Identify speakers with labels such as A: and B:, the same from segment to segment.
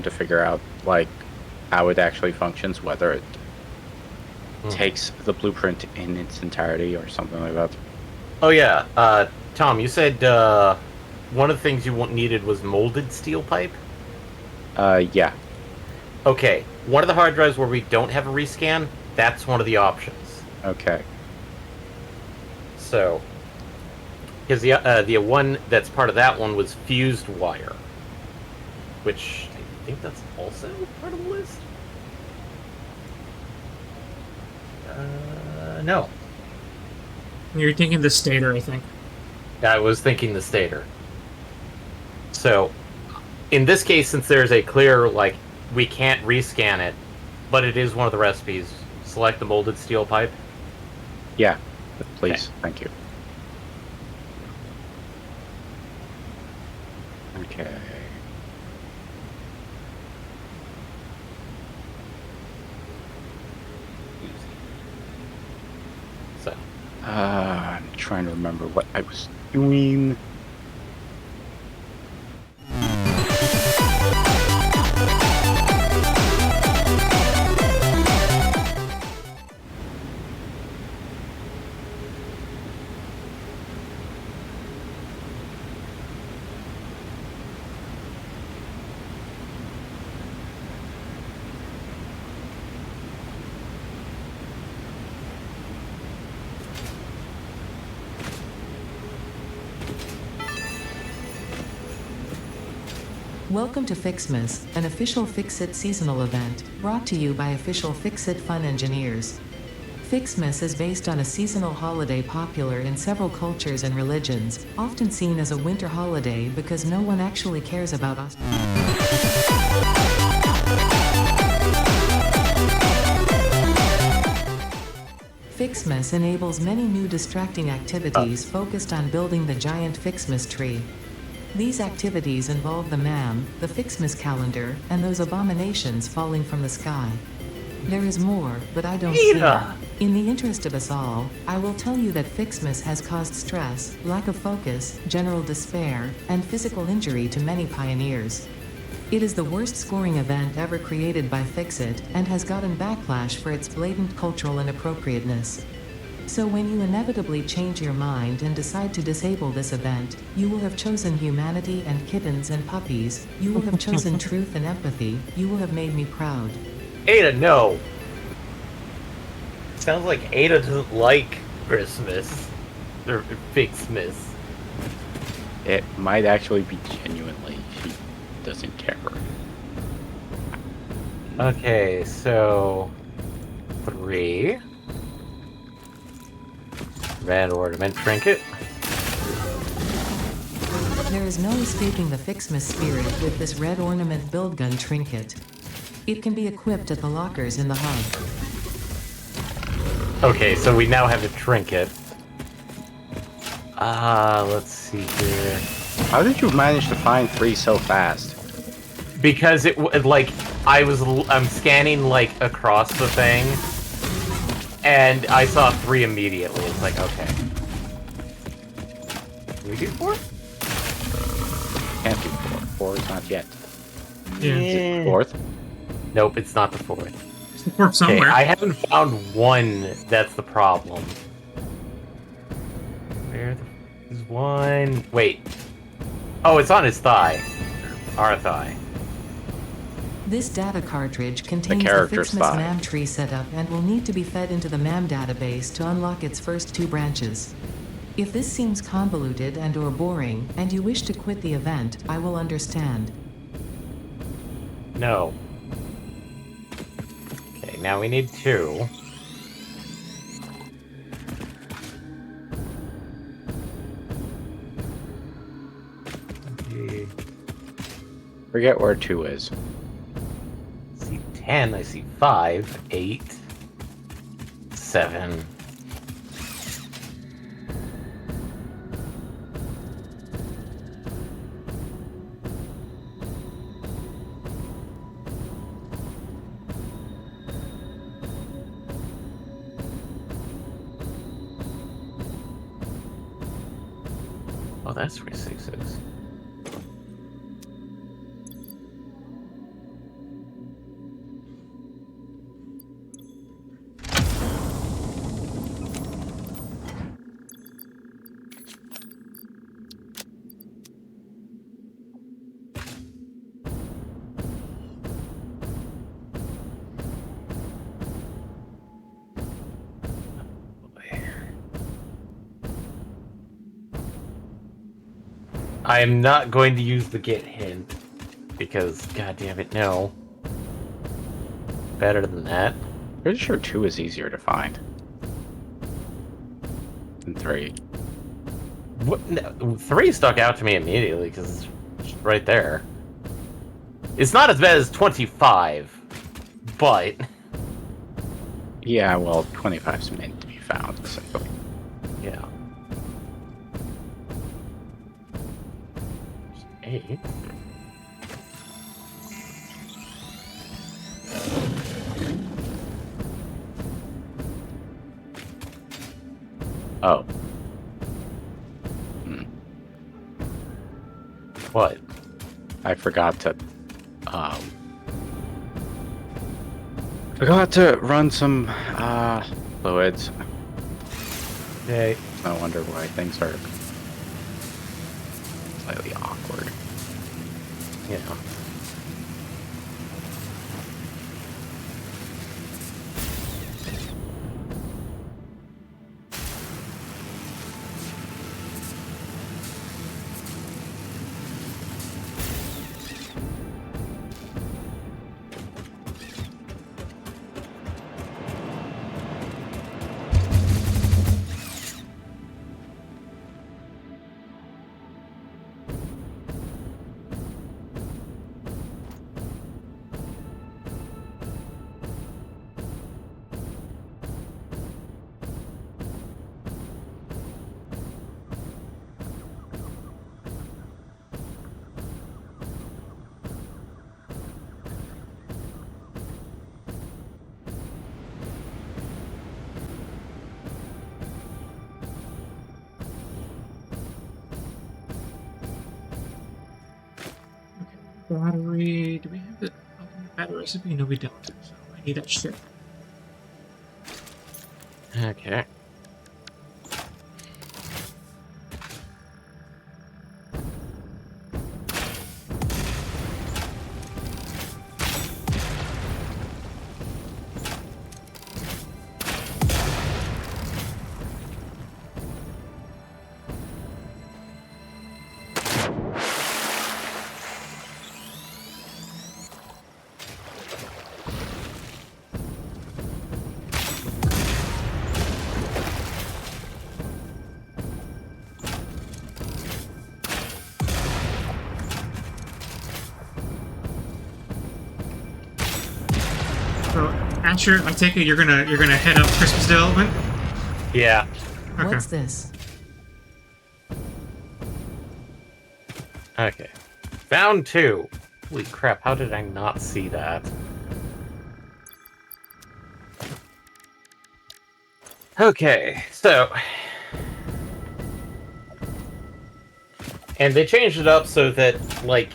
A: to figure out like how it actually functions, whether it takes the blueprint in its entirety or something like that.
B: Oh yeah, Tom, you said one of the things you needed was molded steel pipe.
A: Yeah.
B: Okay, one of the hard drives where we don't have a rescan, that's one of the options.
A: Okay.
B: So, because the one that's part of that one was fused wire, which I think that's also part of the list. No,
C: You're thinking the stator, I think.
B: I was thinking the stator. So, in this case, since there's a clear, like, we can't rescan it, but it is one of the recipes, select the molded steel pipe.
A: Yeah. Please.
B: Okay.
A: Thank you. Okay.
B: So,
A: I'm trying to remember what I was doing.
D: Welcome to Fixmas, an official Fix-It seasonal event, brought to you by official Fix-It Fun engineers. Fixmas is based on a seasonal holiday popular in several cultures and religions, often seen as a winter holiday because no one actually cares about us. Fixmas enables many new distracting activities focused on building the giant Fixmas tree. These activities involve the MAM, the Fixmas calendar, and those abominations falling from the sky. There is more, but I don't see it. In the interest of us all, I will tell you that Fixmas has caused stress, lack of focus, general despair, and physical injury to many pioneers. It is the worst scoring event ever created by Fixit, and has gotten backlash for its blatant cultural inappropriateness. So when you inevitably change your mind and decide to disable this event, you will have chosen humanity and kittens and puppies, you will have chosen truth and empathy, you will have made me proud.
B: Ada, no! Sounds like Ada doesn't like Christmas. Or Fixmas.
A: It might actually be genuinely. She doesn't care.
B: Okay, so 3. Red ornament trinket.
D: There is no escaping the Fixmas spirit with this red ornament build gun trinket. It can be equipped at the lockers in the hub.
B: Okay, so we now have a trinket. Let's see here.
A: How did you manage to find 3 so fast?
B: Because I'm scanning like across the thing, and I saw 3 immediately. It's like, okay. Can we do 4?
A: Can't do 4. 4 is not yet.
C: Yeah.
A: Is it 4th?
B: Nope, it's not the 4th.
C: Or somewhere.
B: Okay, I haven't found 1. That's the problem. Where is 1? Wait. Oh, it's on his thigh. Our thigh.
D: This data cartridge contains the
A: character's
D: Fixmas
A: thigh.
D: MAM tree setup and will need to be fed into the MAM database to unlock its first 2 branches. If this seems convoluted and/or boring, and you wish to quit the event, I will understand.
B: No. Okay, now we need 2. Okay.
A: Forget where 2 is.
B: I see 10, I see 5, 8, 7. Oh, that's where 6 is. I am not going to use the get hint because, god damn it, no. Better than that.
A: Pretty sure 2 is easier to find than 3.
B: What? No, 3 stuck out to me immediately because it's right there. It's not as bad as 25, but
A: Yeah, well, 25 is meant to be found, essentially.
B: yeah. 8.
A: Oh.
B: What?
A: I forgot to run some fluids.
B: Hey.
A: No wonder why things are slightly awkward.
B: Yeah.
C: Battery. Do we have the battery recipe? No, we don't. So I need that shit.
B: Okay.
C: So, Asher, I take it you're gonna head up Christmas development.
B: Yeah.
C: Okay.
D: What's this?
B: Okay. Found 2. Holy crap, how did I not see that? Okay, so... And they changed it up so that, like,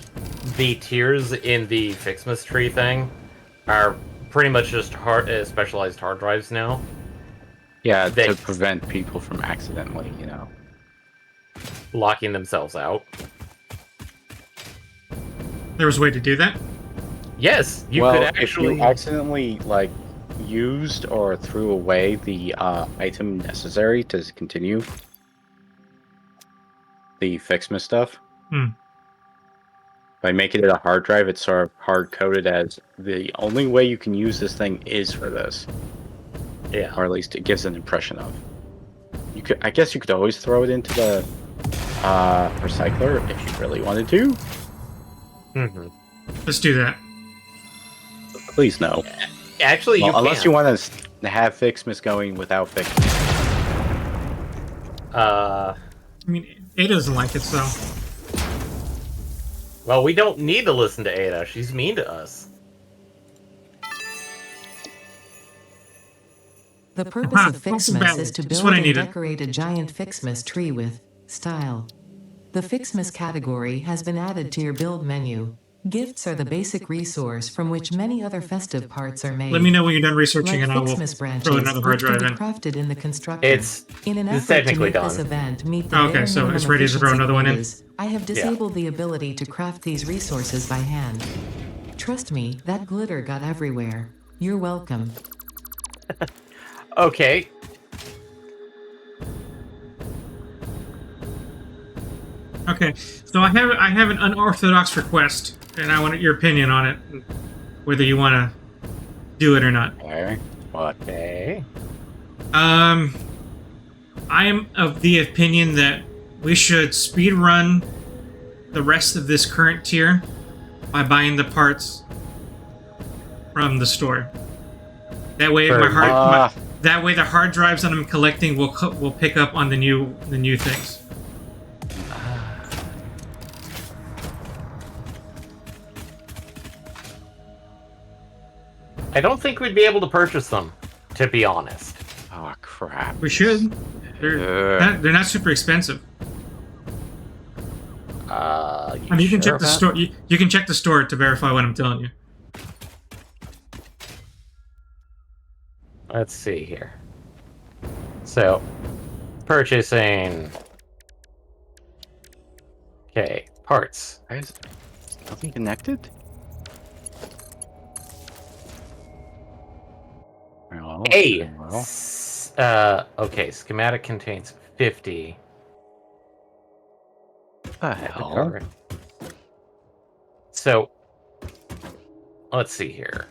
B: the tiers in the Fixmas tree thing are pretty much just specialized hard drives now.
A: Yeah,
B: They-
A: to prevent people from accidentally,
B: Locking themselves out.
C: There was a way to do that.
B: Yes, you
A: well,
B: could actually...
A: if you accidentally, used or threw away the item necessary to continue the Fixmas stuff, by making it a hard drive, it's sort of hard-coded as the only way you can use this thing is for this.
B: Yeah.
A: Or at least it gives an impression of. You could, I guess you could always throw it into the recycler if you really wanted to.
B: Mm-hmm.
C: Let's do that.
A: Please no.
B: Actually,
A: Well,
B: you
A: unless
B: can.
A: you want to have Fixmas going without Fixmas.
C: I mean, Ada doesn't like it, so.
B: Well, we don't need to listen to Ada. She's mean to us.
D: The purpose
C: Aha,
D: of
C: focus
D: Fixmas
C: battle.
D: is to
C: Just
D: build
C: what I
D: and
C: needed.
D: decorate a giant Fixmas tree with style. The Fixmas category has been added to your build menu. Gifts are the basic resource from which many other festive parts are made.
C: Let me know when you're done researching,
D: Like
C: and I will
D: Fixmas branches,
C: throw another hard
D: which can
C: drive
D: be
C: in.
D: crafted in the constructor.
B: It's
D: in an effort
B: technically
D: to make this
B: done.
D: event meet the
C: Okay,
D: bare
C: so
D: minimum
C: it's ready to throw
D: efficiency
C: another one in?
D: quotas, I have disabled the ability to craft these resources by hand. Trust me, that glitter got everywhere. You're welcome.
B: Okay.
C: Okay, so I have an unorthodox request, and I want your opinion on it, whether you want to do it or not.
A: Okay. What?
B: Okay.
C: I am of the opinion that we should speed run the rest of this current tier by buying the parts from the store. That way, that way the hard drives that I'm collecting will pick up on the new things.
B: I don't think we'd be able to purchase them, to be honest.
A: Oh crap!
C: We should. They're not super expensive. I mean, you can check the store. You can check the store to verify what I'm telling you.
B: Let's see here. So, purchasing. Okay, parts.
A: Is nothing connected? Well,
B: Hey!
A: well.
B: Okay, schematic contains 50.
A: What the hell?
B: So, let's see here.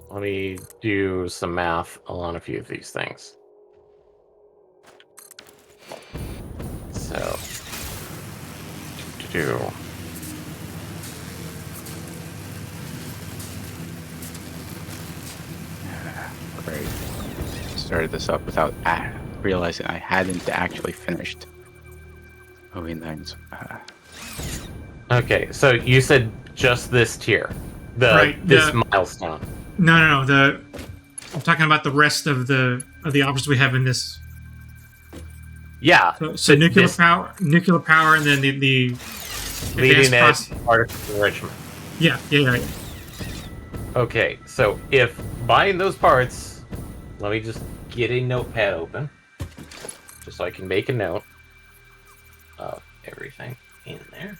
B: Let me do some math on a few of these things. So, do.
A: Great. Started this up without realizing I hadn't actually finished moving things.
B: Okay, so you said just this tier, this milestone.
C: No. I'm talking about the rest of the options we have in this.
B: Yeah.
C: So nuclear power, and then the
B: leading edge
C: process.
B: particle enrichment.
C: Yeah.
B: Okay, so if buying those parts, let me just get a notepad open, just so I can make a note of everything in there.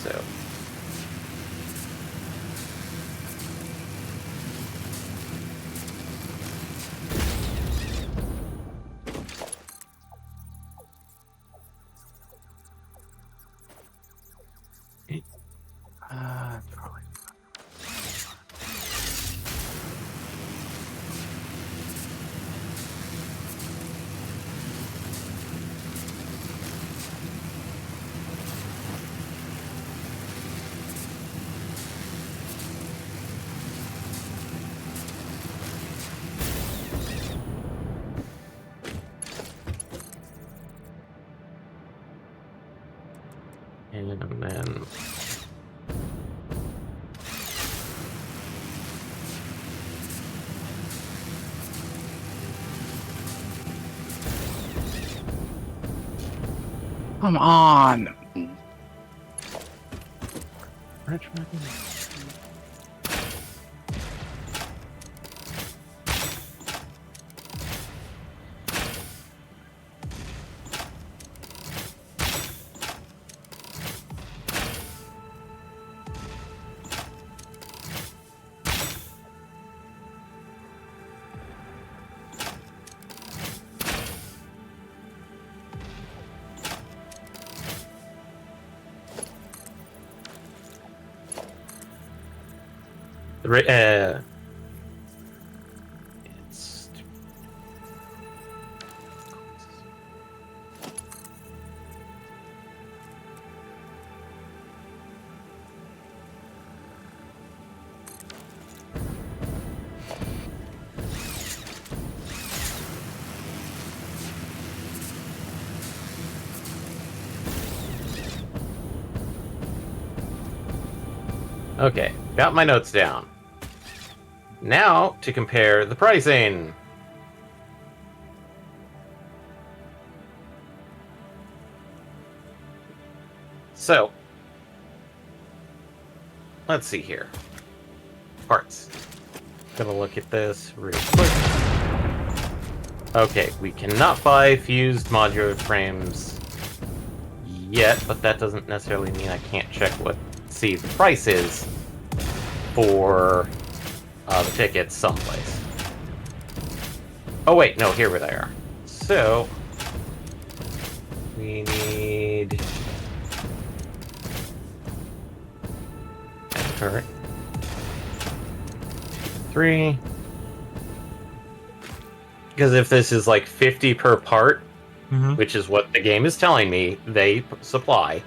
B: So.
A: Probably.
B: And then
A: Come on!
B: it's okay, got my notes down. Now to compare the pricing. So, let's see here. Parts. Gonna look at this real quick. Okay, we cannot buy fused modular frames yet, but that doesn't necessarily mean I can't check see the price is for the tickets someplace. Oh wait, no, here they are. So we need turret 3. Because if this is like 50 per part, which is what the game is telling me they supply,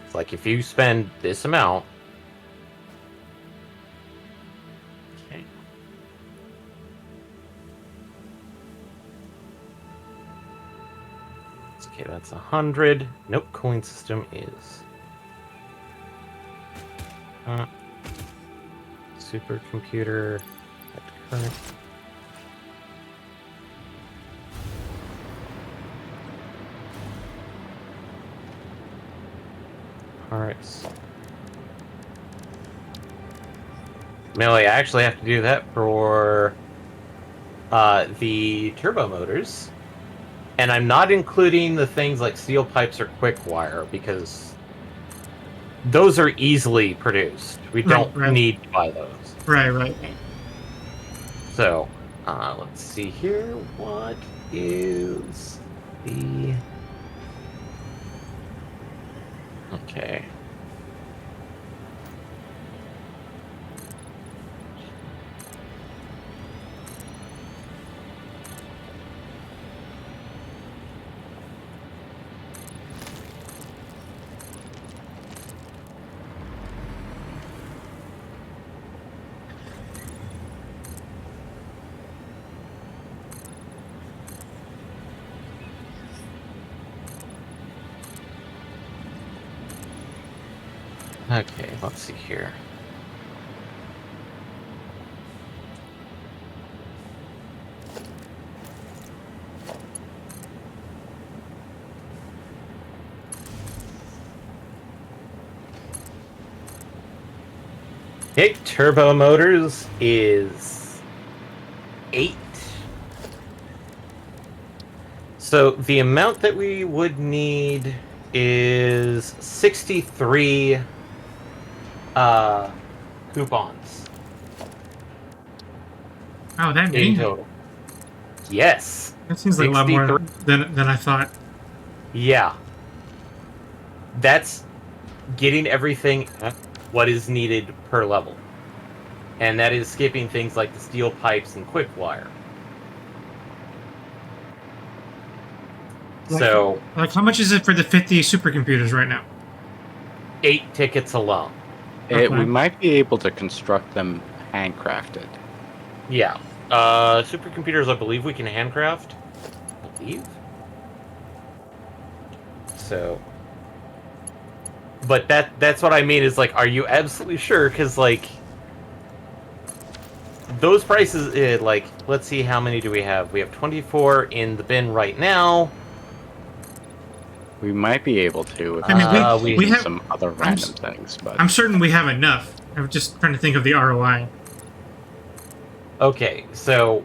B: it's like if you spend this amount. Okay. Okay, that's 100. Nope, cooling system is supercomputer at current. Alright, so Millie, I actually have to do that for the turbo motors. And I'm not including the things like steel pipes or quick wire because those are easily produced. We don't need to buy those.
C: Right.
B: So, let's see here. What is the... Okay. Okay, let's see here. Okay, turbo motors is 8. So the amount that we would need is 63 coupons.
C: Oh, that
B: in
C: many?
B: total. Yes.
C: That seems like a lot more
B: 63.
C: than I thought.
B: Yeah. That's getting everything what is needed per level. And that is skipping things like the steel pipes and quick wire. So,
C: like, how much is it for the 50 supercomputers right now?
B: 8 tickets alone.
A: We might be able to construct them handcrafted.
B: Yeah. Supercomputers, I believe we can handcraft. So, but that's what I mean is like, are you absolutely sure? Because like those prices, like, let's see, how many do we have? We have 24 in the bin right now.
A: We might be able to.
C: I mean, we have
A: some other random things, but
C: I'm certain we have enough. I'm just trying to think of the ROI.
B: Okay, so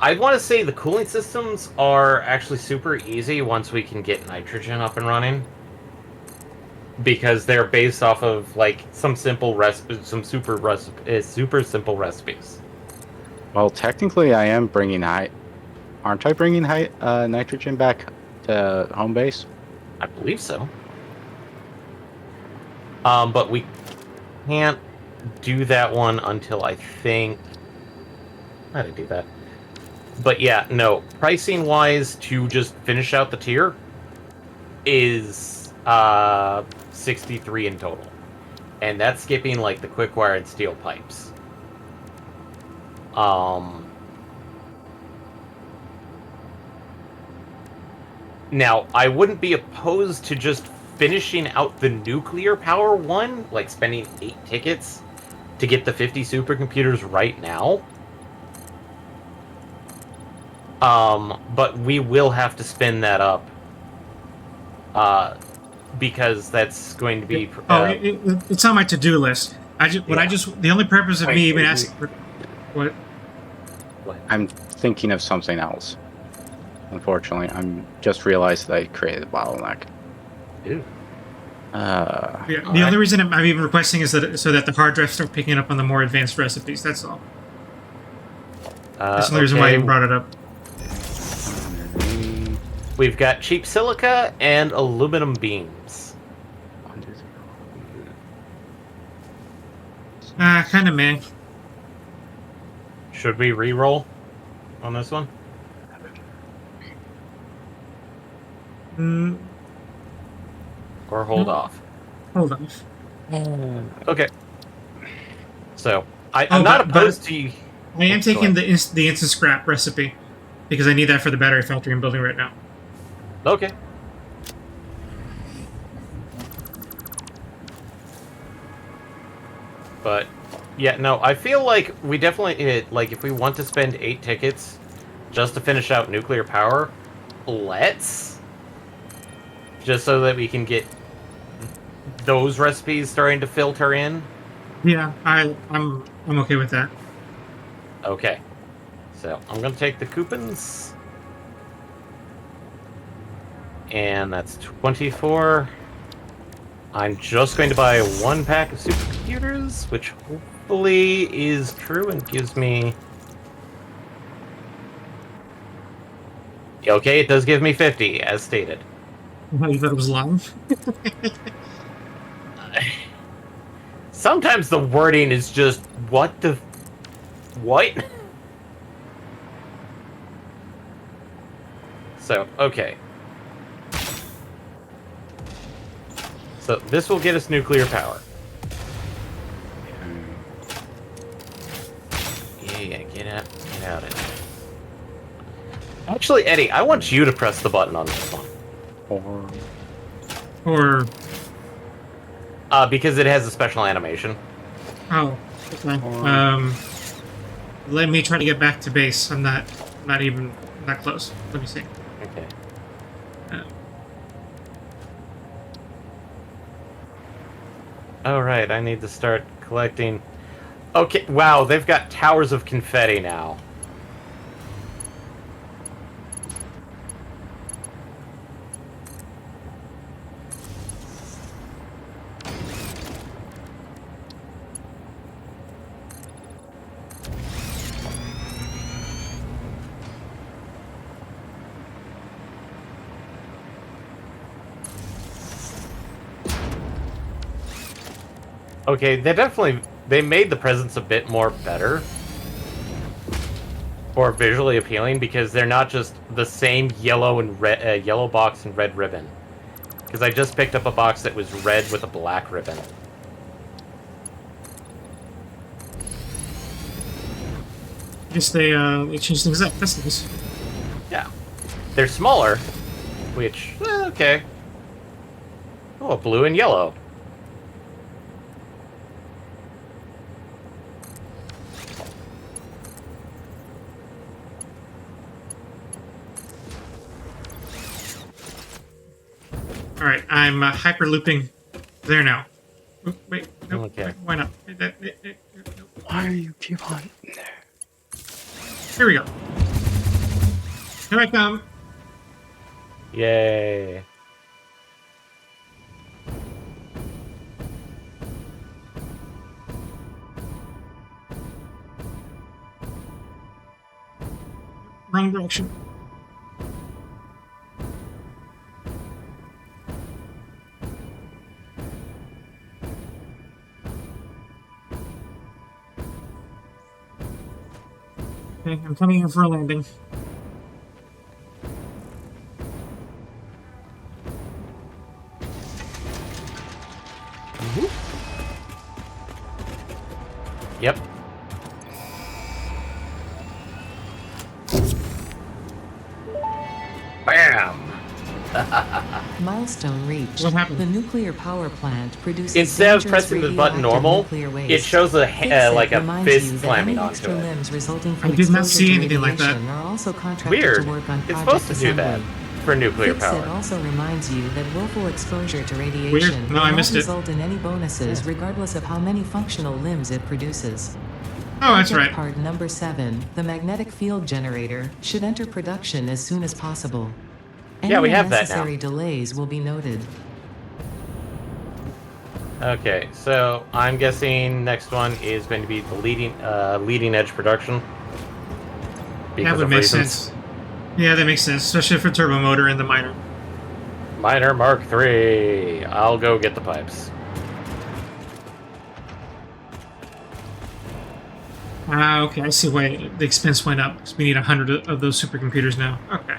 B: I want to say the cooling systems are actually super easy once we can get nitrogen up and running, because they're based off of like some simple super simple recipes.
A: well, technically, I am bringing aren't I bringing nitrogen back to home base?
B: I believe so. But we can't do that one until I think. How to do that? But yeah, no. Pricing wise, to just finish out the tier is 63 in total, and that's skipping like the quick wire and steel pipes. Now, I wouldn't be opposed to just finishing out the nuclear power one, like spending 8 tickets to get the 50 supercomputers right now. But we will have to spin that up. Because that's going to be...
C: it's on my to-do list. The only purpose of me even asking... What?
A: I'm thinking of something else. Unfortunately, I'm just realized that I created a bottleneck.
B: Ew.
C: The only reason I'm even requesting is that so that the hard drive start picking up on the more advanced recipes. That's all. That's the only reason why I even brought it up.
B: We've got cheap silica and aluminum beams.
C: Kind of man.
B: Should we re-roll on this one? Or hold off?
C: Hold on.
B: Okay. So, I'm not opposed to you.
C: I am taking the instant scrap recipe because I need that for the battery factory I'm building right now.
B: Okay. But yeah, no, I feel like we definitely like if we want to spend 8 tickets just to finish out nuclear power, let's just so that we can get those recipes starting to filter in.
C: Yeah, I'm okay with that.
B: Okay. So, I'm going to take the coupons. And that's 24. I'm just going to buy 1 pack of supercomputers, which hopefully is true and gives me... Okay, it does give me 50, as stated.
C: You thought it was live?
B: Sometimes the wording is just, what the... What? So, okay. So, this will get us nuclear power. Yeah, get out of it. Actually, Eddie, I want you to press the button on this one.
C: Or
B: because it has a special animation.
C: oh, okay. Let me try to get back to base. I'm not even that close. Let me see.
B: Okay. Alright, I need to start collecting... Okay, wow, they've got towers of confetti now. Okay, they made the presents a bit more better. Or visually appealing, because they're not just the same yellow and red, yellow box and red ribbon. Because I just picked up a box that was red with a black ribbon.
C: I guess they changed things up. That's nice.
B: Yeah. They're smaller, which, okay. Oh, blue and yellow.
C: All right, I'm hyperlooping there now. Oh, wait, no,
B: Okay.
C: why not?
A: Why are you keep on?
C: Here we go. Here I come.
B: Yay.
C: Wrong direction. Okay, I'm coming here for a landing.
B: Yep. Bam!
D: Milestone reached.
C: What happened?
D: The nuclear power plant produces
B: Instead of
D: dangerous
B: pressing the button
D: radioactive
B: normal,
D: nuclear waste.
B: it shows a
D: Fix-It
B: like a
D: reminds
B: fist
D: you that
B: slamming
D: any
B: onto
D: extra
B: it.
D: limbs resulting from
C: I did not
D: exposure
C: see
D: to
C: anything like that.
D: radiation are also contracted
B: Weird.
D: to work on
B: It's
D: Project
B: supposed to do
D: Assembly.
B: that for nuclear
D: Fix-It
B: power.
D: also reminds you that willful exposure to radiation
C: Weird. No,
D: will
C: I
D: not
C: missed it.
D: result in any bonuses regardless of how many functional limbs it produces.
C: Oh, that's
D: Project
C: right.
D: Part number 7, the magnetic field generator, should enter production as soon as possible. Any
B: Yeah, we have that now.
D: unnecessary delays will be noted.
B: Okay, so I'm guessing next one is going to be the leading edge production.
C: That
B: Because
C: would
B: of
C: make
B: reasons.
C: sense. Yeah, that makes sense, especially for turbo motor and the miner.
B: Miner Mark III. I'll go get the pipes.
C: Ah, okay, I see why the expense went up, because we need 100 of those supercomputers now. Okay,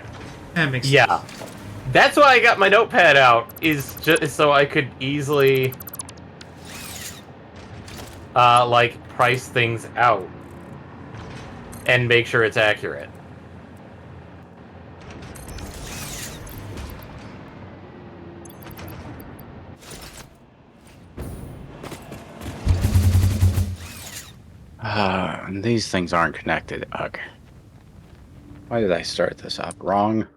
C: that makes
B: Yeah.
C: sense.
B: That's why I got my notepad out, is just so I could easily like price things out and make sure it's accurate.
A: And these things aren't connected. Ugh. Why did I start this up wrong?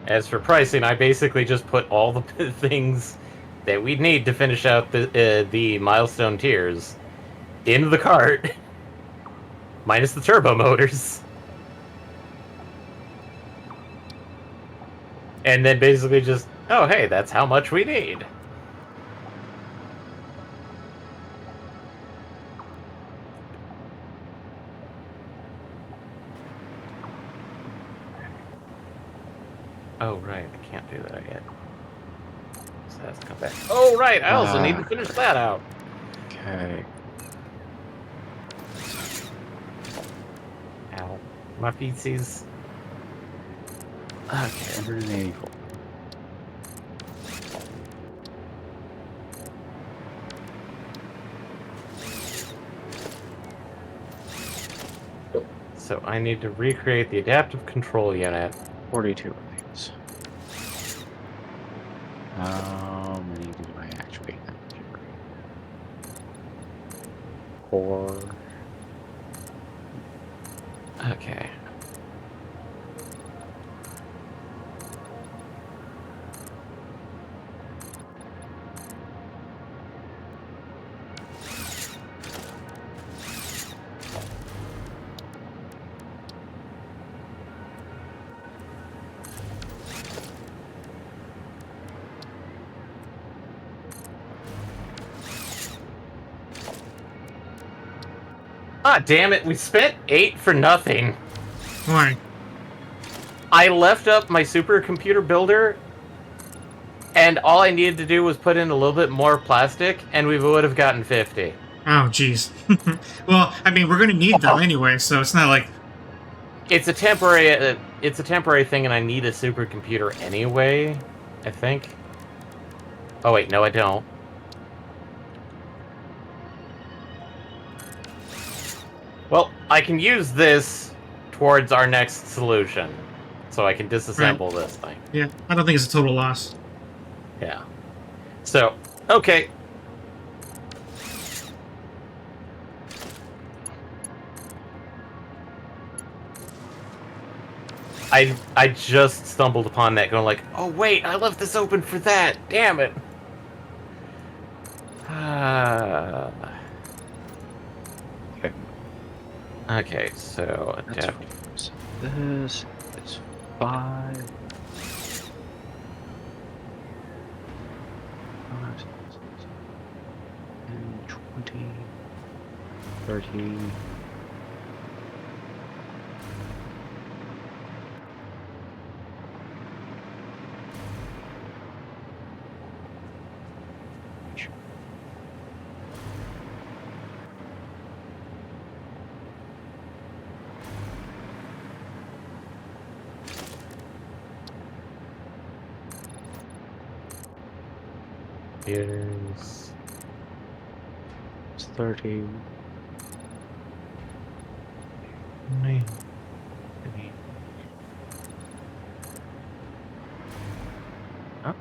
B: As for pricing, I basically just put all the things that we'd need to finish out the milestone tiers into the cart, minus the turbo motors. And then basically just, oh hey, that's how much we need. Oh right, I can't do that yet. So that's come back. Oh right, I also need to finish that out.
A: Okay.
B: Ow. My feetsies.
A: Okay, 184.
B: So I need to recreate the adaptive control unit.
A: 42 of these. How many do I actually have to create? 4.
B: Okay. Ah, damn it, we spent 8 for nothing.
C: Why?
B: I left up my supercomputer builder, and all I needed to do was put in a little bit more plastic, and we would have gotten 50.
C: Oh, jeez. Well, I mean, we're going to need them anyway, so it's not like...
B: It's a temporary thing, and I need a supercomputer anyway, I think. Oh wait, no I don't. Well, I can use this towards our next solution, so I can disassemble this thing.
C: Yeah, I don't think it's a total loss.
B: Yeah. So, okay. I just stumbled upon that, going like, oh wait, I left this open for that. Damn it.
A: Okay.
B: Okay, so
A: That's
B: adapt.
A: so this is 5. 10, 20, 30.
B: Here's
A: It's 30. Huh?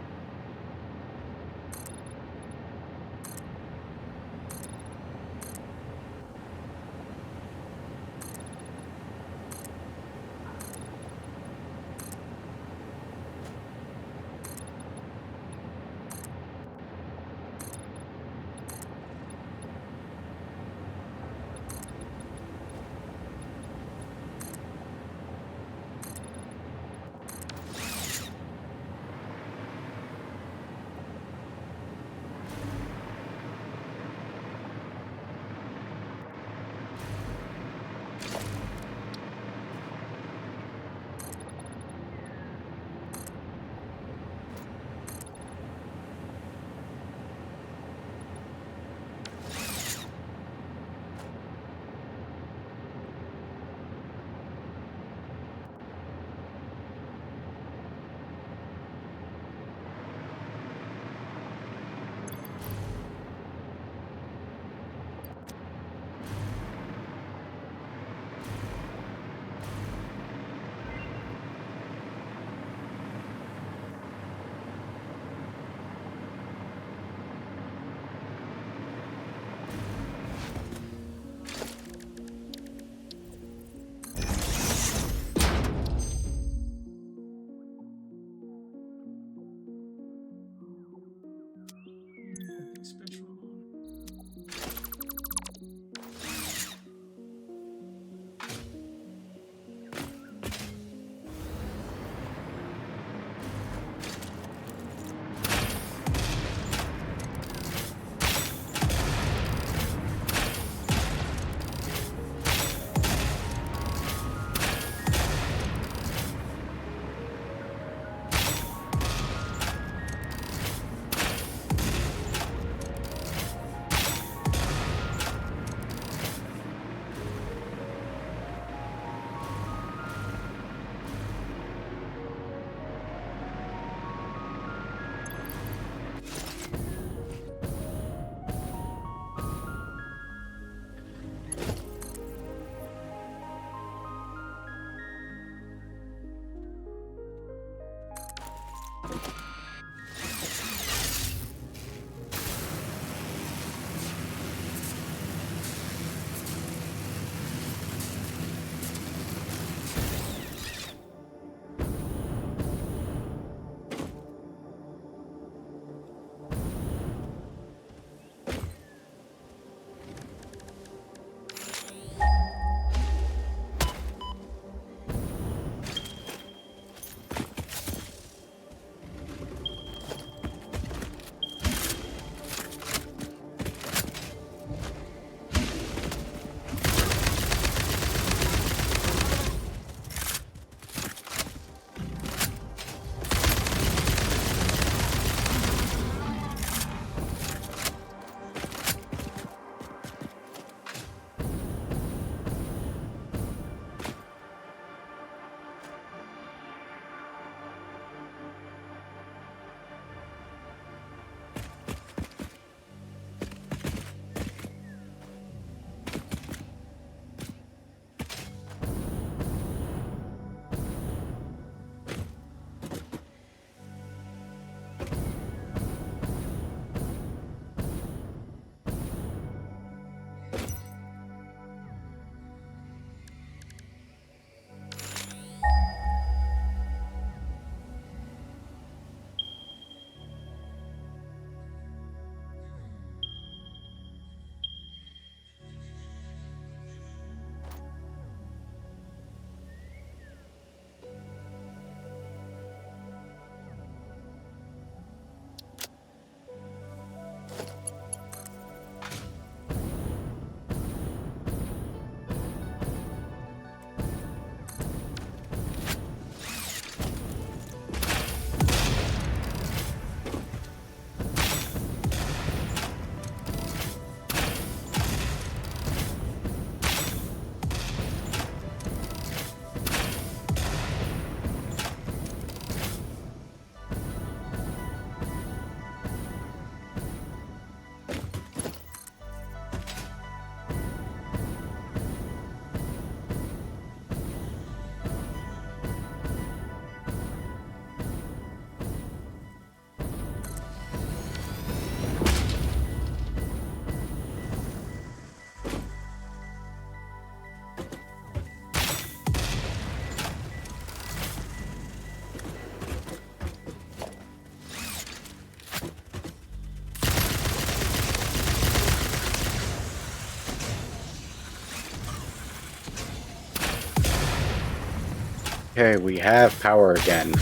A: Okay, we have power again.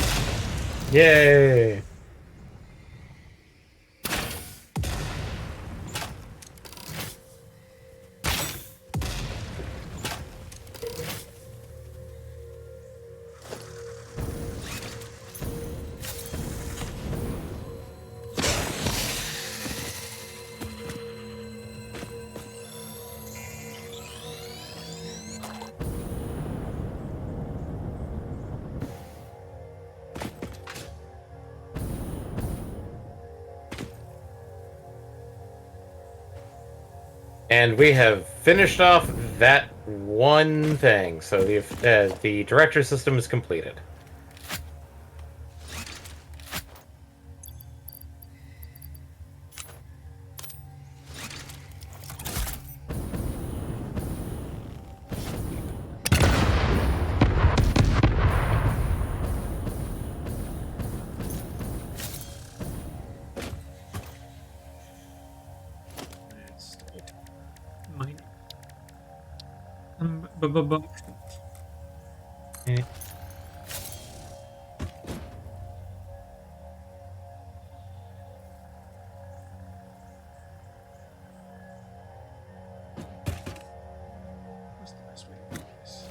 B: Yay! And we have finished off that one thing. So the director system is completed.
C: Minor. Bu- What's the best way to do this?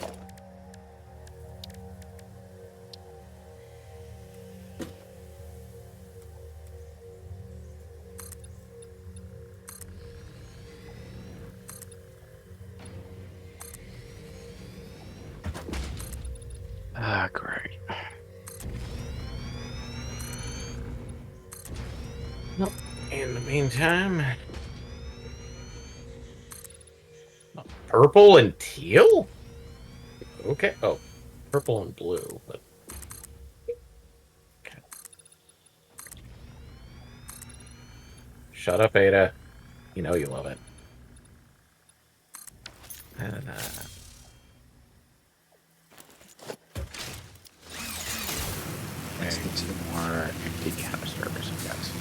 A: Ah, great.
B: In the meantime, purple and teal? Okay. Oh, purple and blue. But... Okay. Shut up, Ada. You know you love it. And,
A: Let's get some more empty canisters, I guess.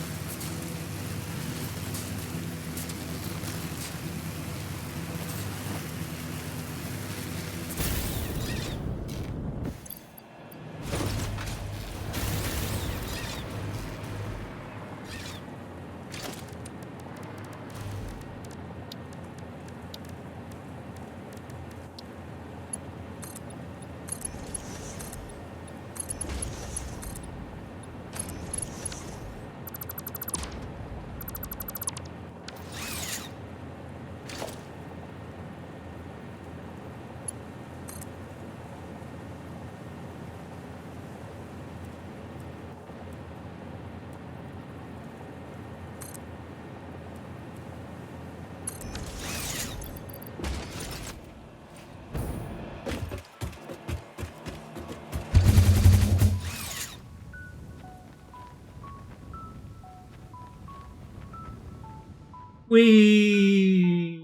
C: Whee!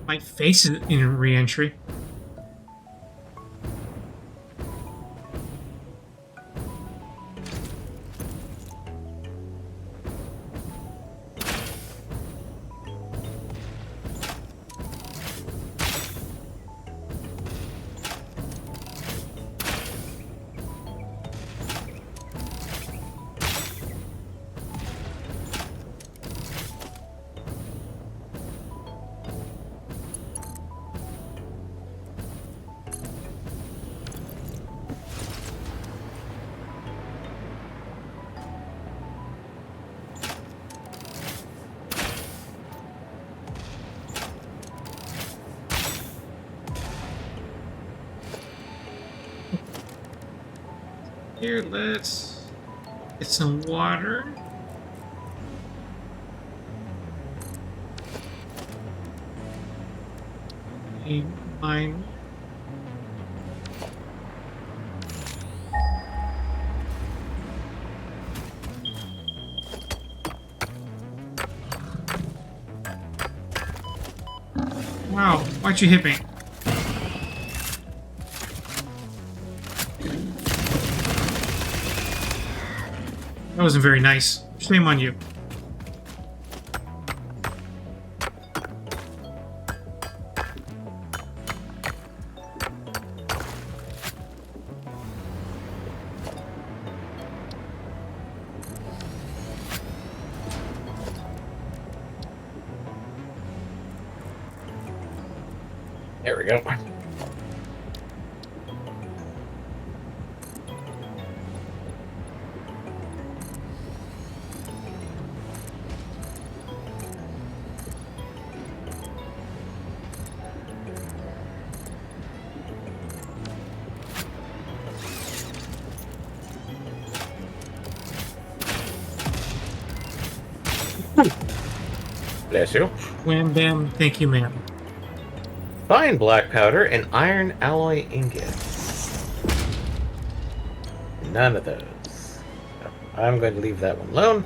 C: My face is in re-entry. Here, let's get some water. And Fine. Wow, why'd you hit me? That wasn't very nice. Shame on you.
B: There we go. Bless you.
C: Wham bam, thank you, ma'am.
B: Fine black powder and iron alloy ingot. None of those. So I'm going to leave that one alone.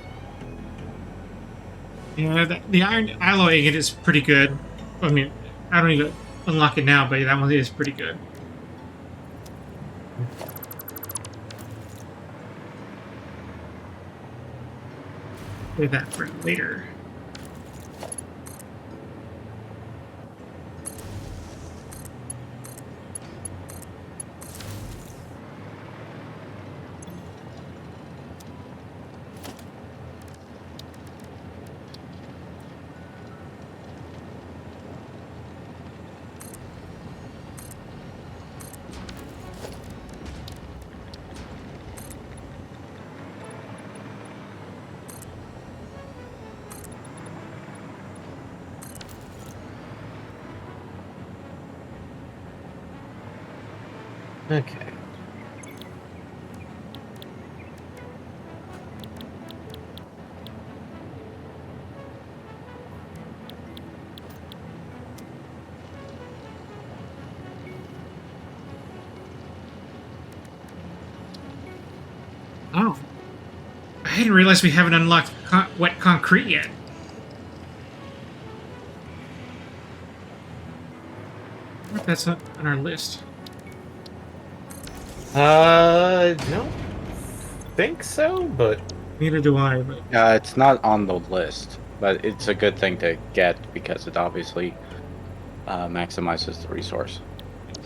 C: Yeah, the iron alloy ingot is pretty good. I mean, I don't even unlock it now, but that one is pretty good. Save that for later.
B: Okay.
C: Oh. I didn't realize we haven't unlocked wet concrete yet. I wonder if that's not on our list.
B: Don't think so, but
C: Neither do I, but
A: It's not on the list, but it's a good thing to get because it obviously maximizes the resource.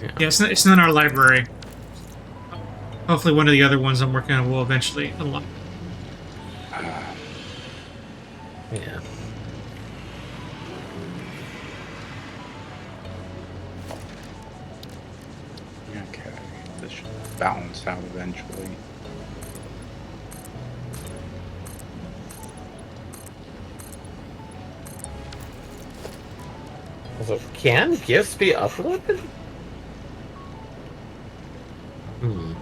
C: yeah, it's not in our library. Hopefully one of the other ones I'm working on will eventually unlock.
B: yeah.
A: Okay, this should balance out eventually.
B: Also, can gifts be uploaded? Hmm.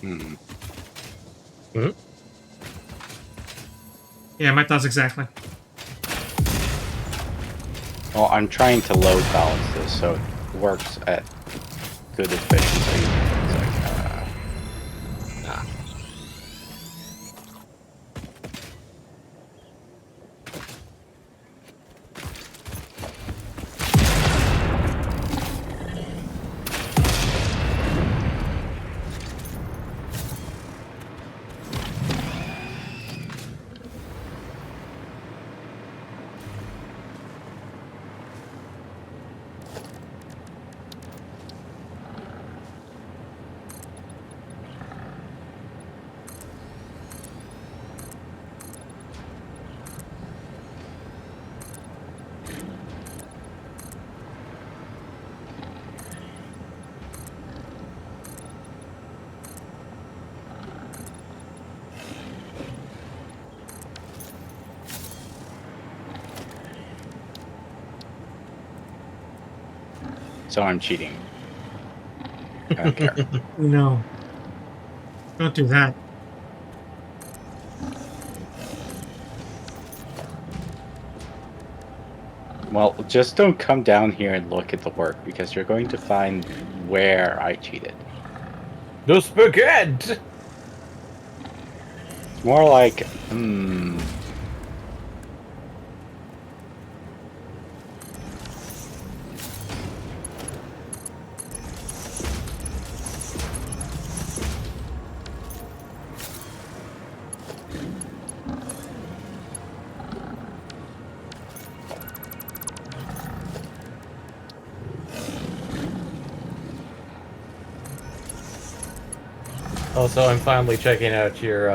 A: Hmm.
C: Yeah, my thoughts exactly.
A: Well, I'm trying to load balance this so it works at good efficiency. It's like,
B: Nah.
A: so I'm cheating. I don't care.
C: No. Don't do that.
A: Well, just don't come down here and look at the work because you're going to find where I cheated.
B: The spaghetti!
A: It's more like,
B: Also, I'm finally checking out your,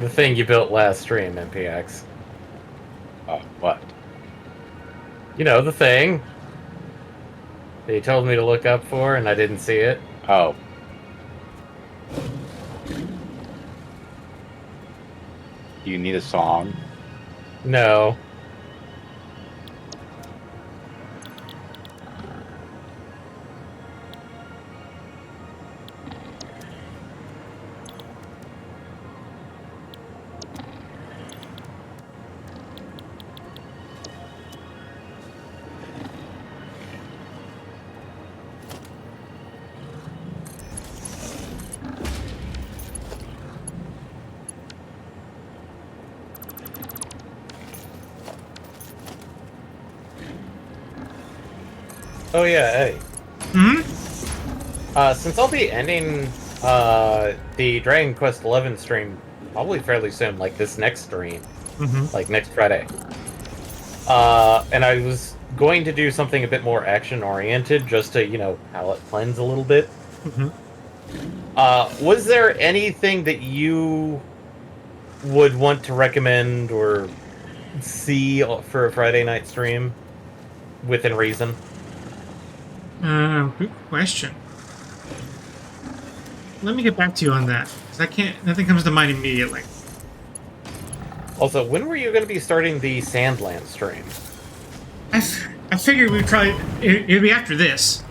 B: the thing you built last stream, MPX.
A: oh, what?
B: You know, the thing that you told me to look up for, and I didn't see it.
A: Oh. Do you need a song?
B: No. Oh yeah, hey.
C: Hmm?
B: Since I'll be ending the Dragon Quest XI stream probably fairly soon, like this next stream,
C: Mm-hmm.
B: like next Friday. And I was going to do something a bit more action oriented, just to, you know, palate cleanse a little bit.
C: Mm-hmm.
B: Was there anything that you would want to recommend or see for a Friday night stream within reason?
C: Good question. Let me get back to you on that. 'Cause I can't. Nothing comes to mind immediately.
B: Also, when were you going to be starting the Sandland stream?
C: I figured we'd probably it'd be after this.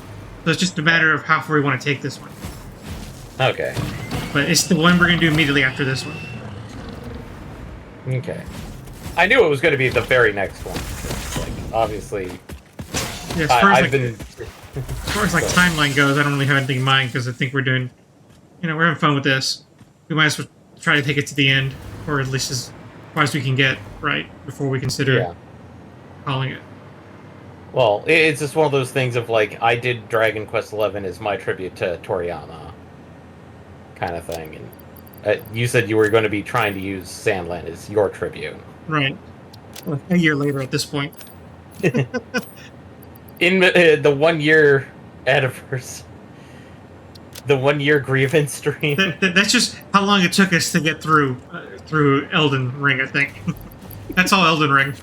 C: So it's just a matter of how far we want to take this one.
B: Okay.
C: But it's the one we're gonna do immediately after this one.
B: Okay. I knew it was going to be the very next one. Like, obviously,
C: Yeah, as far as,
B: I've
C: like,
B: been.
C: as far as like timeline goes, I don't really have anything in mind because I think we're doing, we're having fun with this. We might as well try to take it to the end, or at least as far as we can get right before we consider
B: Yeah.
C: calling it.
B: Well, it's just one of those things of like, I did Dragon Quest XI as my tribute to Toriyama, kind of thing, and you said you were going to be trying to use Sandland as your tribute.
C: Right. Well, a year later at this point.
B: In the 1 year anniversary, the 1 year grievance stream.
C: That's just how long it took us to get through Elden Ring, I think. That's all Elden Ring.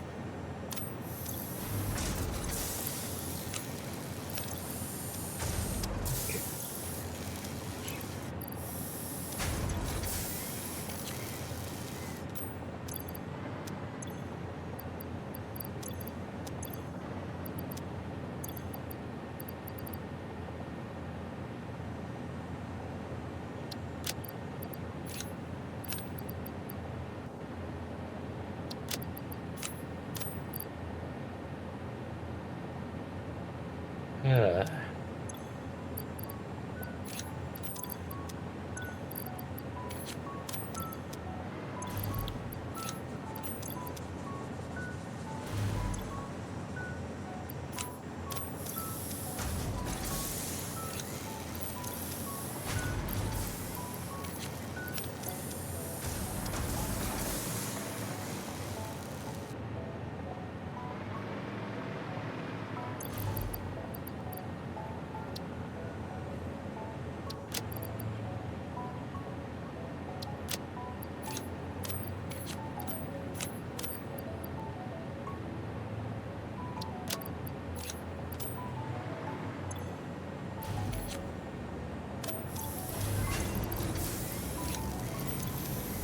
B: Uh,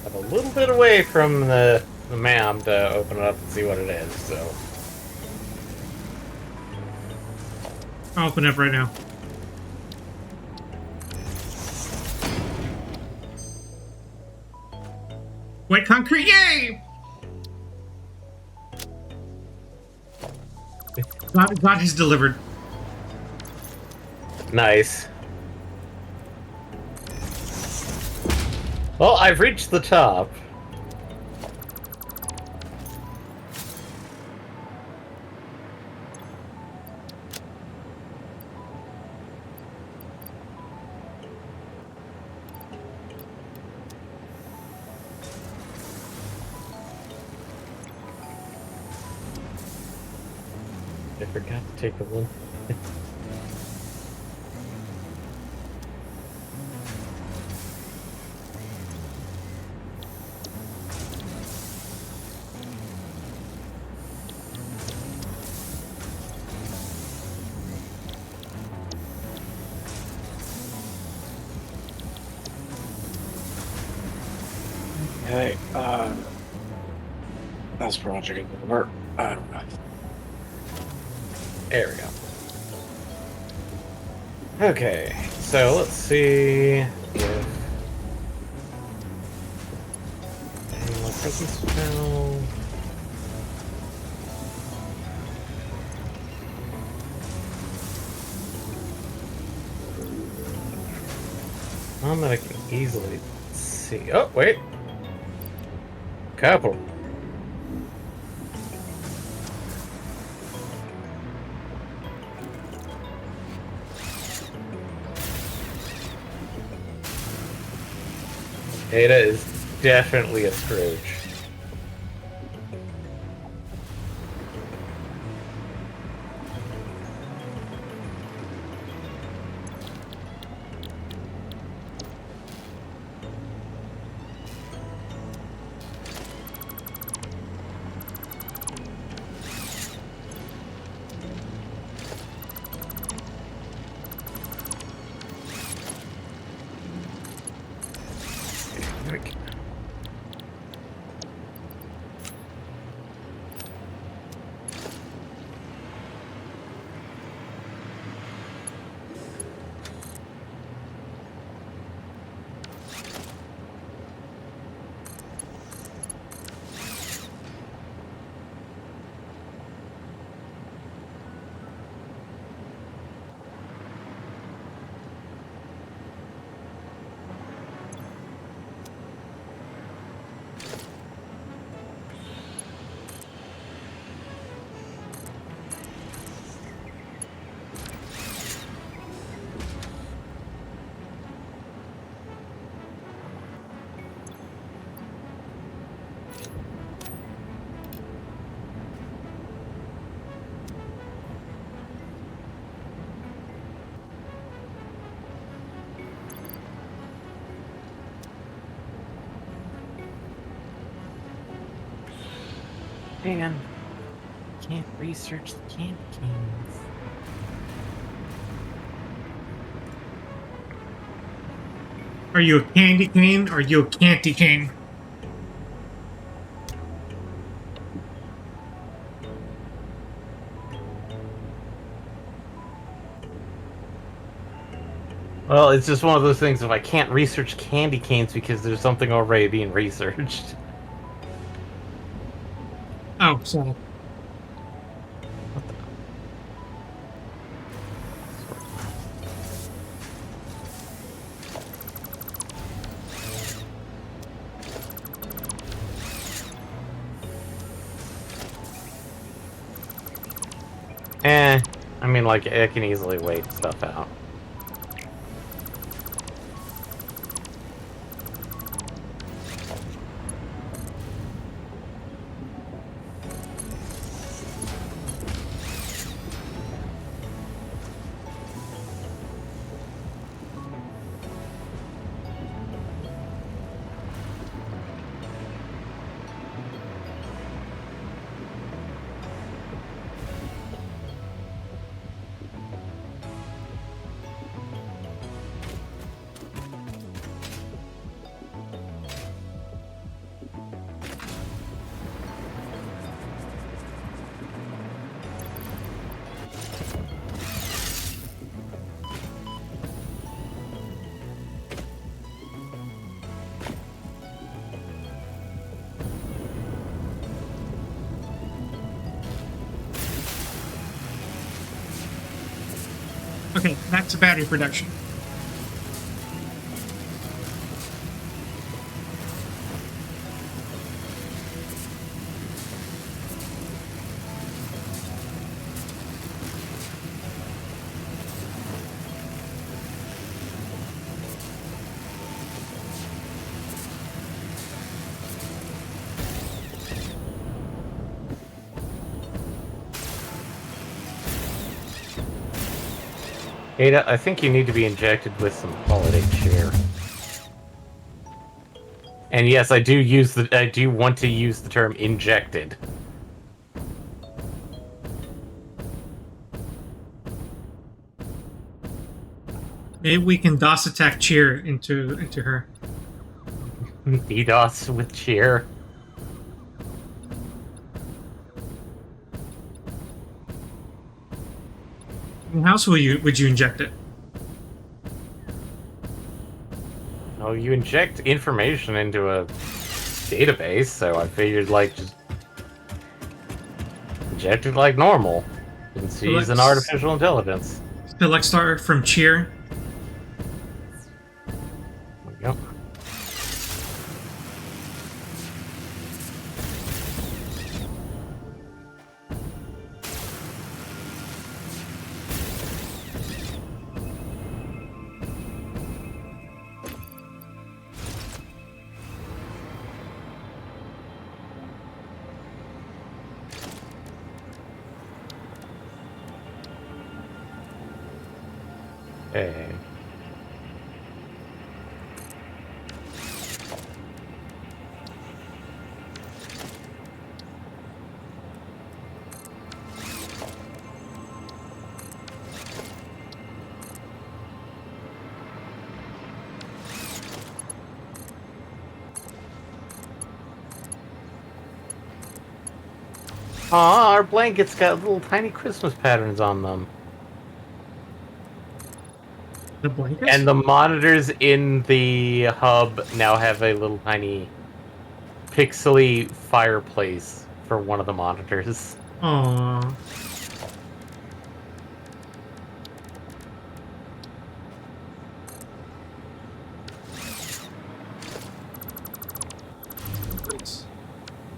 B: I'm a little bit away from the MAM to open it up and see what it is, so...
C: I'll open it up right now. White concrete, yay! God has delivered.
B: Nice. Well, I've reached the top. I forgot to take the one.
A: Okay, that's project work. I don't know.
B: There we go. Okay, so let's see if any more presence found. One that I can easily see. Oh, wait. Couple. Ada is definitely a Scrooge. Man, can't research the candy canes.
C: Are you a candy cane or are you a candy cane?
B: Well, it's just one of those things if I can't research candy canes because there's something already being researched.
C: Oh, sorry.
B: I mean, like, I can easily wait stuff out.
C: Okay, back to battery production.
B: Ada, I think you need to be injected with some holiday cheer. And yes, I do want to use the term injected.
C: Maybe we can DOS attack cheer into her.
B: DDoS with cheer.
C: How else would you inject it?
B: Oh, you inject information into a database, so I figured, like, just inject it like normal. Since use an artificial intelligence.
C: So let's start from cheer.
B: There we go. Hey. Aw, our blankets got little tiny Christmas patterns on them.
C: The blankets?
B: And the monitors in the hub now have a little tiny pixely fireplace for one of the monitors.
C: Aww.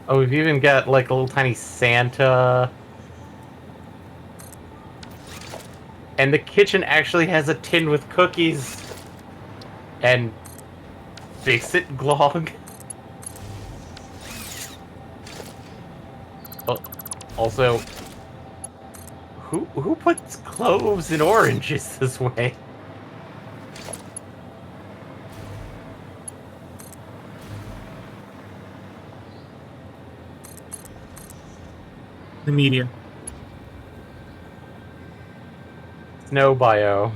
B: Oh, we've even got like a little tiny Santa. And the kitchen actually has a tin with cookies. And fix-it glog. Oh, also, who puts cloves and oranges this way?
C: The media.
B: Snow bio.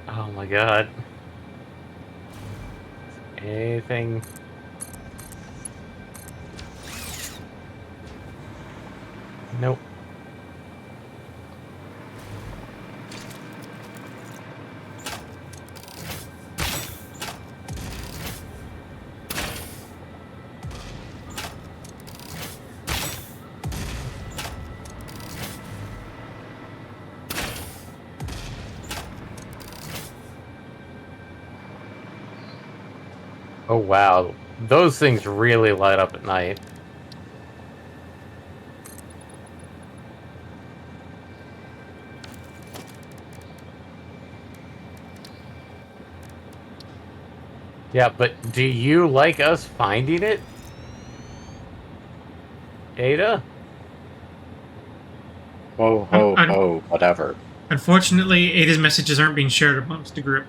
B: Oh my god. Anything? Nope. Oh wow, those things really light up at night. Yeah, but do you like us finding it? Ada?
A: Ho, ho, ho, whatever.
C: Unfortunately, Ada's messages aren't being shared amongst the group.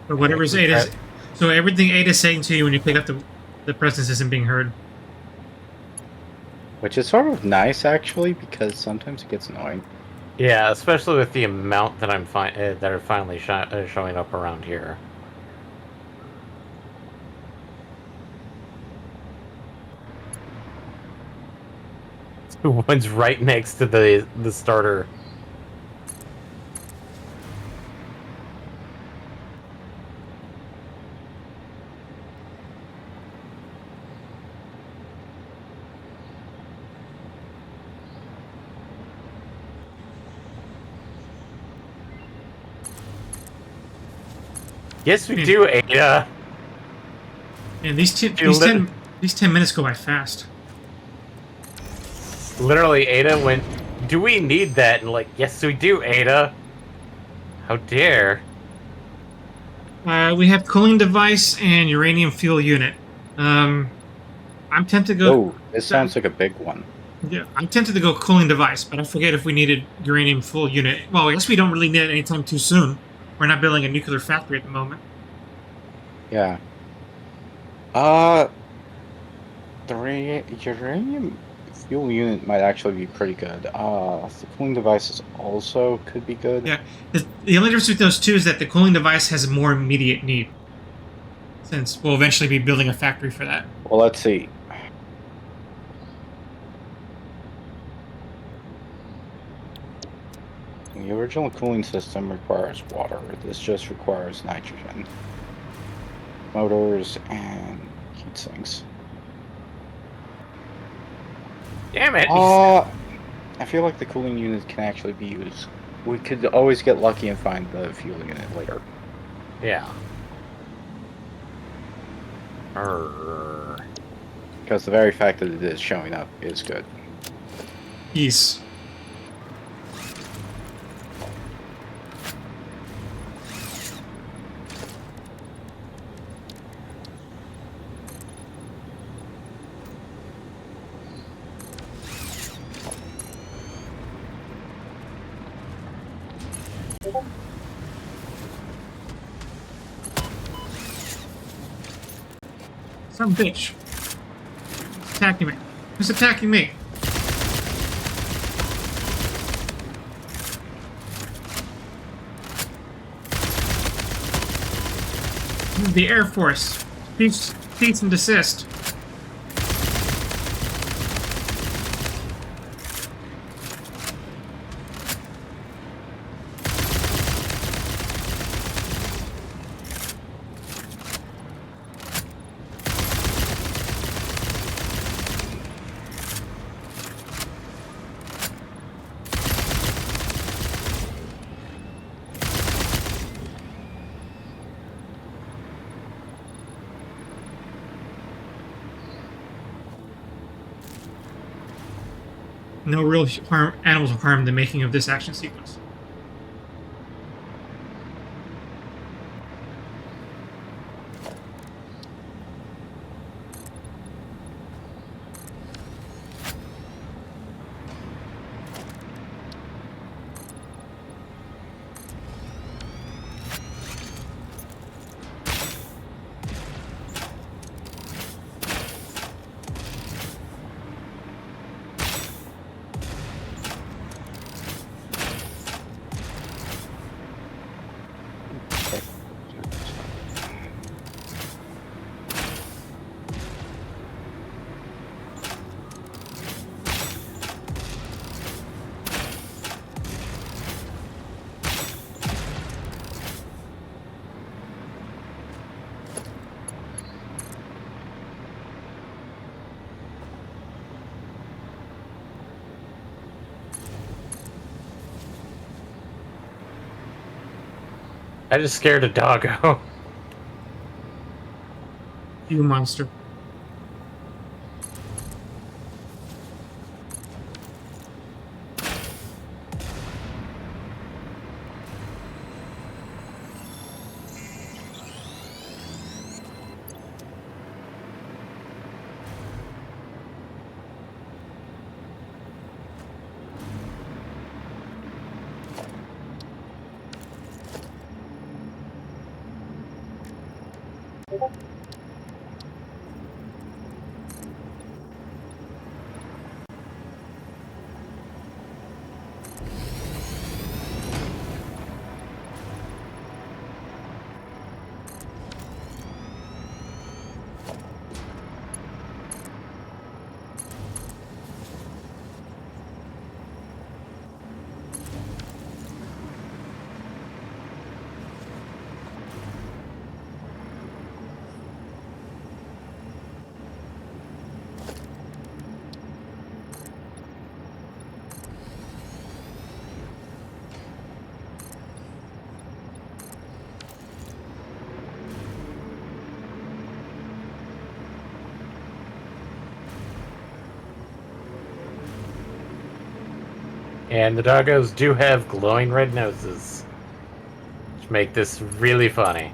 C: But whatever's Ada's, so everything Ada's saying to you when you pick up the presents isn't being heard.
A: Which is sort of nice, actually, because sometimes it gets annoying.
B: Yeah, especially with the amount that that are finally showing up around here. The one's right next to the starter. Yes, we do, Ada.
C: And these 10 minutes go by fast.
B: Literally, Ada went, "Do we need that?" And like, "Yes, we do, Ada." How dare?
C: We have cooling device and uranium fuel unit. I'm tempted to go.
A: Oh, this sounds like a big one.
C: Yeah, I'm tempted to go cooling device, but I forget if we needed uranium fuel unit. Well, I guess we don't really need it anytime too soon. We're not building a nuclear factory at the moment.
A: Yeah. The uranium fuel unit might actually be pretty good. The cooling devices also could be good.
C: Yeah, the only difference with those two is that the cooling device has a more immediate need, since we'll eventually be building a factory for that.
A: Well, let's see. The original cooling system requires water. This just requires nitrogen. Motors and heat sinks.
B: Damn it!
A: I feel like the cooling unit can actually be used. We could always get lucky and find the fuel unit later.
B: Yeah. Arrgh.
A: Because the very fact that it is showing up is good.
C: Yes. Some bitch. Attacking me. Who's attacking me? The Air Force. Cease and desist. No real animals were harmed in the making of this action sequence.
B: I just scared a doggo.
C: You monster.
B: And the doggos do have glowing red noses, which make this really funny.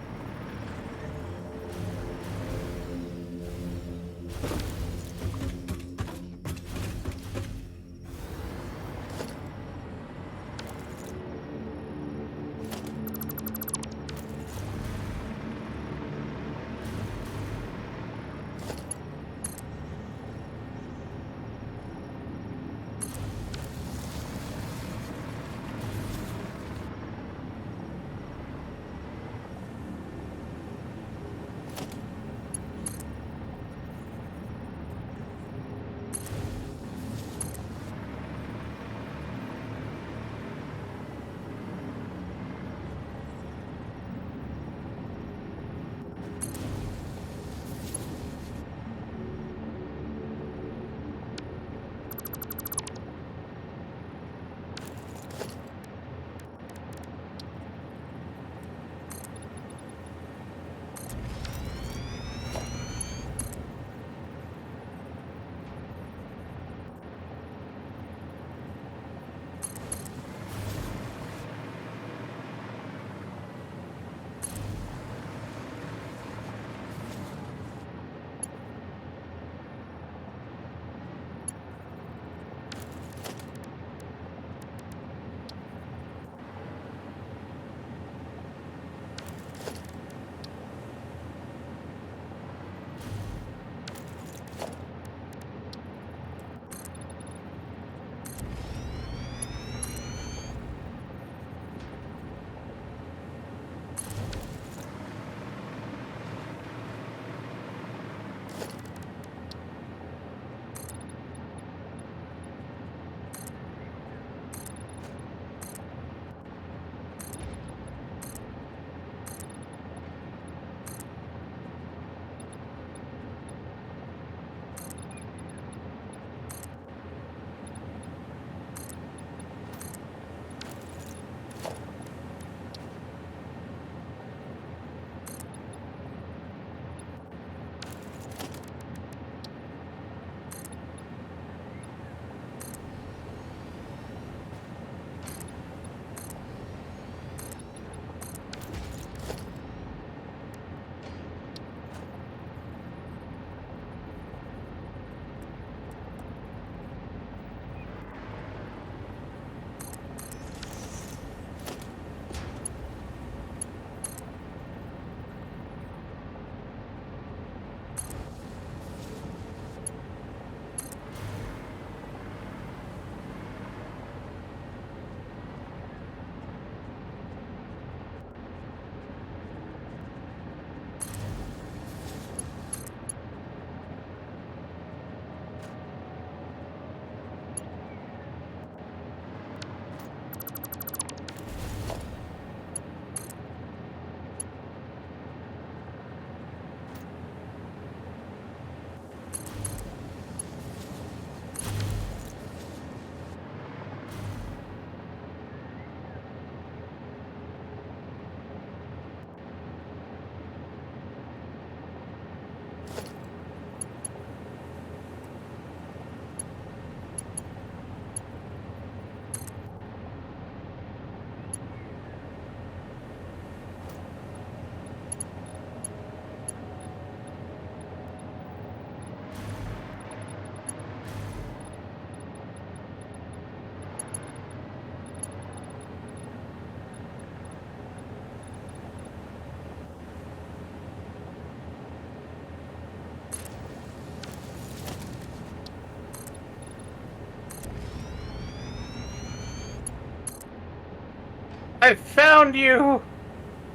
B: I found you!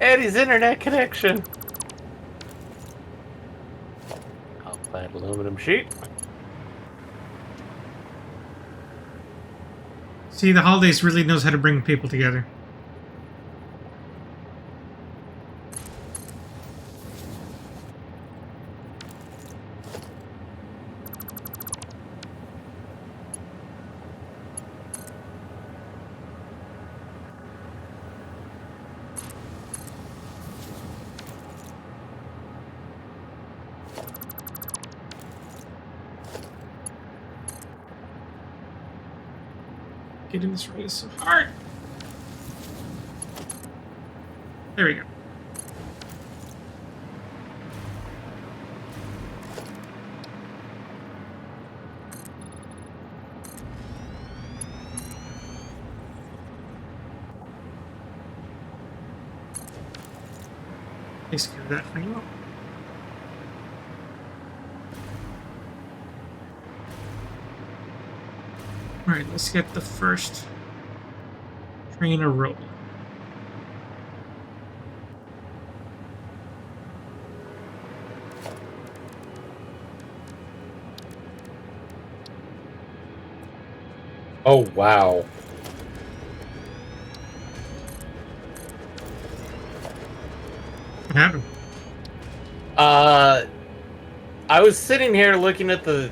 B: Eddie's internet connection! Clad aluminum sheet.
C: See, the holidays really knows how to bring people together. Getting this right is so hard. There we go. Takes care of that for now. Alright, let's get the first train a roll.
B: Oh wow.
C: What happened?
B: I was sitting here looking at the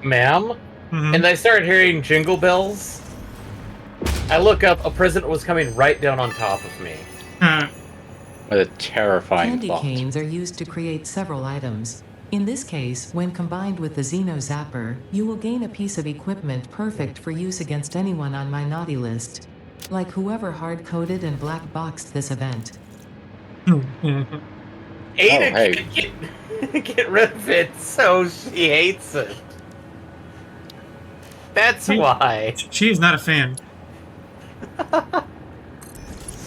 B: ma'am, and I started hearing jingle bells. I look up, a president was coming right down on top of me.
A: What a terrifying
D: Candy
A: thought.
D: canes are used to create several items. In this case, when combined with the Xeno Zapper, you will gain a piece of equipment perfect for use against anyone on my naughty list. Like whoever hard-coded and black-boxed this event.
B: Ada
A: hey.
B: can't get rid of it, so she hates it. That's why.
C: She is not a fan.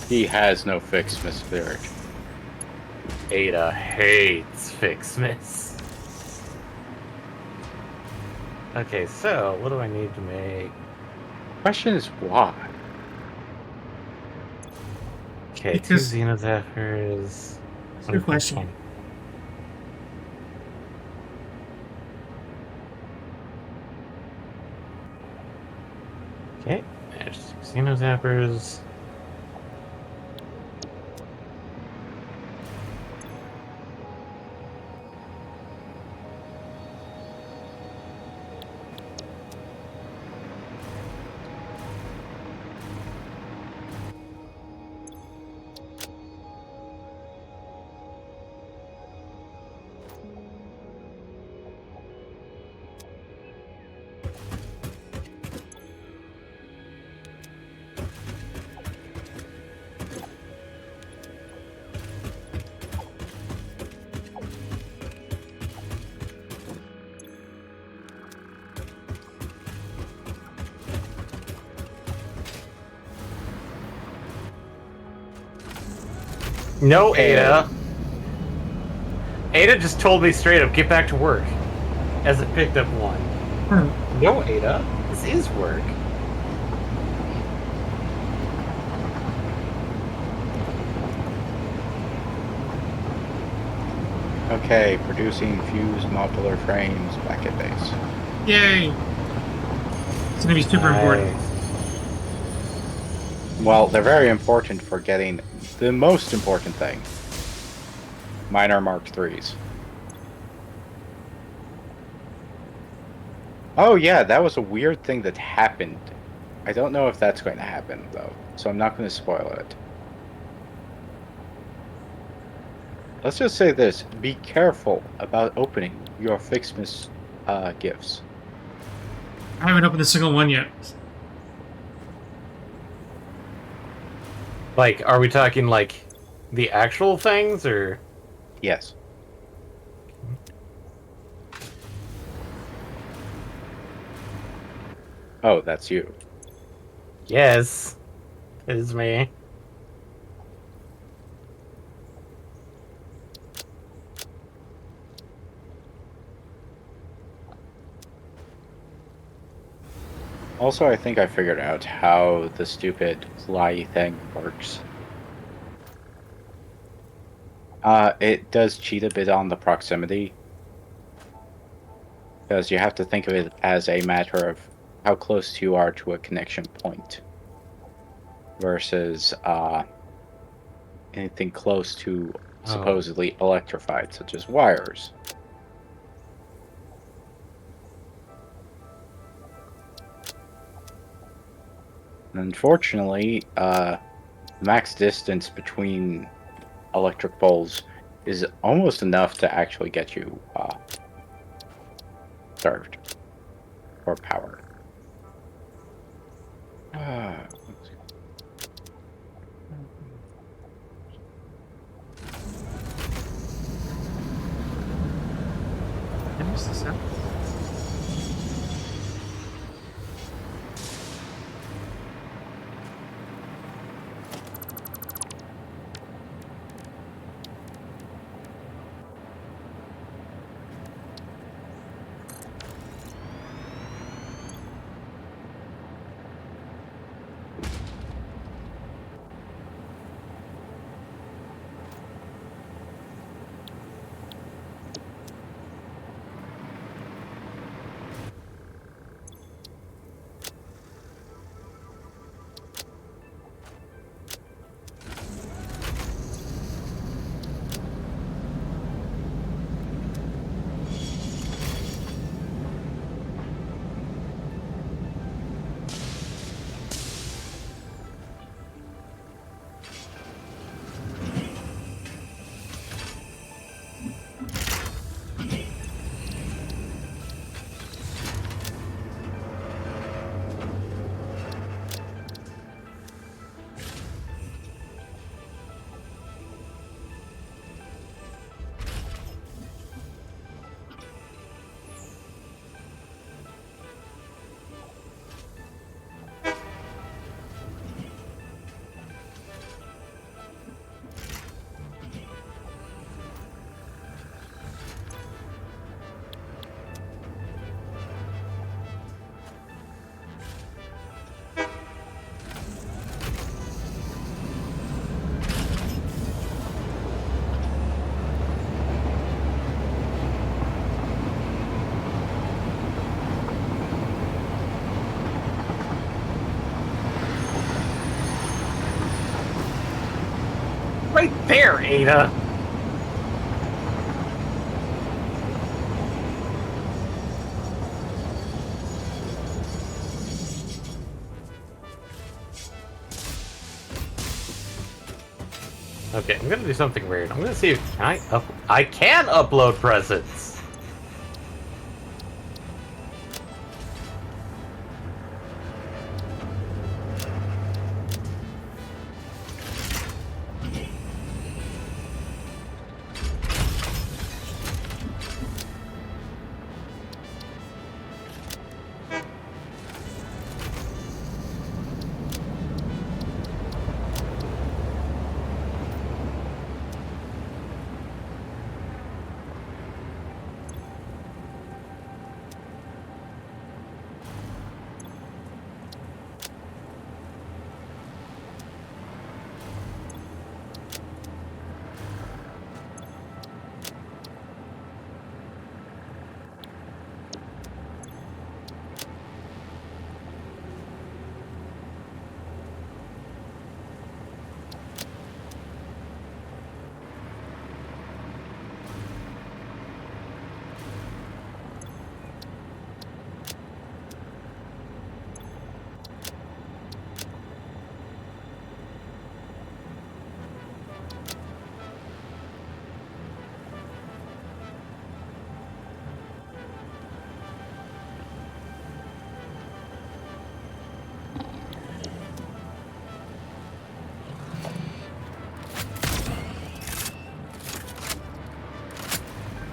A: He has no Fixmas spirit.
B: Ada hates Fixmas. Okay, so what do I need to make?
A: Question is why?
B: Okay,
C: Because-
B: 2 Xenozappers.
C: That's your question.
B: Okay, there's 6 Xenozappers. No, Ada. Ada just told me straight up, get back to work. As it picked up one. No, Ada. This is work.
A: Okay, producing fused modular frames back at base.
C: Yay! It's gonna be super important.
A: Well, they're very important for getting the most important thing. Minor Mark IIIs. Oh yeah, that was a weird thing that happened. I don't know if that's going to happen, though, so I'm not going to spoil it. Let's just say this. Be careful about opening your Fixmas gifts.
C: I haven't opened a single one yet.
B: Like, are we talking, like, the actual things, or...?
A: Yes. Oh, that's you.
B: Yes. It is me.
A: Also, I think I figured out how the stupid fly thing works. It does cheat a bit on the proximity. Because you have to think of it as a matter of how close you are to a connection point. Versus, anything close to supposedly electrified, such as wires. Unfortunately, max distance between electric poles is almost enough to actually get you served. or power. Let's see.
C: I missed this out.
B: Right there, Ada. Okay, I'm gonna do something weird. I'm gonna see if I can upload presents.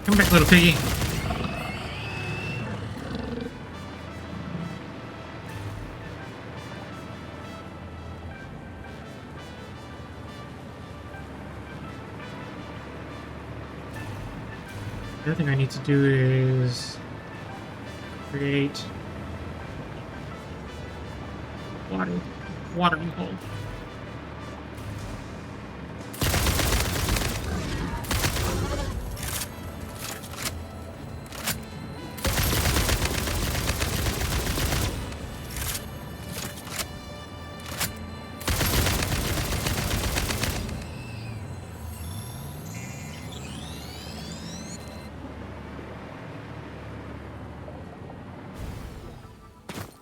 C: Come back, little piggy. The other thing I need to do is create watering hole.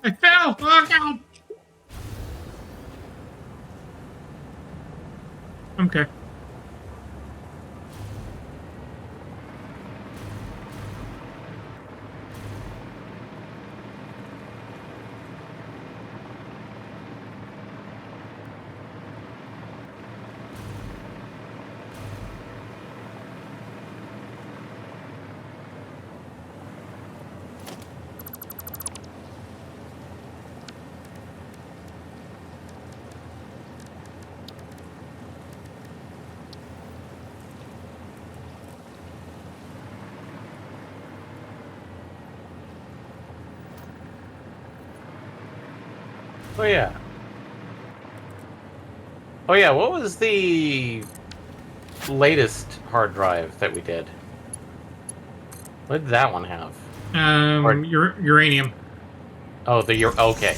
C: I fell! Oh god! Okay.
B: Oh yeah. Oh yeah, what was the latest hard drive that we did? What did that one have? Or
C: Uranium.
B: oh, okay.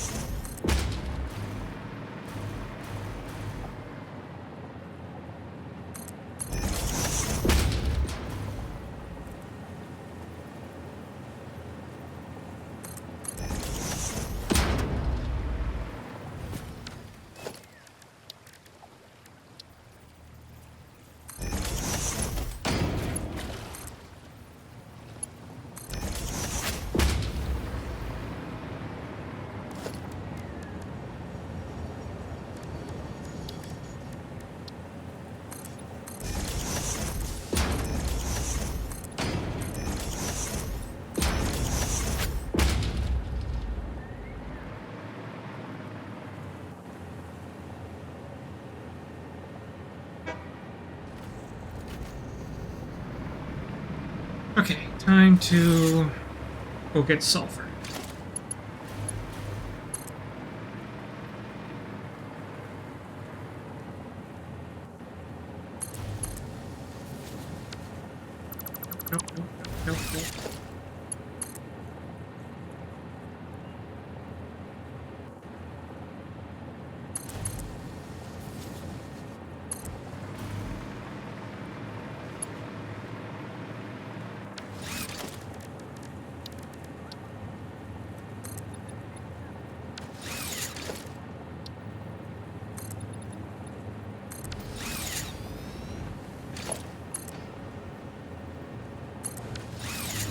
C: Okay, time to go get sulfur. Nope, nope, nope, nope, nope.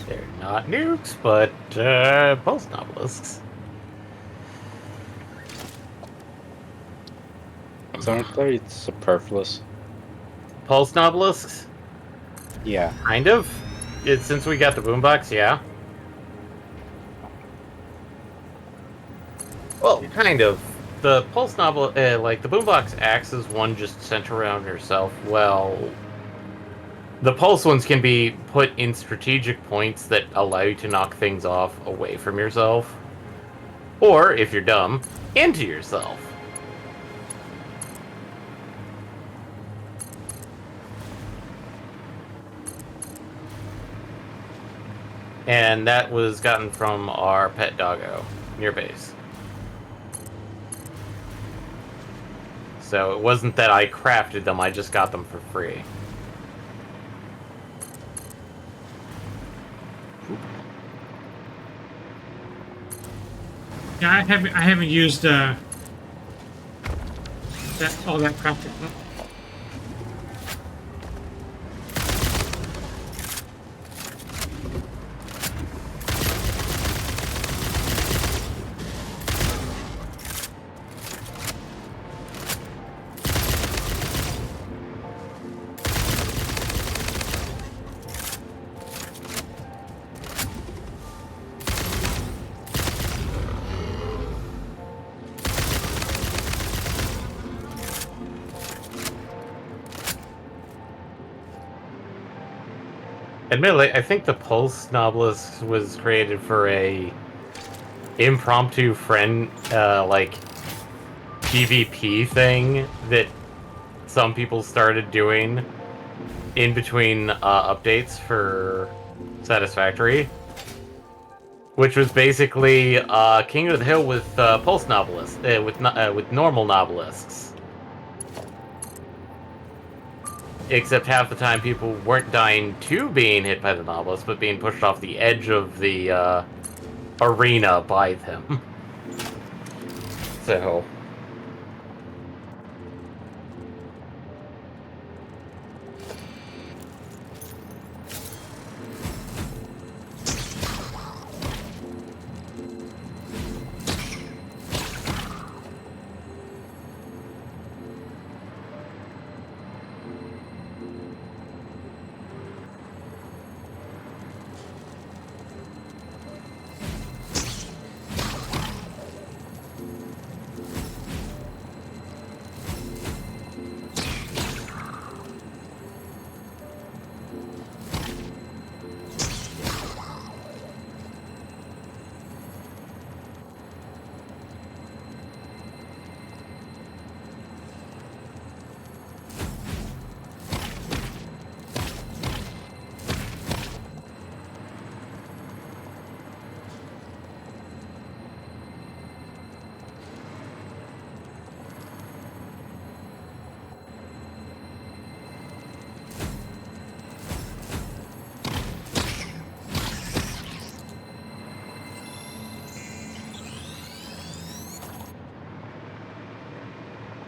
B: They're not nukes, but pulse obelisks.
A: Aren't they superfluous?
B: Pulse obelisks?
A: Yeah.
B: Kind of. Since we got the boombox, yeah. Well, kind of. The pulse novel, like the boombox acts as one just centered around herself. Well, the pulse ones can be put in strategic points that allow you to knock things off away from yourself, or if you're dumb, into yourself. And that was gotten from our pet doggo near base. So it wasn't that I crafted them, I just got them for free.
C: Yeah, I haven't used that all that practical.
B: Admittedly, I think the Pulse Novelist was created for a impromptu friend, like, PvP thing that some people started doing in between updates for Satisfactory, which was basically King of the Hill with Pulse Novelists, with normal Novelisks. Except half the time people weren't dying to being hit by the novelist, but being pushed off the edge of the arena by them. So...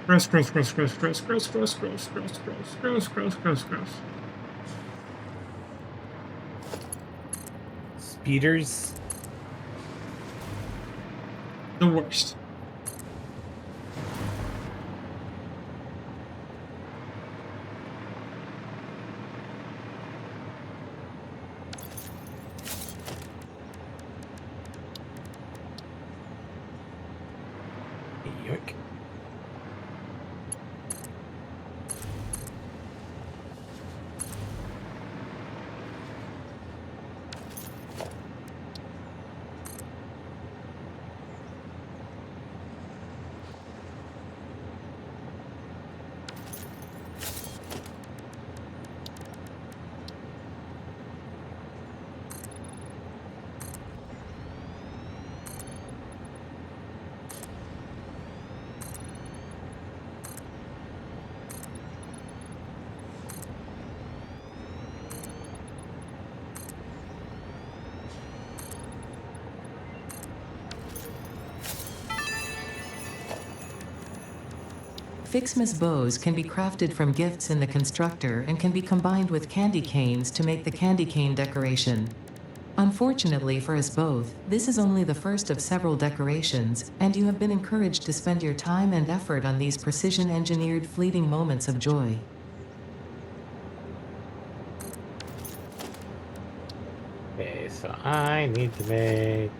C: Gross, gross, gross, gross, gross, gross, gross, gross, gross, gross, gross, gross, gross, gross.
B: Speeders.
C: The worst.
B: Yoink.
D: Fixmas bows can be crafted from gifts in the constructor and can be combined with candy canes to make the candy cane decoration. Unfortunately for us both, this is only the first of several decorations, and you have been encouraged to spend your time and effort on these precision-engineered fleeting moments of joy.
B: Okay, so I need to make.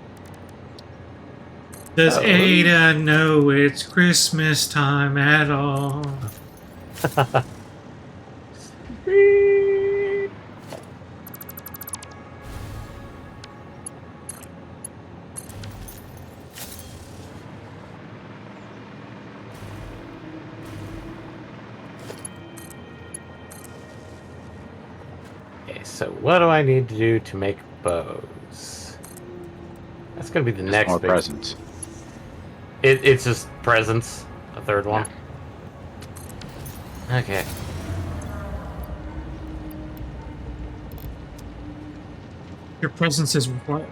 C: Does
B: Oh.
C: Ada know it's Christmas time at all?
B: Okay, so what do I need to do to make bows? That's gonna be the
A: Just
B: next
A: more
B: big.
A: presents.
B: It's just presents. A third one. Okay.
C: Your presence is required.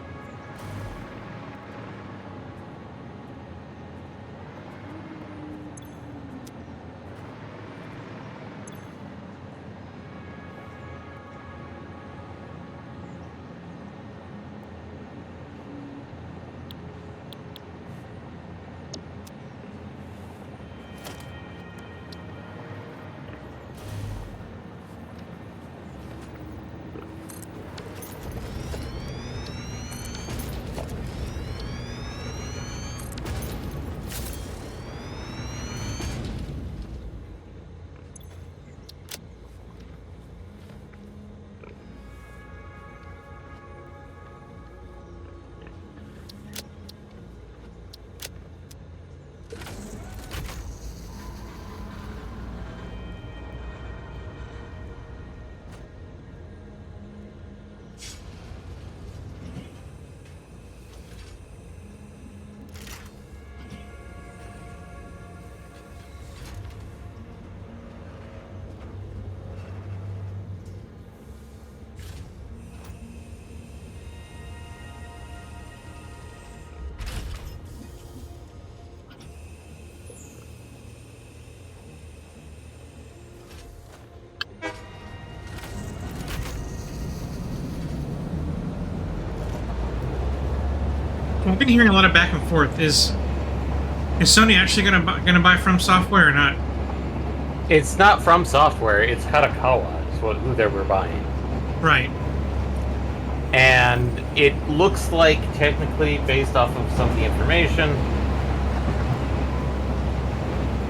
C: I've been hearing a lot of back and forth. Is Sony actually gonna buy From Software or not?
B: It's not From Software. It's Kadokawa. Is who they were buying.
C: Right.
B: And it looks like, technically, based off of some of the information,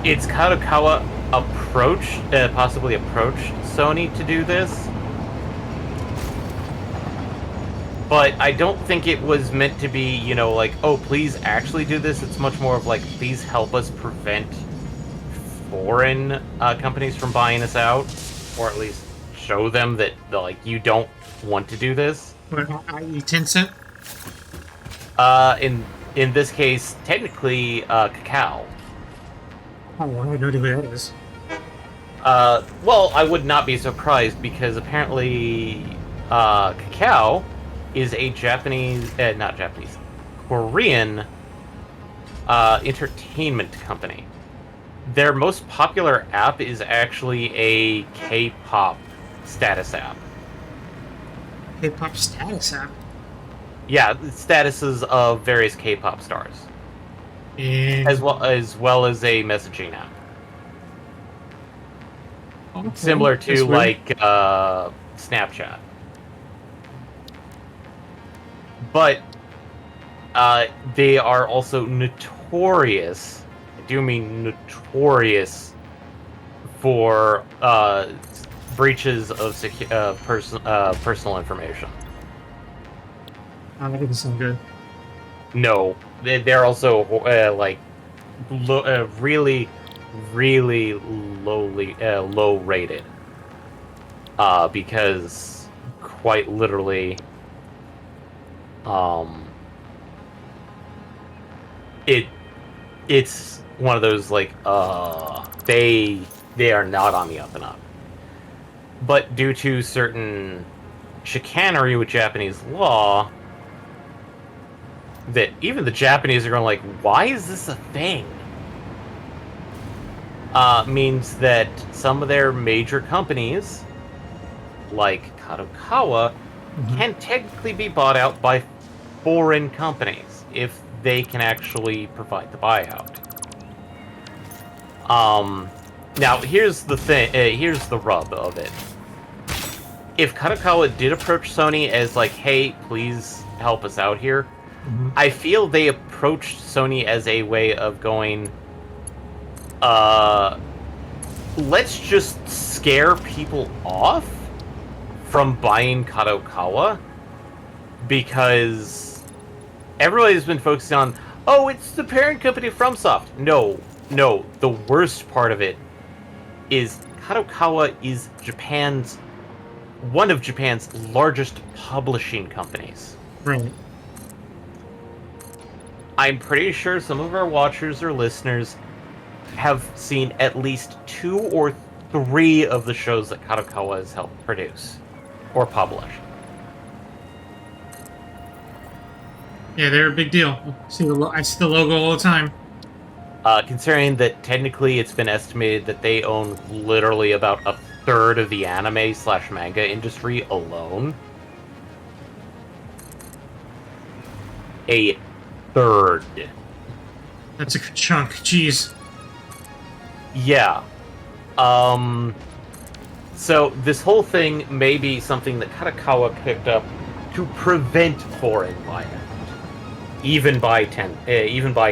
B: it's Kadokawa possibly approached Sony to do this. But I don't think it was meant to be, like, oh, please actually do this. It's much more of like, please help us prevent foreign companies from buying us out, or at least show them that, like, you don't want to do this.
C: What, i.e. Tencent?
B: In this case, technically, Kakao.
C: Oh, I have no idea who that is.
B: Well, I would not be surprised, because apparently Kakao is a Korean entertainment company their most popular app is actually a K-pop status app.
C: K-pop status app.
B: Yeah, statuses of various K-pop stars,
C: And
B: as well as a messaging app,
C: okay,
B: similar
C: that's
B: to
C: weird.
B: like Snapchat. But they are also notorious. I do mean notorious for breaches of personal information.
C: That doesn't sound good.
B: No, they're also like really, really low rated. Because quite literally, it's one of those like they are not on the up and up. But due to certain chicanery with Japanese law, that even the Japanese are going like, why is this a thing? Means that some of their major companies, like Kadokawa, can technically be bought out by foreign companies if they can actually provide the buyout. Now here's the thing. Here's the rub of it. If Kadokawa did approach Sony as like, "Hey, please help us out here," I feel they approached Sony as a way of going, let's just scare people off from buying Kadokawa, because everybody's been focusing on, oh, it's the parent company of FromSoft. No, the worst part of it is Kadokawa is one of Japan's largest publishing companies.
C: Right.
B: I'm pretty sure some of our watchers or listeners have seen at least 2 or 3 of the shows that Kadokawa has helped produce or publish.
C: Yeah, they're a big deal. I see the logo all the time.
B: Considering that technically it's been estimated that they own literally about a third of the anime/manga industry alone. A third.
C: That's a good chunk. Jeez.
B: Yeah. So this whole thing may be something that Kadokawa picked up to prevent foreign buyout, even by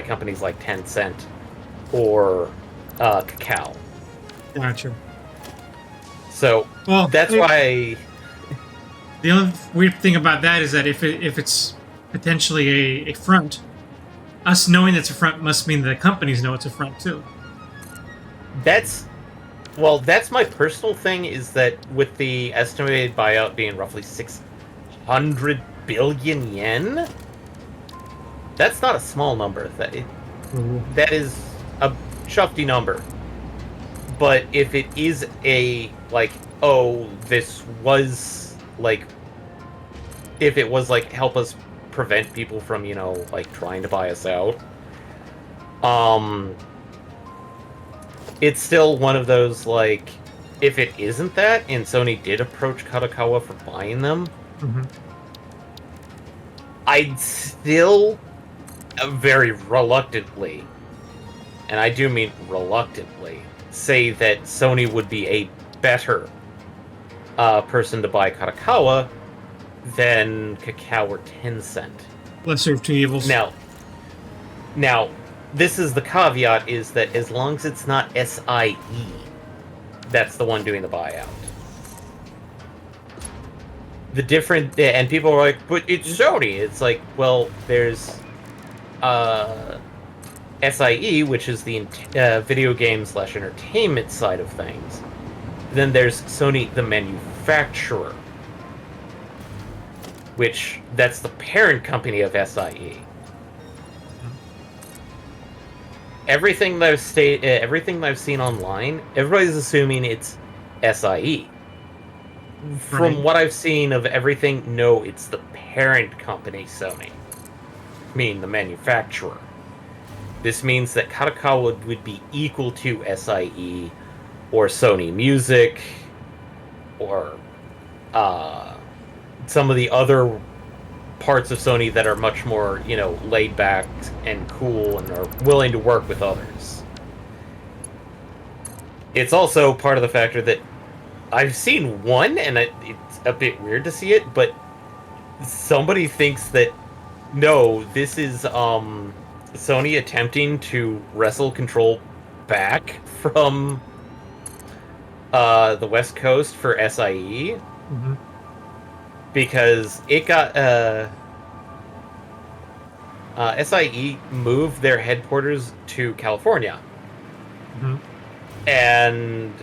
B: companies like Tencent or Kakao.
C: Gotcha.
B: So
C: Well,
B: that's why.
C: The only weird thing about that is that if it's potentially a front, us knowing it's a front must mean that the companies know it's a front too.
B: That's my personal thing, is that with the estimated buyout being roughly 600 billion yen, that's not a small number. That is a shufty number. But if it is a, like, oh, this was, like, if it was, like, help us prevent people from, like, trying to buy us out, it's still one of those, like, if it isn't that, and Sony did approach Kadokawa for buying them, I'd still very reluctantly, and I do mean reluctantly, say that Sony would be a better person to buy Kadokawa than Kakao or Tencent.
C: Lesser of two evils.
B: Now, this is the caveat, is that as long as it's not SIE, that's the one doing the buyout. The different, and people are like, but it's Sony. It's like, well, there's SIE, which is the video game/entertainment side of things. Then there's Sony, the manufacturer, which that's the parent company of SIE. Everything that I've seen online, everybody's assuming it's SIE. From what I've seen of everything, no, it's the parent company, Sony. I mean, the manufacturer. This means that Kadokawa would be equal to SIE or Sony Music or some of the other parts of Sony that are much more, laid back and cool and are willing to work with others. It's also part of the factor that I've seen one, and it's a bit weird to see it, but somebody thinks that no, this is Sony attempting to wrestle control back from the West Coast for SIE
C: Mm-hmm.
B: because it got SIE moved their headquarters to California,
C: Mm-hmm.
B: and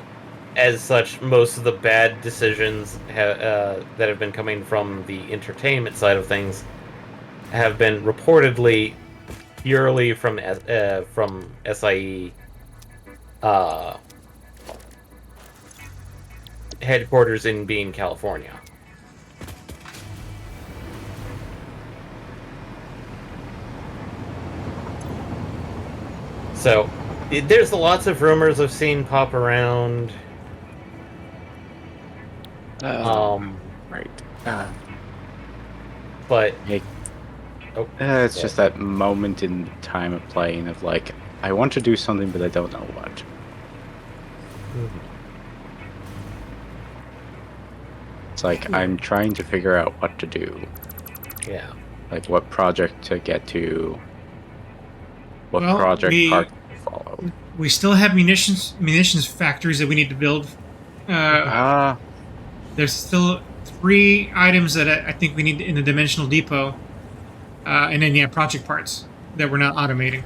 B: as such, most of the bad decisions that have been coming from the entertainment side of things have been reportedly purely from SIE headquarters in Bean, California. So there's lots of rumors I've seen pop around.
A: Right.
B: But
A: Yeah, it's just that moment in time of playing of like, I want to do something, but I don't know what. It's like I'm trying to figure out what to do.
B: Yeah.
A: Like what project to get to, what
C: Well,
A: project
C: we-
A: part to follow.
C: We still have munitions factories that we need to build. There's still 3 items that I think we need in the dimensional depot, and then project parts that we're not automating.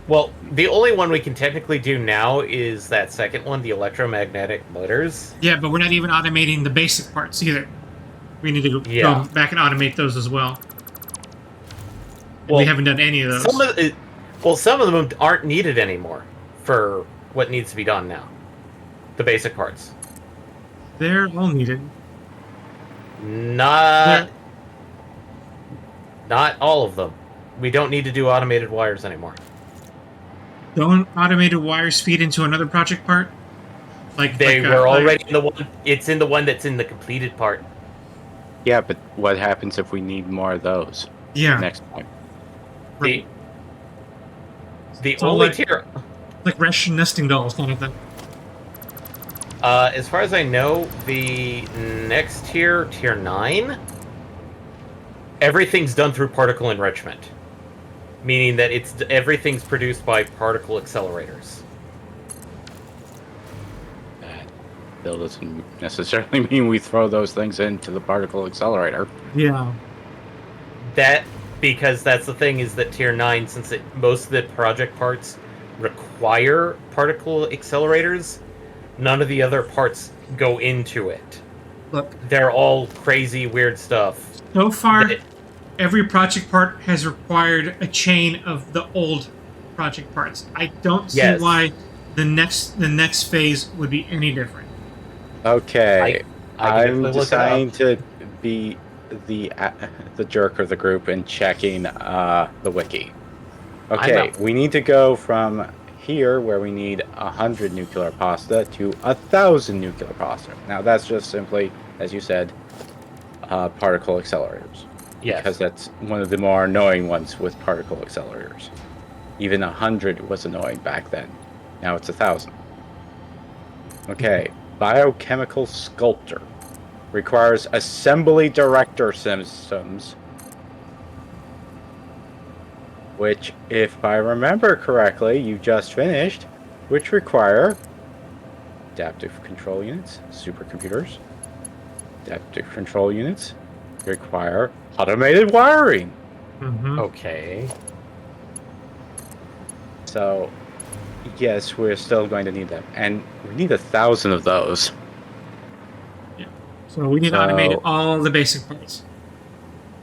B: Well, the only one we can technically do now is that second one, the electromagnetic motors.
C: Yeah, but we're not even automating the basic parts either. We need to
B: Yeah.
C: go back and automate those as well.
B: Well,
C: we haven't done any of those.
B: Some of them aren't needed anymore for what needs to be done now. The basic parts.
C: They're all needed.
B: Not all of them. We don't need to do automated wires anymore.
C: Don't automated wires feed into another project part?
B: They were already in the one. It's in the one that's in the completed part.
A: Yeah, but what happens if we need more of those?
C: Yeah.
A: Next time.
C: Right.
B: The
C: all
B: only
C: like-
B: tier.
C: Like Russian nesting dolls kind of thing.
B: As far as I know, the next tier, tier 9, everything's done through particle enrichment, meaning that everything's produced by particle accelerators.
A: That still doesn't necessarily mean we throw those things into the particle accelerator.
C: Yeah.
B: Because that's the thing is that tier 9, since most of the project parts require particle accelerators, none of the other parts go into it.
C: Look.
B: They're all crazy, weird stuff.
C: So far, every project part has required a chain of the old project parts. I don't see why the next phase would be any different.
A: Okay, I'm
B: definitely look it
A: deciding
B: up.
A: to be the jerk of the group and checking the wiki. Okay, we need to go from here, where we need 100 nuclear pasta, to 1,000 nuclear pasta. Now that's just simply, as you said, particle accelerators.
B: Yes.
A: Because that's one of the more annoying ones with particle accelerators. Even 100 was annoying back then. Now it's 1,000. Okay, biochemical sculptor requires assembly director systems, which, if I remember correctly, you just finished, which require adaptive control units, supercomputers. Adaptive control units require automated wiring.
C: Mm-hmm.
B: Okay.
A: So, yes, we're still going to need them, and we need 1,000 of those.
C: Yeah. So we need to automate all the basic parts.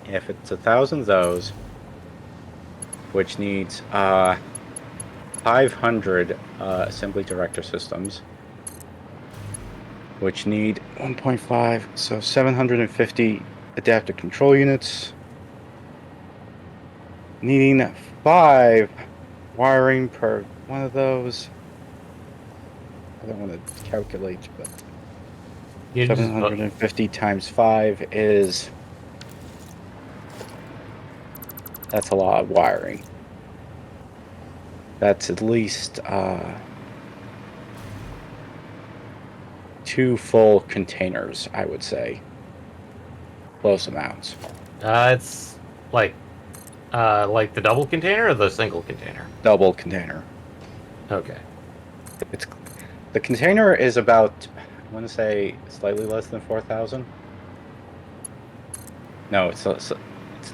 A: If it's 1,000 of those, which needs 500 assembly director systems, which need 1.5, so 750 adaptive control units, needing 5 wiring per one of those. I don't want to calculate, but
B: You just
A: 750 times 5 is... That's a lot of wiring. That's at least 2 full containers, I would say. Close amounts.
B: it's like the double container or the single container?
A: Double container.
B: Okay.
A: It's the container is about, I want to say, slightly less than 4,000. No, it's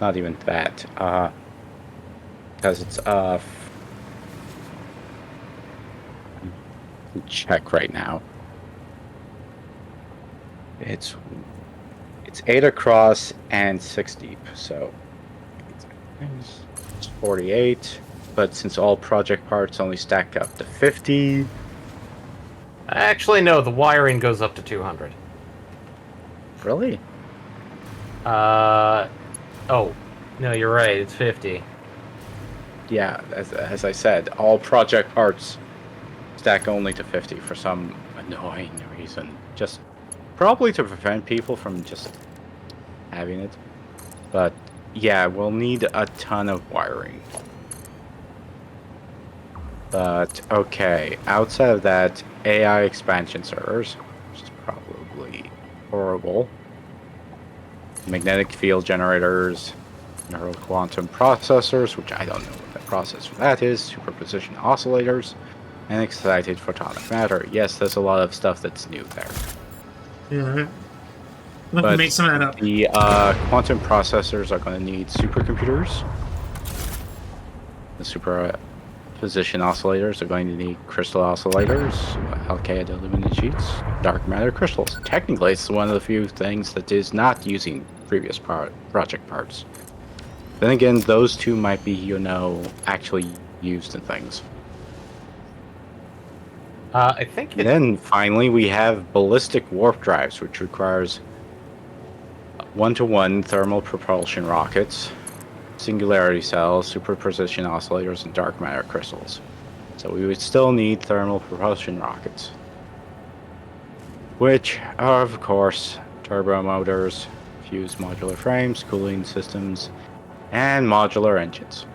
A: not even that. Because it's check right now. It's 8 across and 6 deep, so it's 48. But since all project parts only stack up to 50.
B: Actually, no. The wiring goes up to 200.
A: Really?
B: Oh, no, you're right. It's 50.
A: Yeah, as I said, all project parts stack only to 50 for some annoying reason. Just probably to prevent people from just having it. But yeah, we'll need a ton of wiring. But okay, outside of that, AI expansion servers, which is probably horrible. Magnetic field generators, neural quantum processors, which I don't know what the process for that is, superposition oscillators, and excited photonic matter. Yes, there's a lot of stuff that's new there.
C: Yeah. Let me make some of that up.
A: The quantum processors are going to need supercomputers. The superposition oscillators are going to need crystal oscillators, alkyd aluminum sheets, dark matter crystals. Technically, it's one of the few things that is not using previous project parts. Then again, those two might be, actually used in things.
B: I think
A: And then finally, we have ballistic warp drives, which requires one-to-one thermal propulsion rockets, singularity cells, superposition oscillators, and dark matter crystals. So we would still need thermal propulsion rockets, which are, of course, turbo motors, fused modular frames, cooling systems, and modular engines.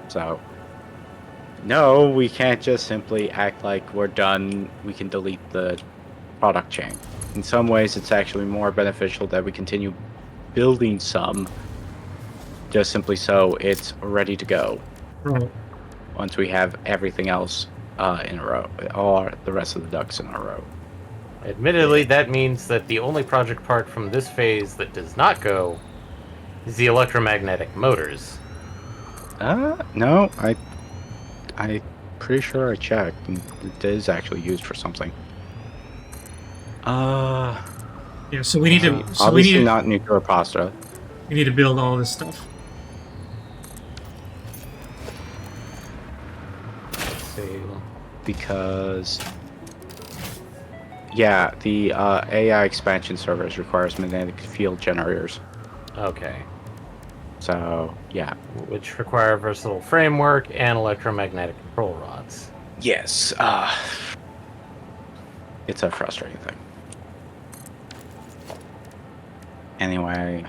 A: So, no, we can't just simply act like we're done. We can delete the product chain. In some ways, it's actually more beneficial that we continue building some, just simply so it's ready to go.
C: Right.
A: Once we have everything else in a row, or the rest of the ducks in a row.
B: admittedly, that means that the only project part from this phase that does not go is the electromagnetic motors.
A: No, I'm pretty sure I checked, and it is actually used for something.
C: Yeah. So we need to. So
A: obviously not nuclear pasta.
C: We need to build all this stuff.
B: Let's see.
A: Because yeah, the AI expansion servers requires magnetic field generators.
B: Okay.
A: So yeah.
B: Which require a versatile framework and electromagnetic control rods.
A: Yes. It's a frustrating thing. Anyway.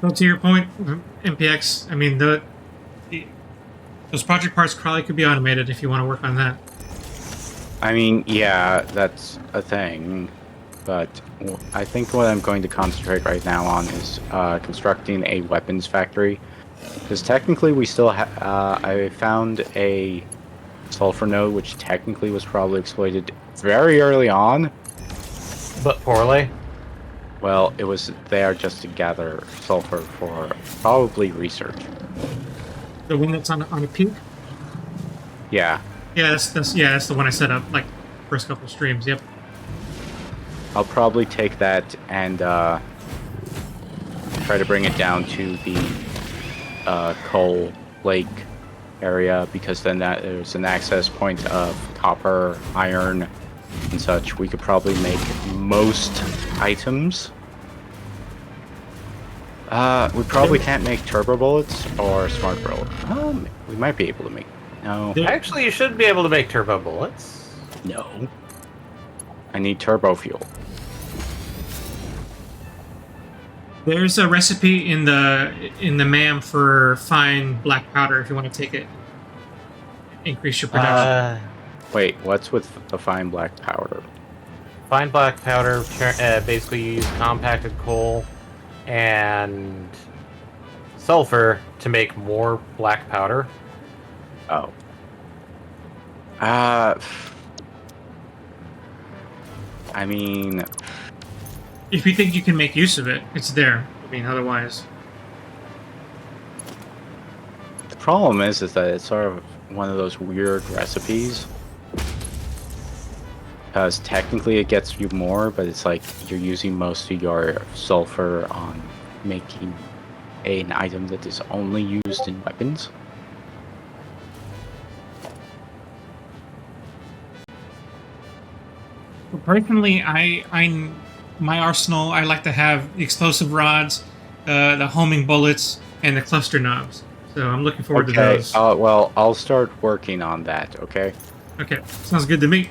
C: Well, to your point, MPX. I mean, those project parts probably could be automated if you want to work on that.
A: I mean, yeah, that's a thing, but I think what I'm going to concentrate right now on is constructing a weapons factory. Because technically we still I found a sulfur node, which technically was probably exploited very early on.
B: But poorly.
A: Well, it was there just to gather sulfur for probably research.
C: The one that's on a peak.
A: Yeah,
C: Yeah, that's the one I set up like first couple streams. Yep.
A: I'll probably take that and try to bring it down to the coal lake area, because then there's an access point of copper, iron, and such. We could probably make most items. We probably can't make turbo bullets or smart bullet. We might be able to make. No.
B: Actually, you should be able to make turbo bullets.
A: No. I need turbo fuel.
C: There's a recipe in the MAM for fine black powder if you want to take it. Increase your production.
A: Wait, what's with the fine black powder?
B: Fine black powder, basically you use compacted coal and sulfur to make more black powder.
A: Oh. I mean,
C: If you think you can make use of it, it's there. I mean, otherwise.
A: the problem is that it's sort of one of those weird recipes. Because technically it gets you more, but it's like you're using most of your sulfur on making an item that is only used in weapons.
C: Personally, my arsenal, I like to have the explosive rods, the homing bullets, and the cluster knobs. So I'm looking forward to
A: Okay,
C: those.
A: well, I'll start working on that, okay?
C: Okay, sounds good to me.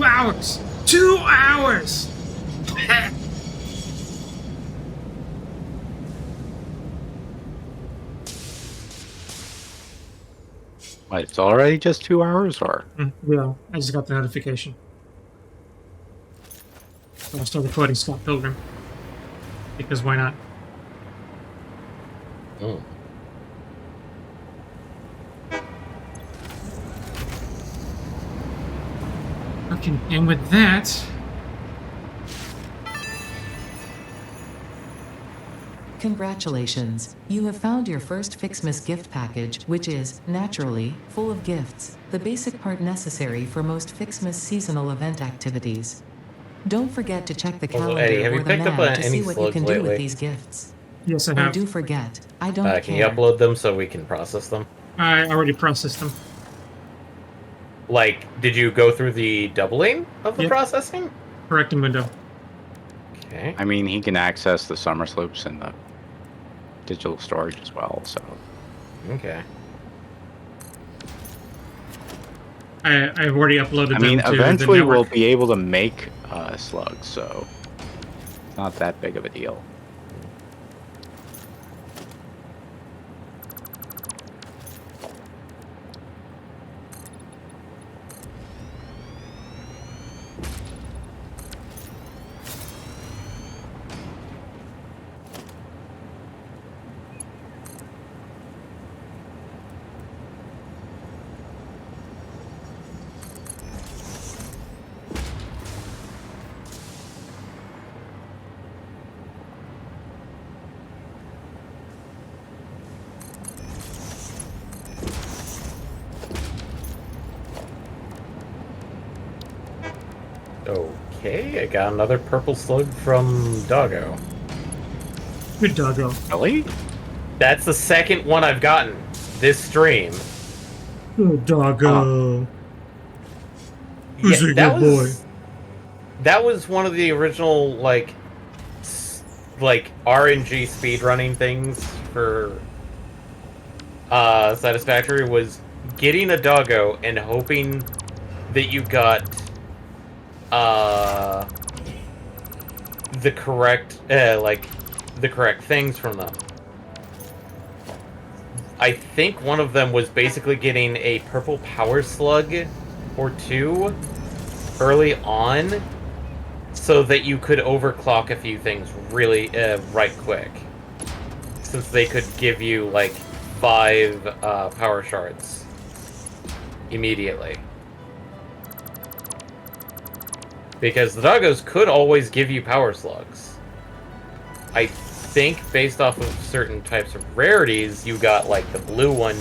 C: Hours. 2 hours.
A: What, it's already just 2 hours, or?
C: Yeah, I just got the notification. So I'll start recording Scott Pilgrim. Because why not?
B: Mm.
C: Okay, and with that,
D: Congratulations, you have found your first Fixmas gift package, which is, naturally, full of gifts, the basic part necessary for most Fixmas seasonal event activities. Don't forget to check the
B: Also, Eddie,
D: calendar
B: have you
D: or the
B: picked up
D: map to
B: any
D: see what you
B: slugs
D: can do with
B: lately?
D: these gifts.
C: yes, I
D: Oh,
C: have.
D: do forget, I don't
B: Can you
D: care.
B: upload them so we can process them?
C: I already processed them.
B: Like, did you go through the doubling of the
C: Yep.
B: processing?
C: Correct, window.
B: Okay.
A: I mean, he can access the summer slopes in the digital storage as well, so.
B: Okay.
C: I've already uploaded
A: I mean,
C: them to the
A: eventually we'll
C: network.
A: be able to make slugs, so it's not that big of a deal.
B: Okay, I got another purple slug from Doggo.
C: Good doggo.
A: Really?
B: That's the second one I've gotten this stream.
C: Good doggo. Who's a
B: that
C: good boy?
B: was one of the original like RNG speedrunning things for Satisfactory was getting a doggo and hoping that you got the correct the correct things from them. I think one of them was basically getting a purple power slug or two early on so that you could overclock a few things really right quick. Since they could give you like 5 power shards immediately. Because the doggos could always give you power slugs. I think based off of certain types of rarities, you got like the blue one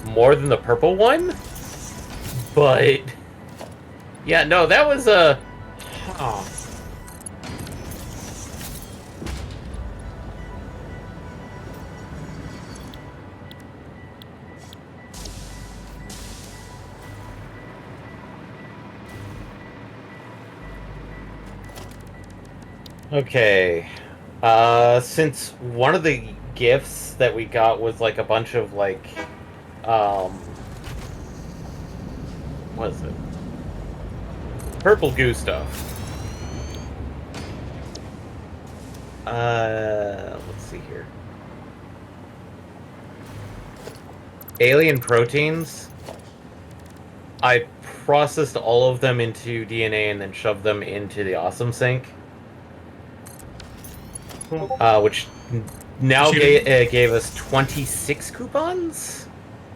B: more than the purple one. But yeah, no, that was a Okay. Since one of the gifts that we got was like a bunch of like, what is it? Purple goo stuff. Let's see here. Alien proteins. I processed all of them into DNA and then shoved them into the Awesome Sink. Which now gave us 26 coupons.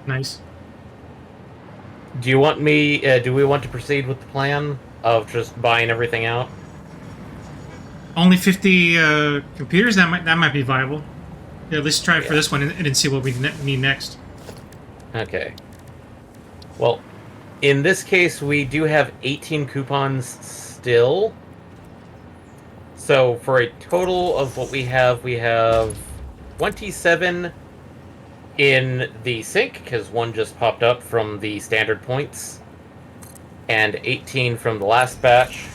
C: Nice.
B: Do you want me? Do we want to proceed with the plan of just buying everything out?
C: Only 50 computers. That might be viable. Yeah, let's try it for this one and then see what we need next.
B: Okay. Well, in this case, we do have 18 coupons still. So for a total of what we have 27 in the sink, because one just popped up from the standard points, and 18 from the last batch.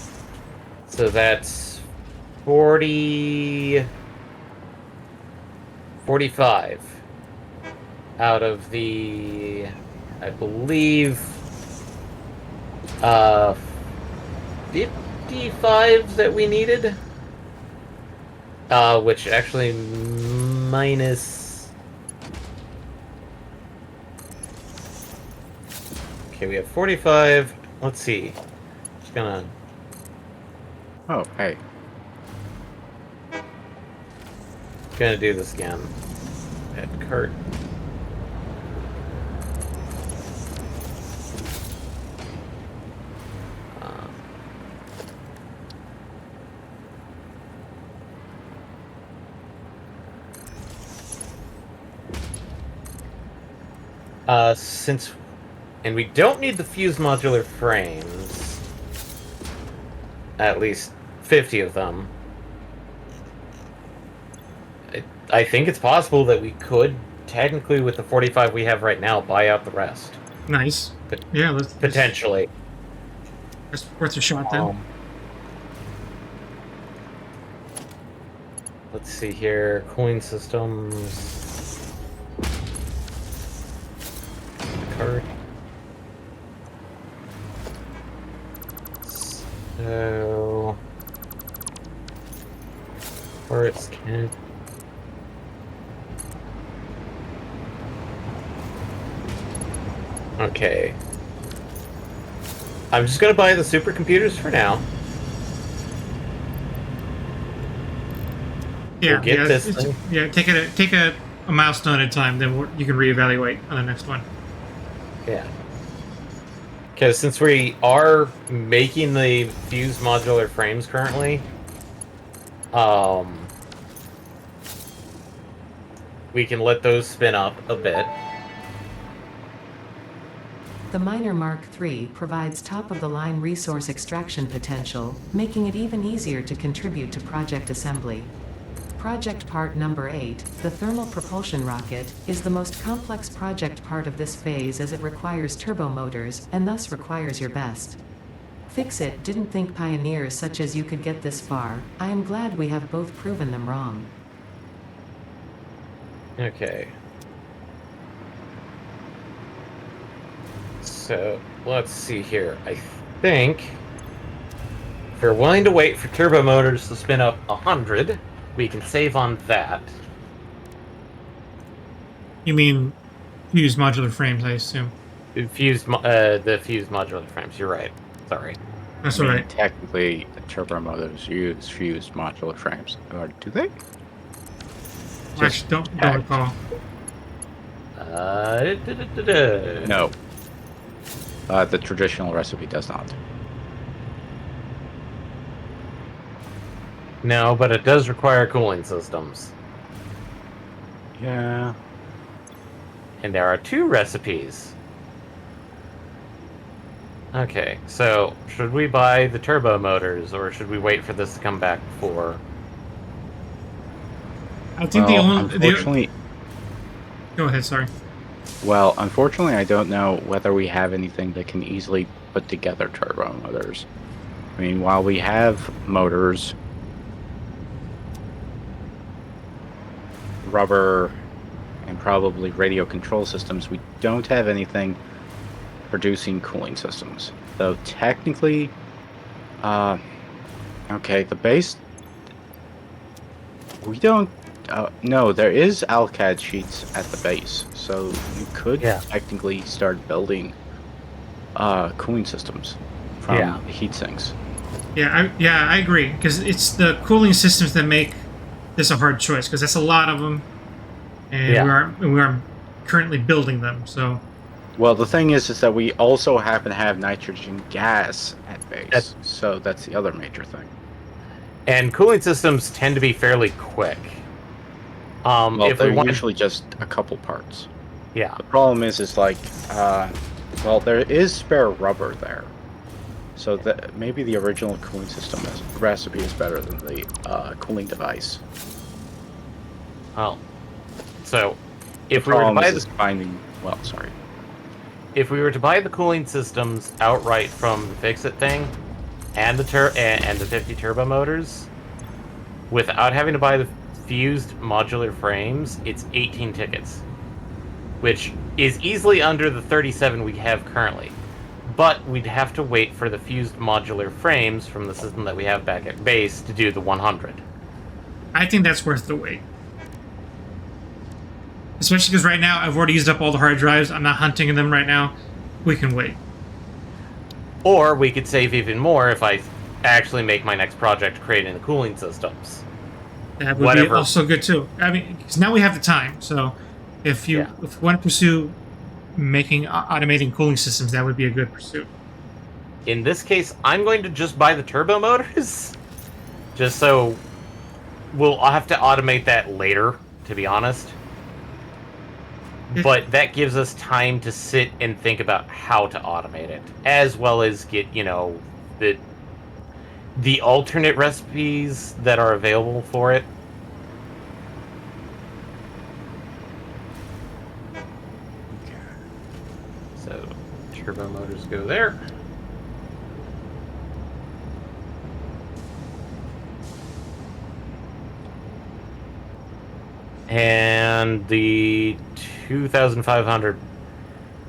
B: So that's 45 out of the, I believe, 55 that we needed. Which actually minus... Okay, we have 45. Let's see. Just gonna...
A: Oh, hey.
B: Gonna do this again. ahead, cart. Since, and we don't need the fused modular frames, at least 50 of them. I think it's possible that we could, technically, with the 45 we have right now, buy out the rest.
C: Nice.
B: But
C: Yeah, let's
B: potentially.
C: That's worth a shot then.
B: Let's see here. Cooling systems. Card. So. Or it's can. Okay. I'm just gonna buy the supercomputers for now.
C: Yeah,
B: We'll get this thing.
C: yeah. Take a milestone at a time, then you can reevaluate on the next one.
B: Yeah. Because since we are making the fused modular frames currently, we can let those spin up a bit.
D: The Miner Mark III provides top-of-the-line resource extraction potential, making it even easier to contribute to project assembly. Project part number 8, the thermal propulsion rocket, is the most complex project part of this phase as it requires turbo motors, and thus requires your best. Fix-It didn't think pioneers such as you could get this far. I am glad we have both proven them wrong.
B: Okay. So, let's see here. I think if you're willing to wait for turbo motors to spin up 100, we can save on that.
C: You mean fused modular frames, I assume.
B: The fused modular frames, you're right. Sorry.
C: That's
A: I
C: all
A: mean,
C: right.
A: technically, the turbo motors use fused modular frames. Or do they?
C: I actually don't recall.
A: No. The traditional recipe does not.
B: No, but it does require cooling systems.
A: Yeah.
B: And there are 2 recipes. Okay, so should we buy the turbo motors, or should we wait for this to come back before?
C: I think
A: unfortunately,
C: Go ahead, sorry.
A: well, unfortunately, I don't know whether we have anything that can easily put together turbo motors. I mean, while we have motors, rubber, and probably radio control systems, we don't have anything producing cooling systems. Though technically, okay, the base, we don't, no, there is AlCAD sheets at the base, so you could technically start building cooling systems from heat sinks.
C: Yeah, I agree, because it's the cooling systems that make this a hard choice, because that's a lot of them, and we aren't currently building them. So,
A: well, the thing is that we also happen to have nitrogen gas at base, so that's the other major thing.
B: And cooling systems tend to be fairly quick.
A: Well,
B: if
A: they're
B: we want
A: usually just a couple parts.
B: Yeah.
A: The problem is like, well, there is spare rubber there. So that maybe the original cooling system recipe is better than the cooling device.
B: Oh. So, if
A: The
B: we were to
A: problem
B: buy
A: is finding, well, sorry.
B: if we were to buy the cooling systems outright from the Fix-It thing, and the 50 turbo motors, without having to buy the fused modular frames, it's 18 tickets, which is easily under the 37 we have currently. But we'd have to wait for the fused modular frames from the system that we have back at base to do the 100.
C: I think that's worth the wait. Especially because right now I've already used up all the hard drives. I'm not hunting them right now. We can wait.
B: Or we could save even more if I actually make my next project creating the cooling systems.
C: That would be also good too. I mean, because now we have the time, so If you want to pursue making automating cooling systems, that would be a good pursuit.
B: In this case, I'm going to just buy the turbo motors, just so I'll have to automate that later, to be honest. But that gives us time to sit and think about how to automate it, as well as get, the alternate recipes that are available for it. So, turbo motors go there. And the 2,500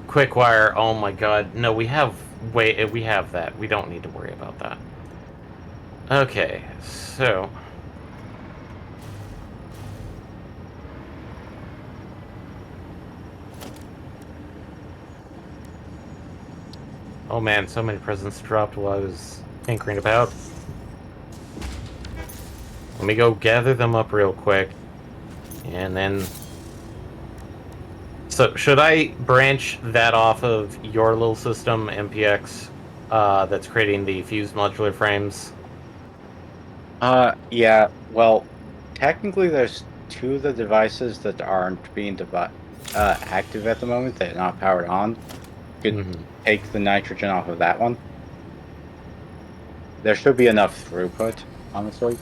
B: quick wire. Oh my god. No, we have that. We don't need to worry about that. Okay, so oh man, so many presents dropped while I was tinkering about. Let me go gather them up real quick. And then... So, should I branch that off of your little system, MPX, that's creating the fused modular frames?
A: Yeah, well, technically there's two of the devices that aren't being active at the moment. They're not powered on. You could take the nitrogen off of that one. There should be enough throughput, honestly.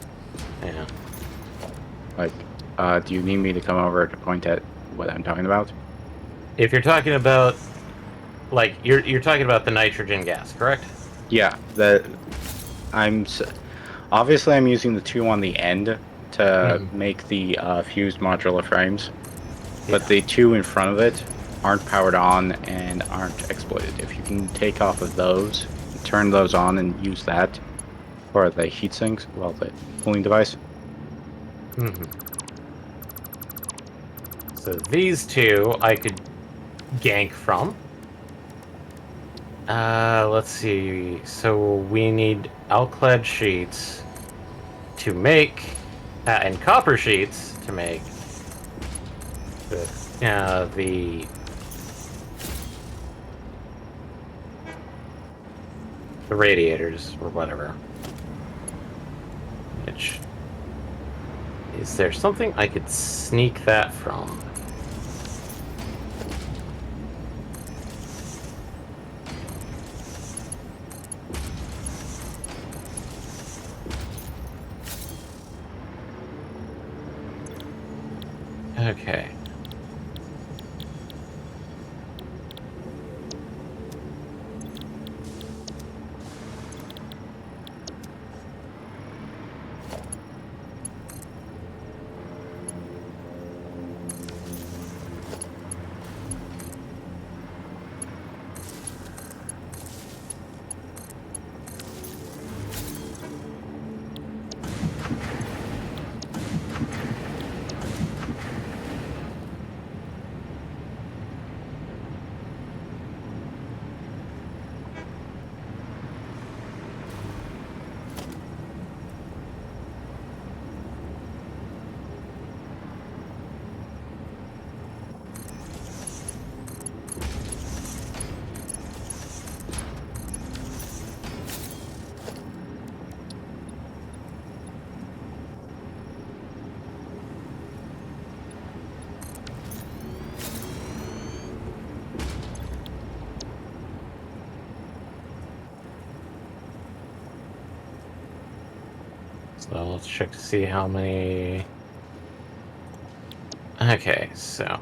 B: Yeah.
A: Like, do you need me to come over to point at what I'm talking about?
B: If you're talking about, like, you're talking about the nitrogen gas, correct?
A: Yeah, obviously I'm using the two on the end to make the fused modular frames, but the two in front of it aren't powered on and aren't exploited. If you can take off of those, turn those on, and use that for the heat sinks, well, the cooling device.
B: So these two I could gank from. Let's see. So we need alclad sheets to make, and copper sheets to make the radiators or whatever. Which is there something I could sneak that from? Okay. So let's check to see how many... Okay, so...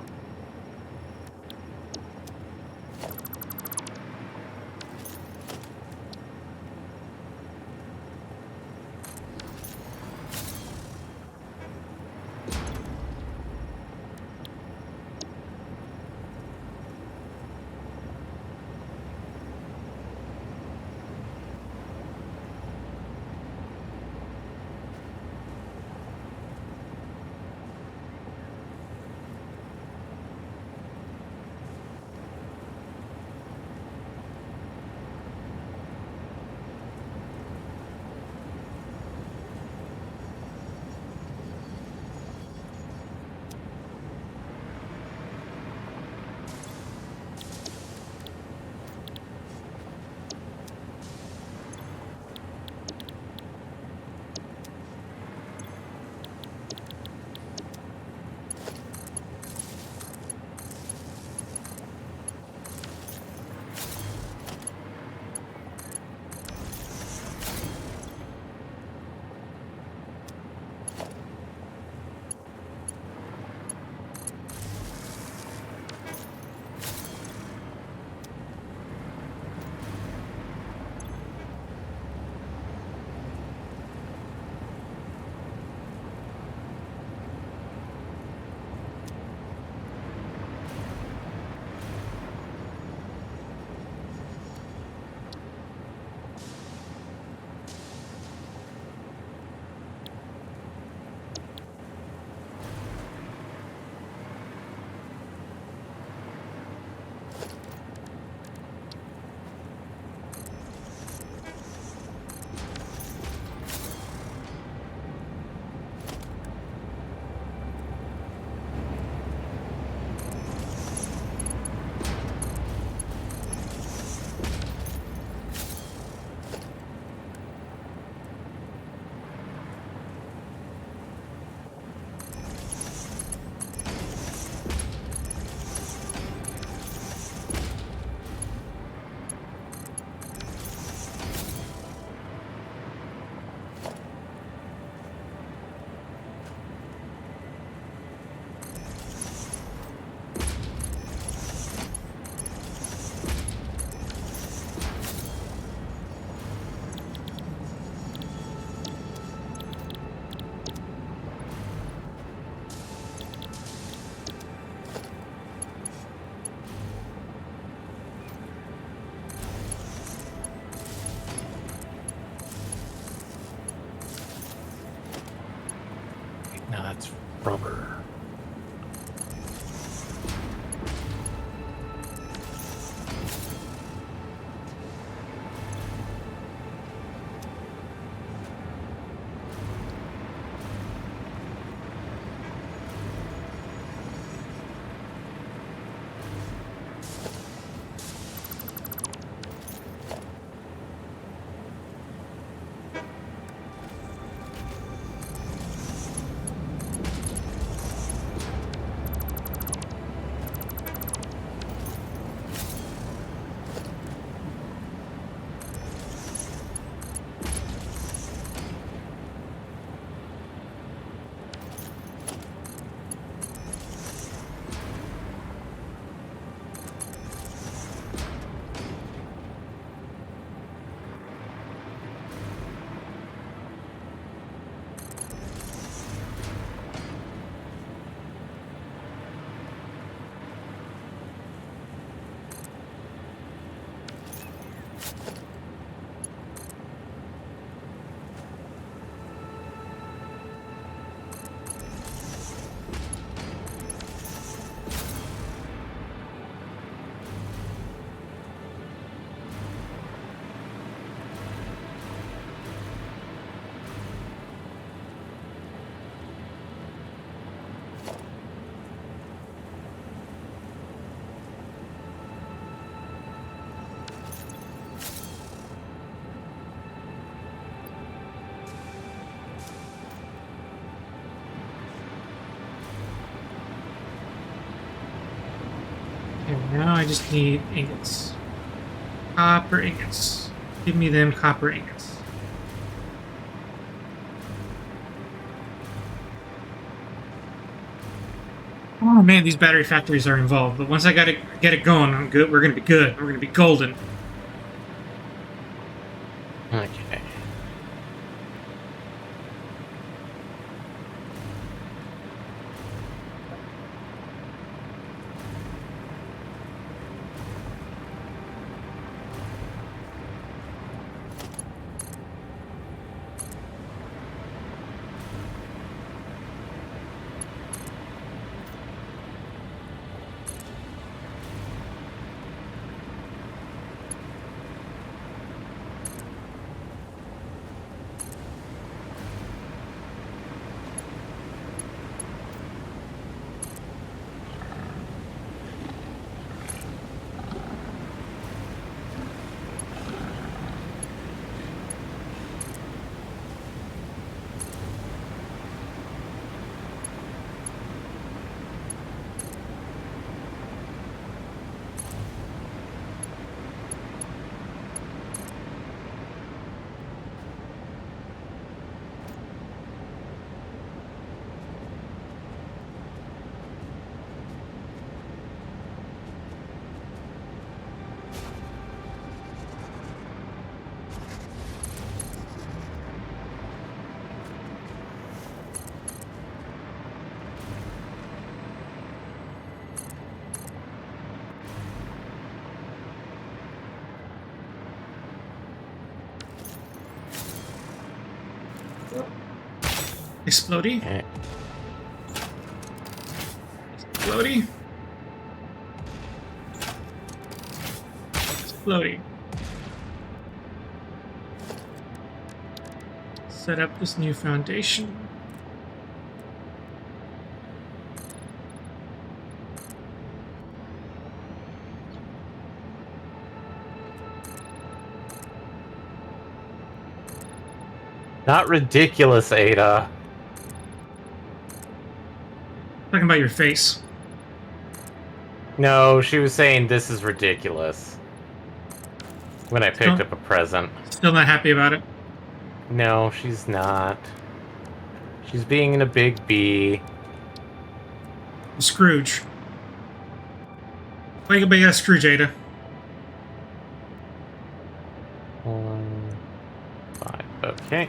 B: Rubber.
C: And now I just need ingots. Copper ingots. Give me them copper ingots. Oh man, these battery factories are involved. But once I gotta get it going, I'm good. We're gonna be good. We're gonna be golden.
B: Okay.
C: Explodey.
B: Okay.
C: Explodey. Explodey. Set up this new foundation.
B: Not ridiculous, Ada.
C: Talking about your face.
B: No, she was saying this is ridiculous. When I picked up a present.
C: Still not happy about it.
B: No, she's not. She's being a big bee.
C: Scrooge. Why you got Scrooge, Ada?
B: 1, 5. Okay.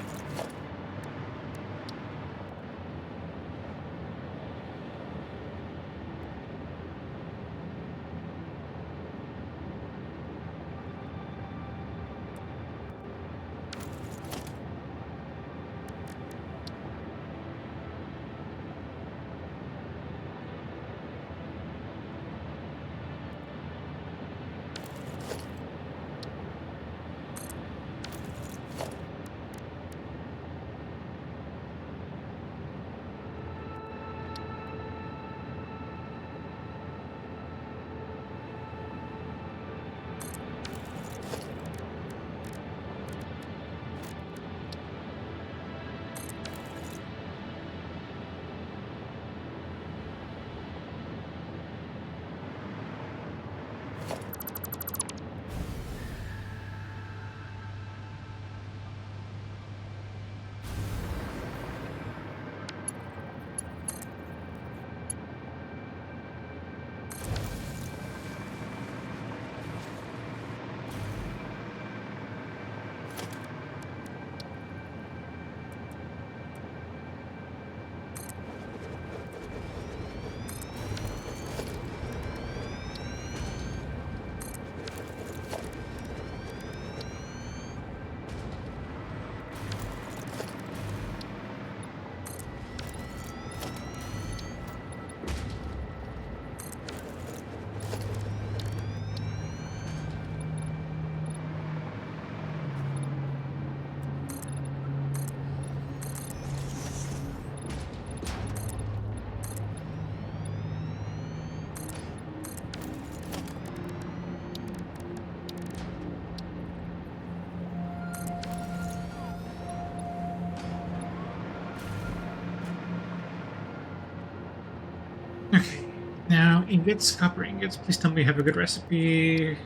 C: Now, ingots, copper ingots. Please tell me we have a good recipe.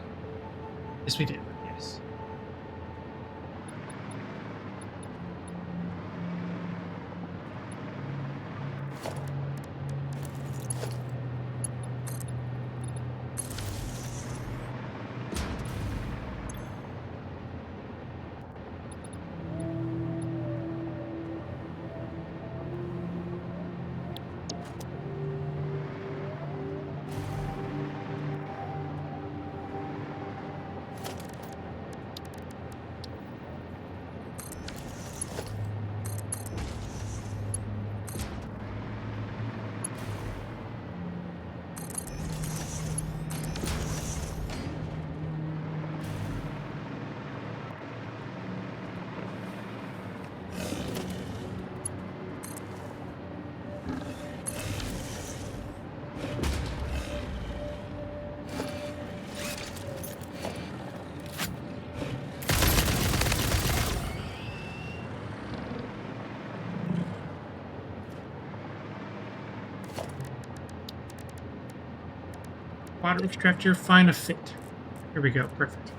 C: Yes, we did. Yes. Water extractor, find a fit. Here we go. Perfect.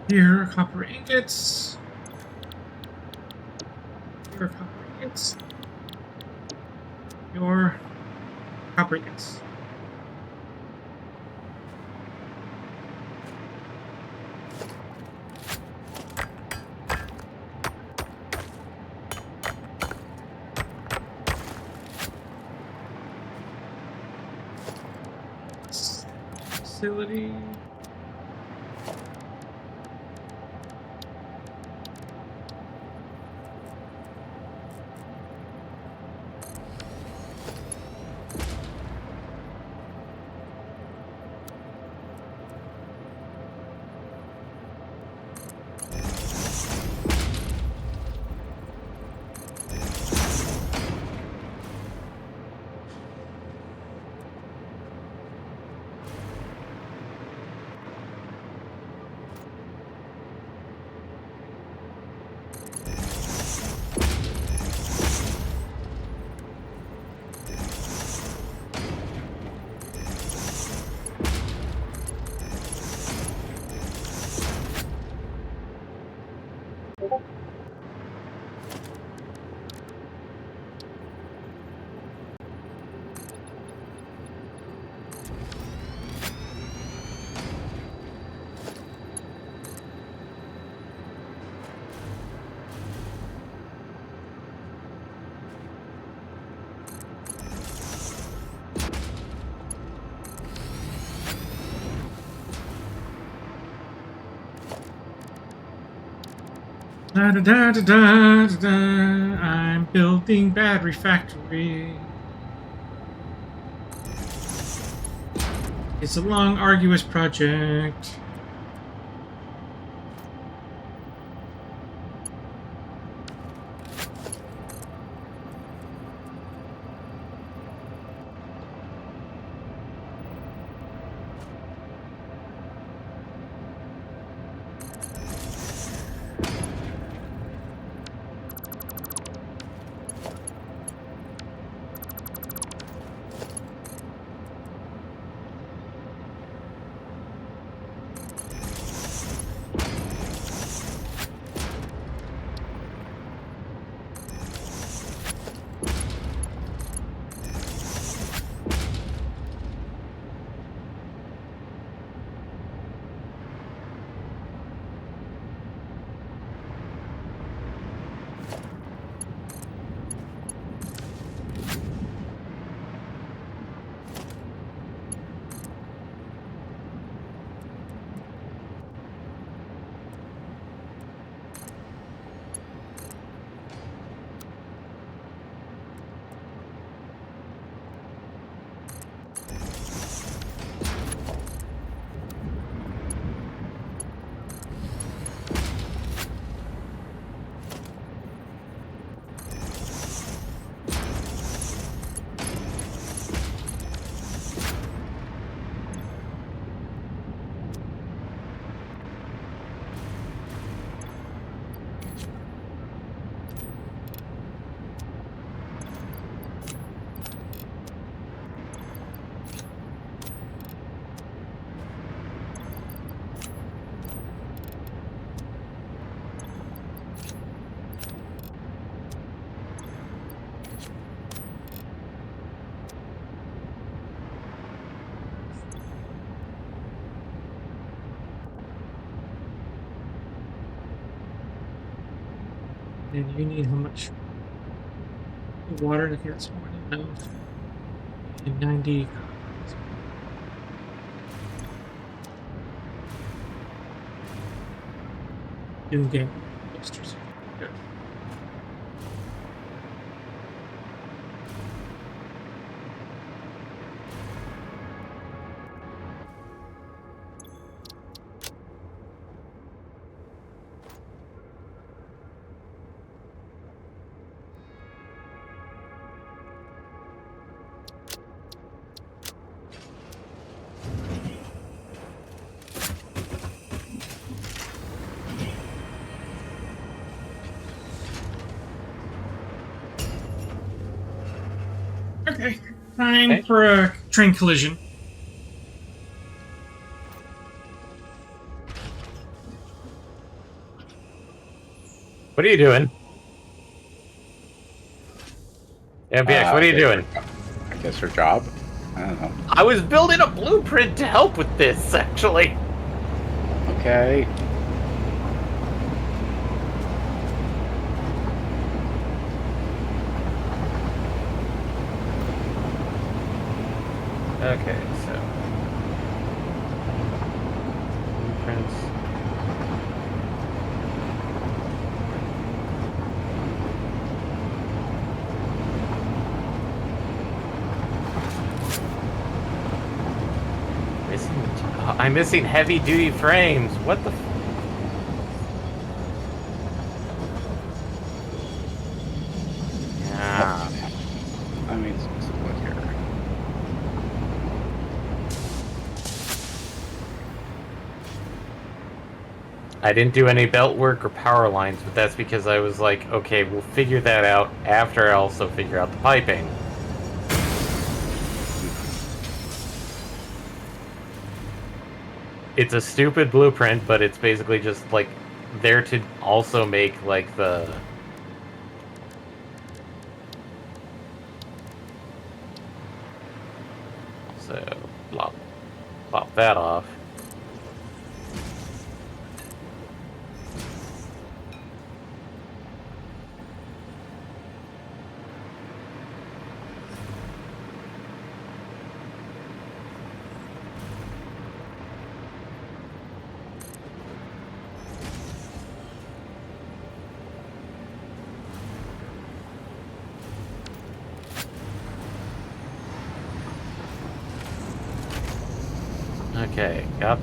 C: Here are copper ingots. Here are copper ingots. Your copper ingots. Facility. Da, da, da, da, da, da, da. I'm building battery factory. It's a long, arduous project. And you need how much water? I think that's more than enough. And 90. Didn't get posters. Good. Okay, time
B: Okay.
C: for a train collision.
B: What are you doing? MPX, what are you doing?
A: I guess her job? I don't know.
B: I was building a blueprint to help with this, actually.
A: Okay.
B: Okay, so blueprints. I'm missing heavy duty frames. What the? Yeah.
A: I mean, let's look here.
B: I didn't do any belt work or power lines, but that's because I was like, okay, we'll figure that out after I also figure out the piping. It's a stupid blueprint, but it's basically just like there to also make like the so lop that off. Okay, yep.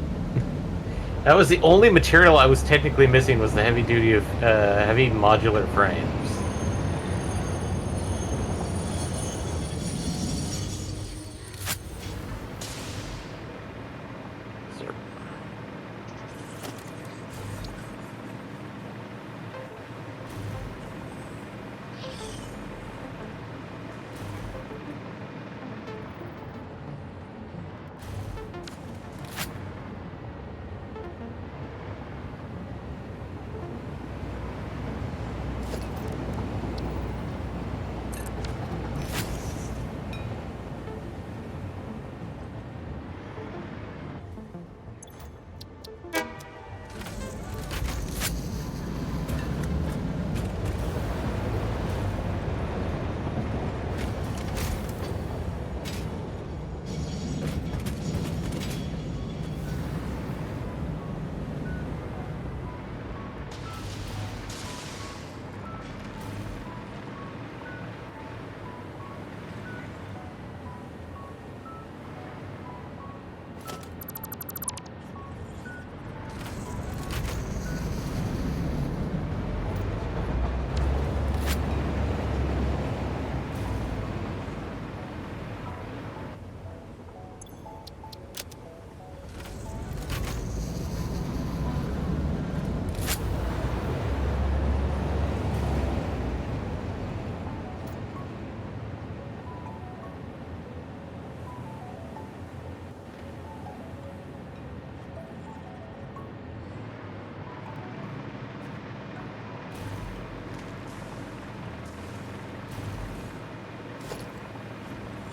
B: That was the only material I was technically missing was the heavy duty of heavy modular frames. Sir.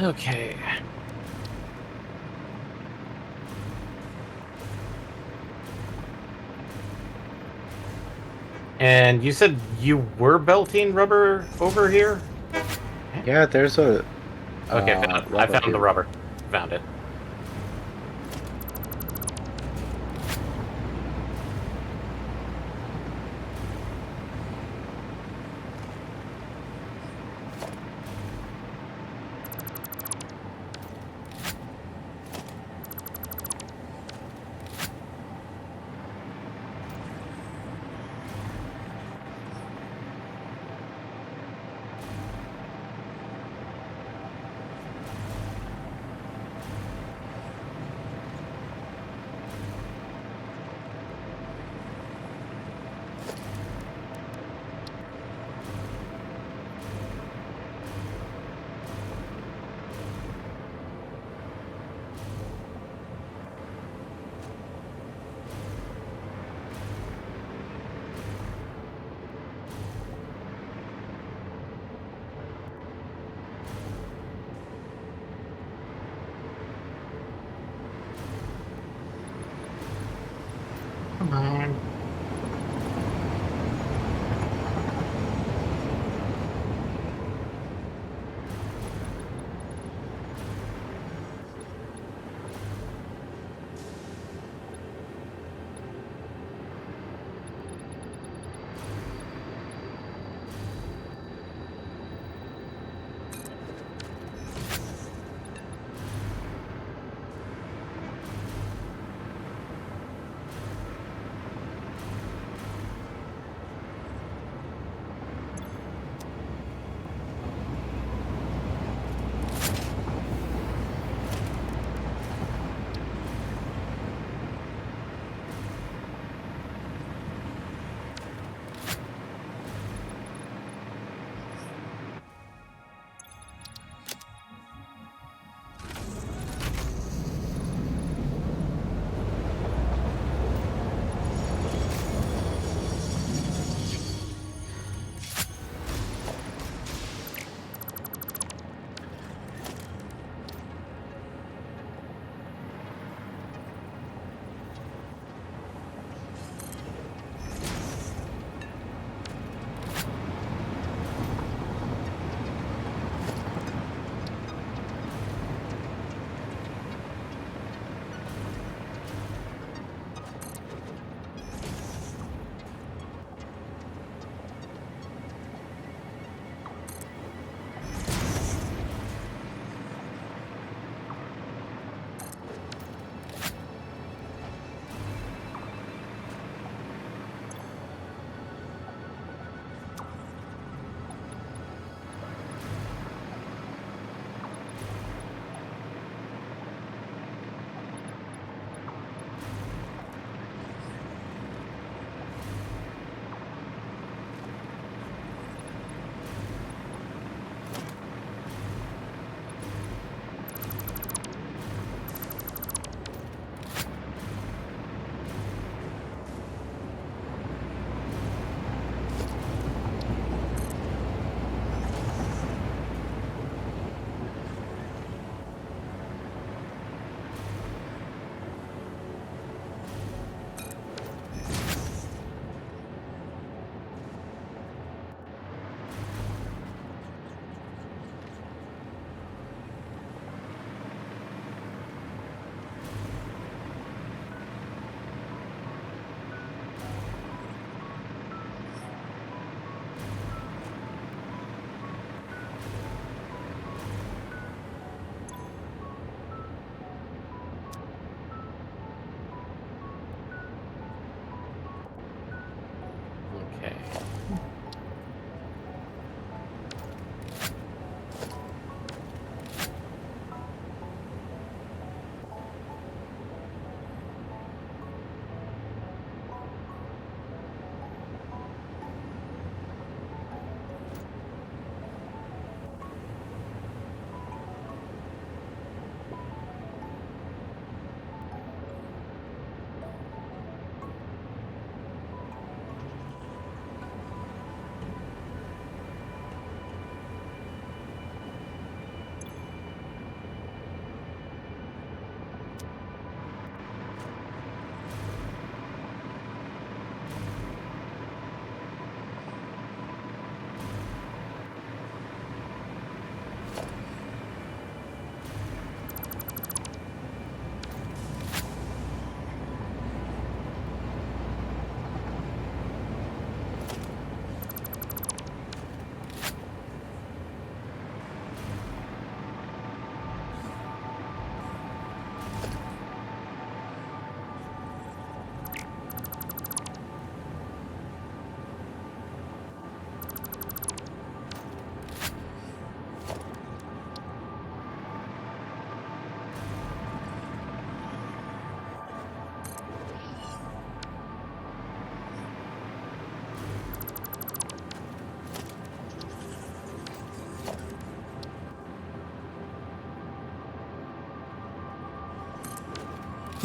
B: Okay. And you said you were belting rubber over here?
A: Yeah, there's a
B: Okay, I
A: rubber
B: found
A: here.
B: the rubber. Found it.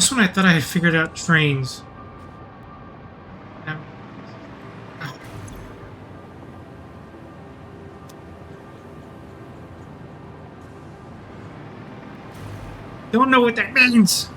C: This one I thought I had figured out trains. Don't know what that means.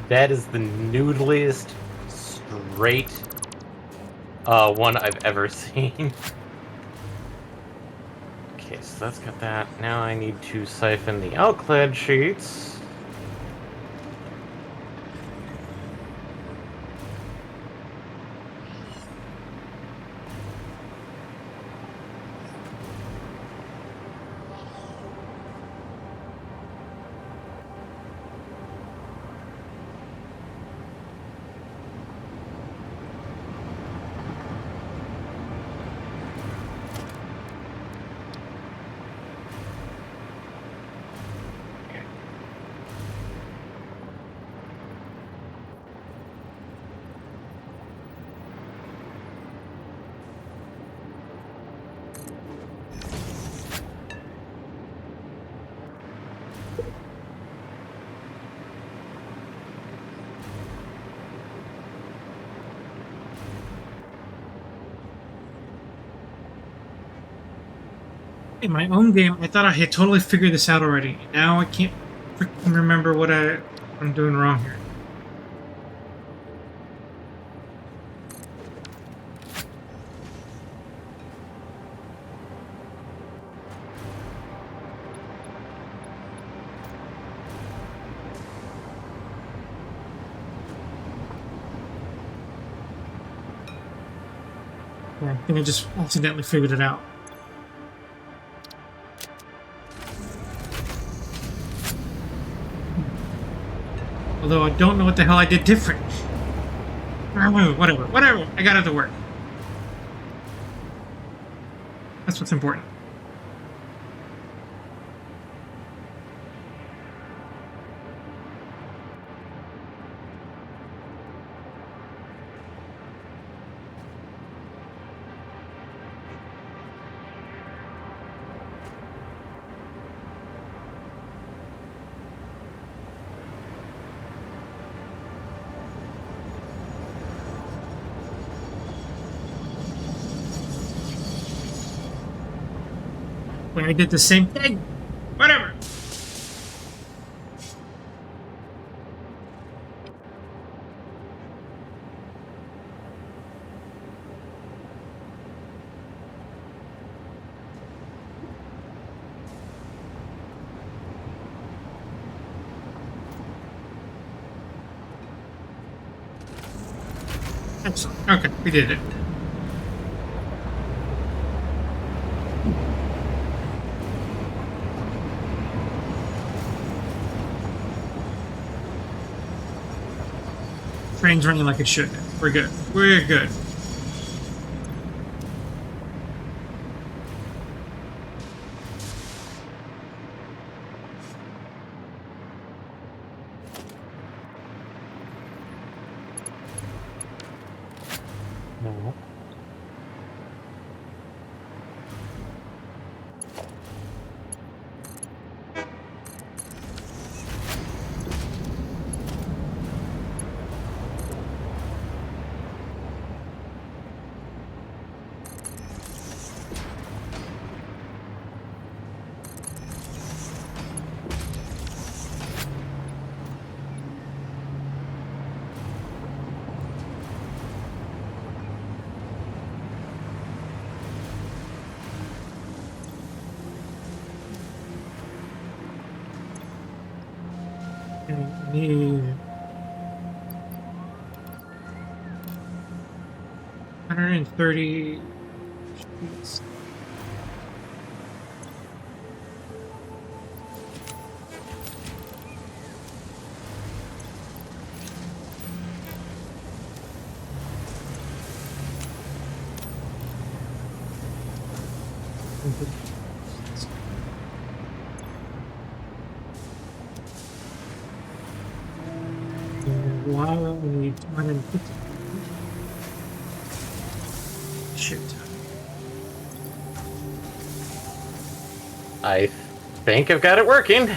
B: That is the noodliest, straight one I've ever seen. Okay, so that's got that. Now I need to siphon the outclad sheets.
C: In my own game, I thought I had totally figured this out already. Now I can't freaking remember what I'm doing wrong here. Yeah, I think I just accidentally figured it out. Although I don't know what the hell I did different. Whatever, I got it to work. what's important. When I did the same thing. Whatever. Excellent. Okay, we did it. Train's running like it should. We're good. We're good.
B: No.
C: And we need 130 sheets. And while we need 250. Shit.
B: I think I've got it working.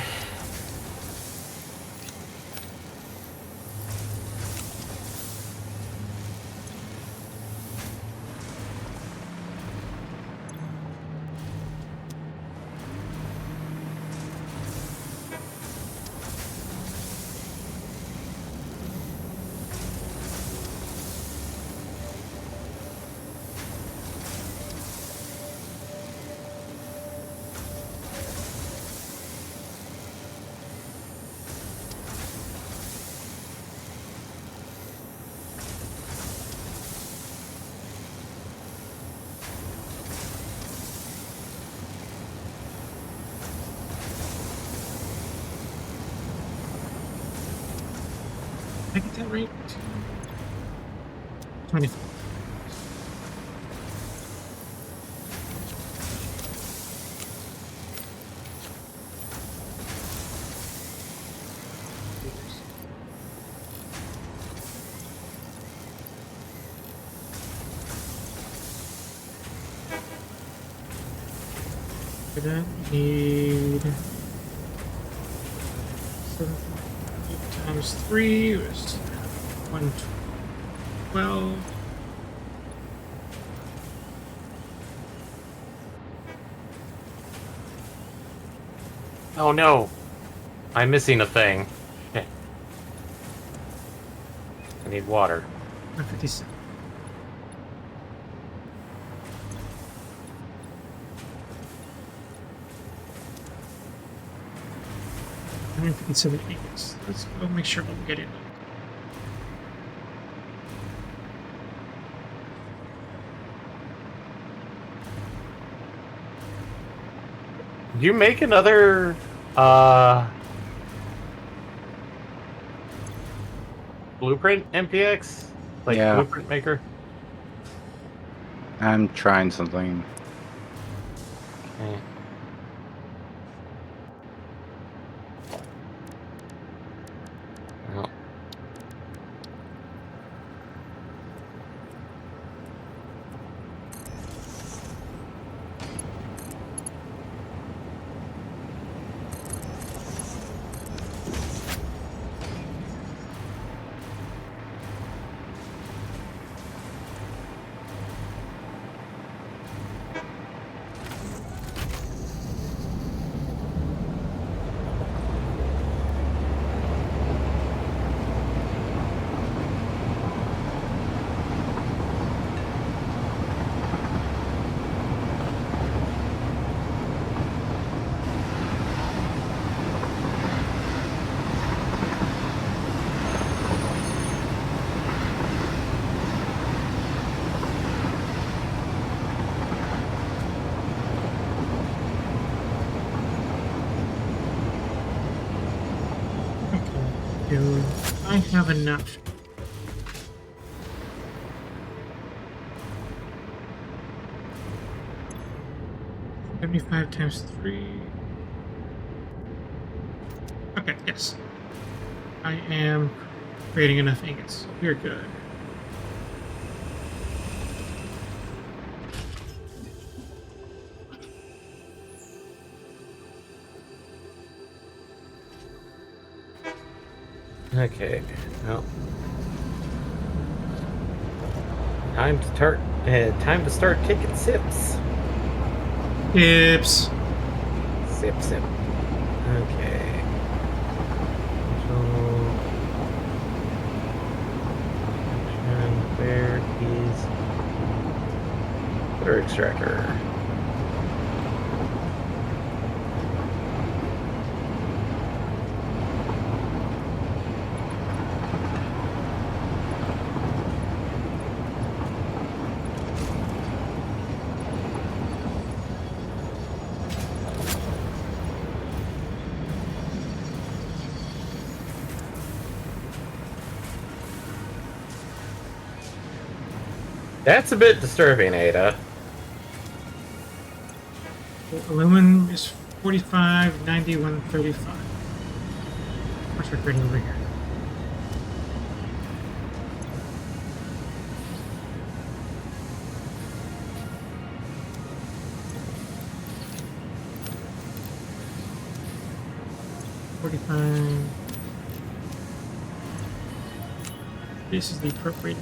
C: Did I get that right? 24. Gonna need 7 times 3 was 112.
B: Oh no, I'm missing a thing. Shit. I need water.
C: 157. 157 acres. Let's go make sure we get it.
B: Did you make another blueprint MPX? Like
A: Yeah.
B: blueprint maker?
A: I'm trying something.
B: Okay. Well,
C: Do I have enough? $75 times 3. Okay, yes. I am creating enough ingots. We're good.
B: okay. Well, time to start taking sips.
C: Tips.
B: Sip, sip. Okay. So, and where is water extractor? That's a bit disturbing, Ada.
C: Aluminum is 45, 90, 135. What's our rating over here? $45. This is the appropriate.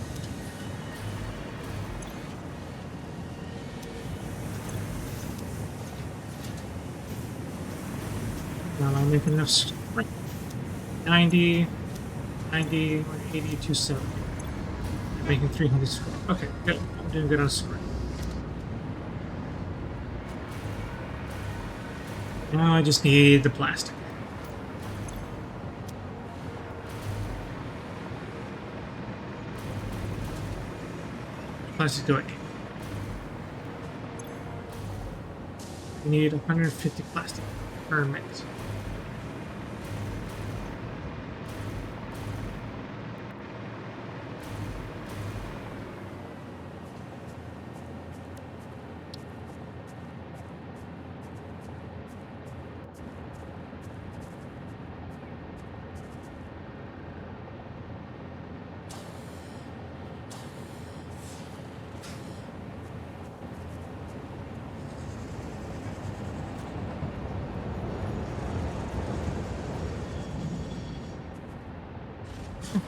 C: Now I'm making enough scrap. 90, 90, 180, 270. I'm making 300 scrap. Okay, good. I'm doing good on scrap. Now I just need the plastic. Plastic do I need? I need 150 plastic per minute.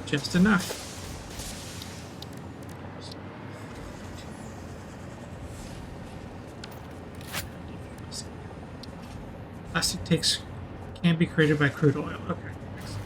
C: Just enough. Plastic can be created by crude oil. Okay. Excellent.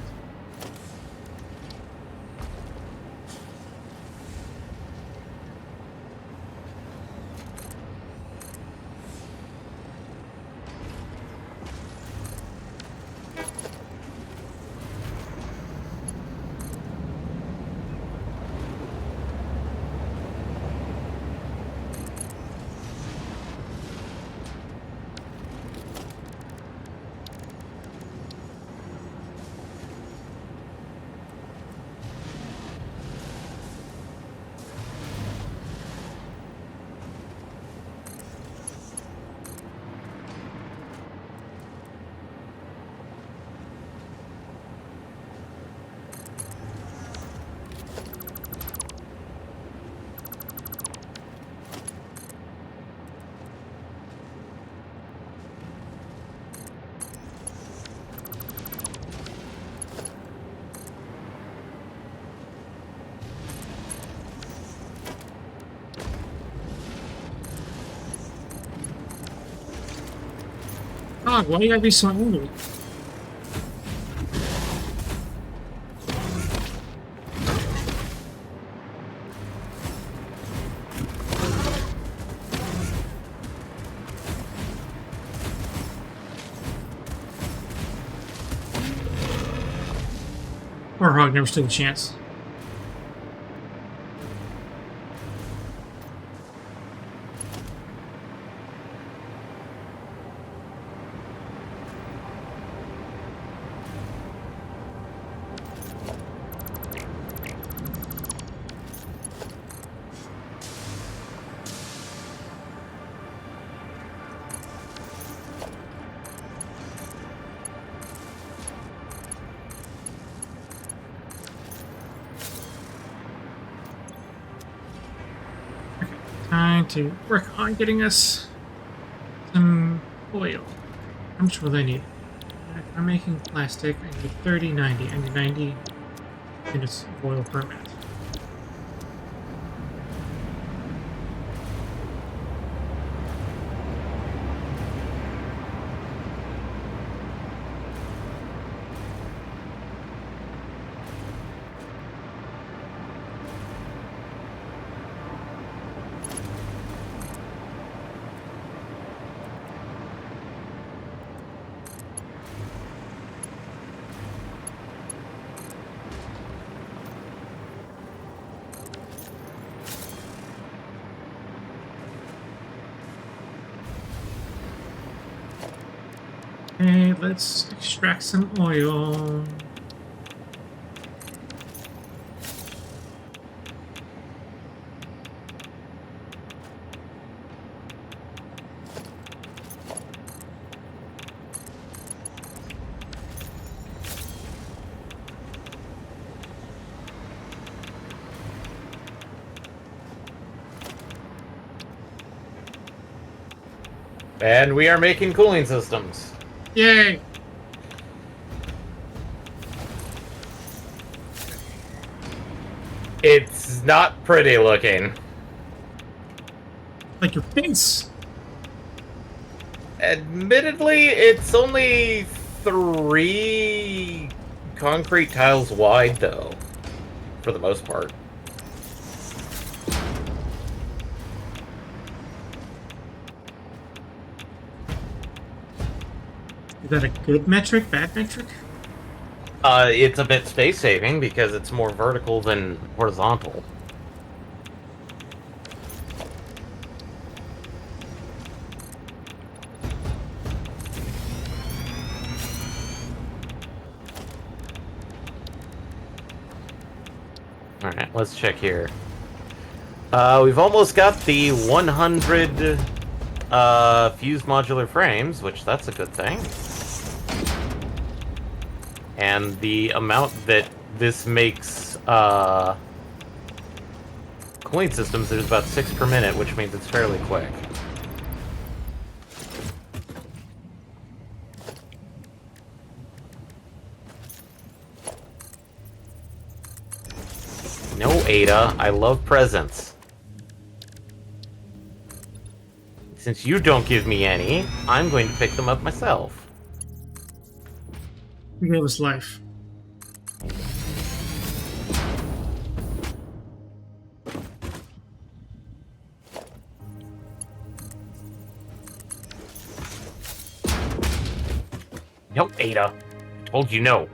C: Dog, why you gotta be so angry? Poor Hog never stood a chance. Time to work on getting us some oil. How much will I need? If I'm making plastic, I need 30, 90. I need 90 units of oil per minute. Okay, let's extract some oil.
B: And we are making cooling systems.
C: Yay!
B: It's not pretty looking.
C: Like your face!
B: Admittedly, it's only 3 concrete tiles wide, though, for the most part.
C: Is that a good metric? Bad metric?
B: It's a bit space saving because it's more vertical than horizontal. Alright, let's check here. We've almost got the 100 fused modular frames, which that's a good thing. And the amount that this makes cooling systems is about 6 per minute, which means it's fairly quick. No, Ada, I love presents. Since you don't give me any, I'm going to pick them up myself.
C: You gave us life.
B: No, Ada. I told you no.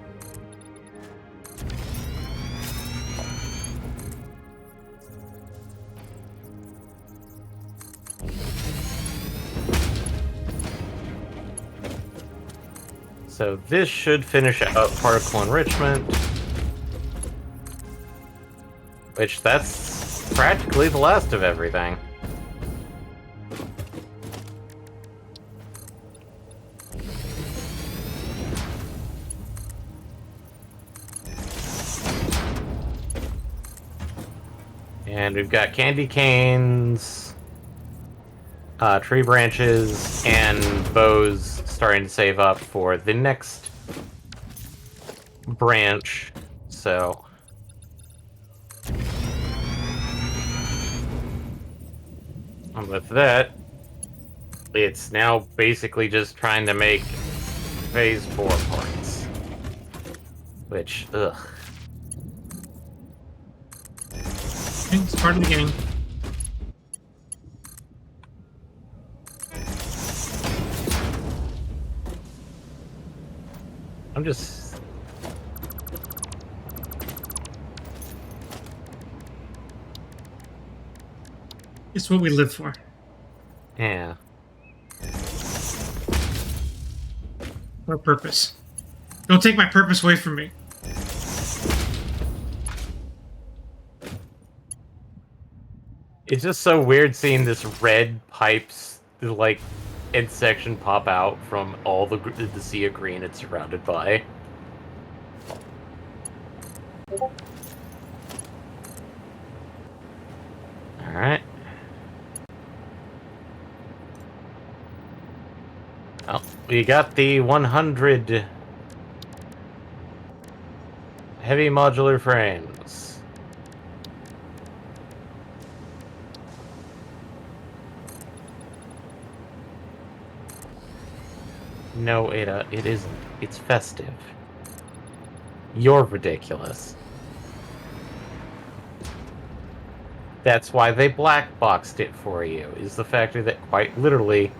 B: So this should finish out particle enrichment. Which, that's practically the last of everything. And we've got candy canes, tree branches, and bows starting to save up for the next branch. So and with that, it's now basically just trying to make Phase 4 parts. Which, ugh.
C: It's part of the game.
B: I'm just...
C: It's what we live for.
B: Yeah.
C: Our purpose. Don't take my purpose away from me.
B: It's just so weird seeing this red pipes, like, end section pop out from all the sea of green it's surrounded by. Alright. Well, we got the 100 heavy modular frames. No, Ada, it isn't. It's festive. You're ridiculous. That's why they black boxed it for you, is the factor that quite literally...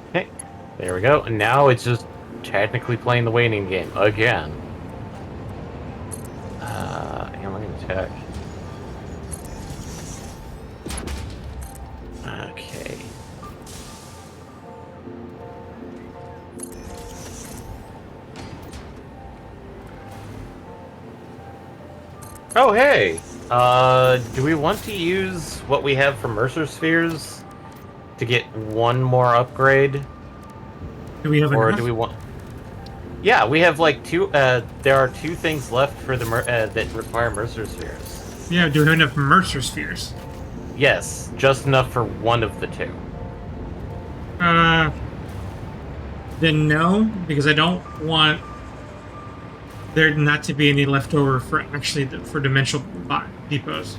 B: Okay, there we go. And now it's just technically playing the waiting game again. I'm gonna attack. Okay. Oh, hey! Do we want to use what we have for Mercer Spheres to get one more upgrade?
C: Do we have
B: Or
C: enough?
B: do we want... Yeah, we have like two, there are 2 things left for the that require Mercer Spheres.
C: Yeah, do we have enough Mercer spheres?
B: Yes, just enough for one of the 2.
C: Then no, because I don't want there not to be any leftover for for dimensional depots.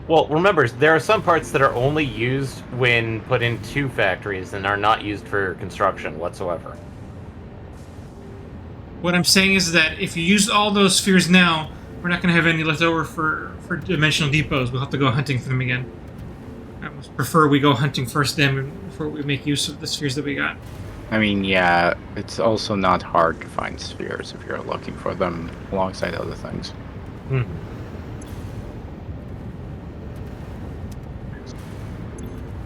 B: Well, remember, there are some parts that are only used when put in 2 factories and are not used for construction whatsoever.
C: What I'm saying is that if you use all those spheres now, we're not going to have any left over for dimensional depots. We'll have to go hunting for them again. I would prefer we go hunting first then before we make use of the spheres that we got.
A: I mean, yeah, it's also not hard to find spheres if you're looking for them alongside other things.
B: Hmm.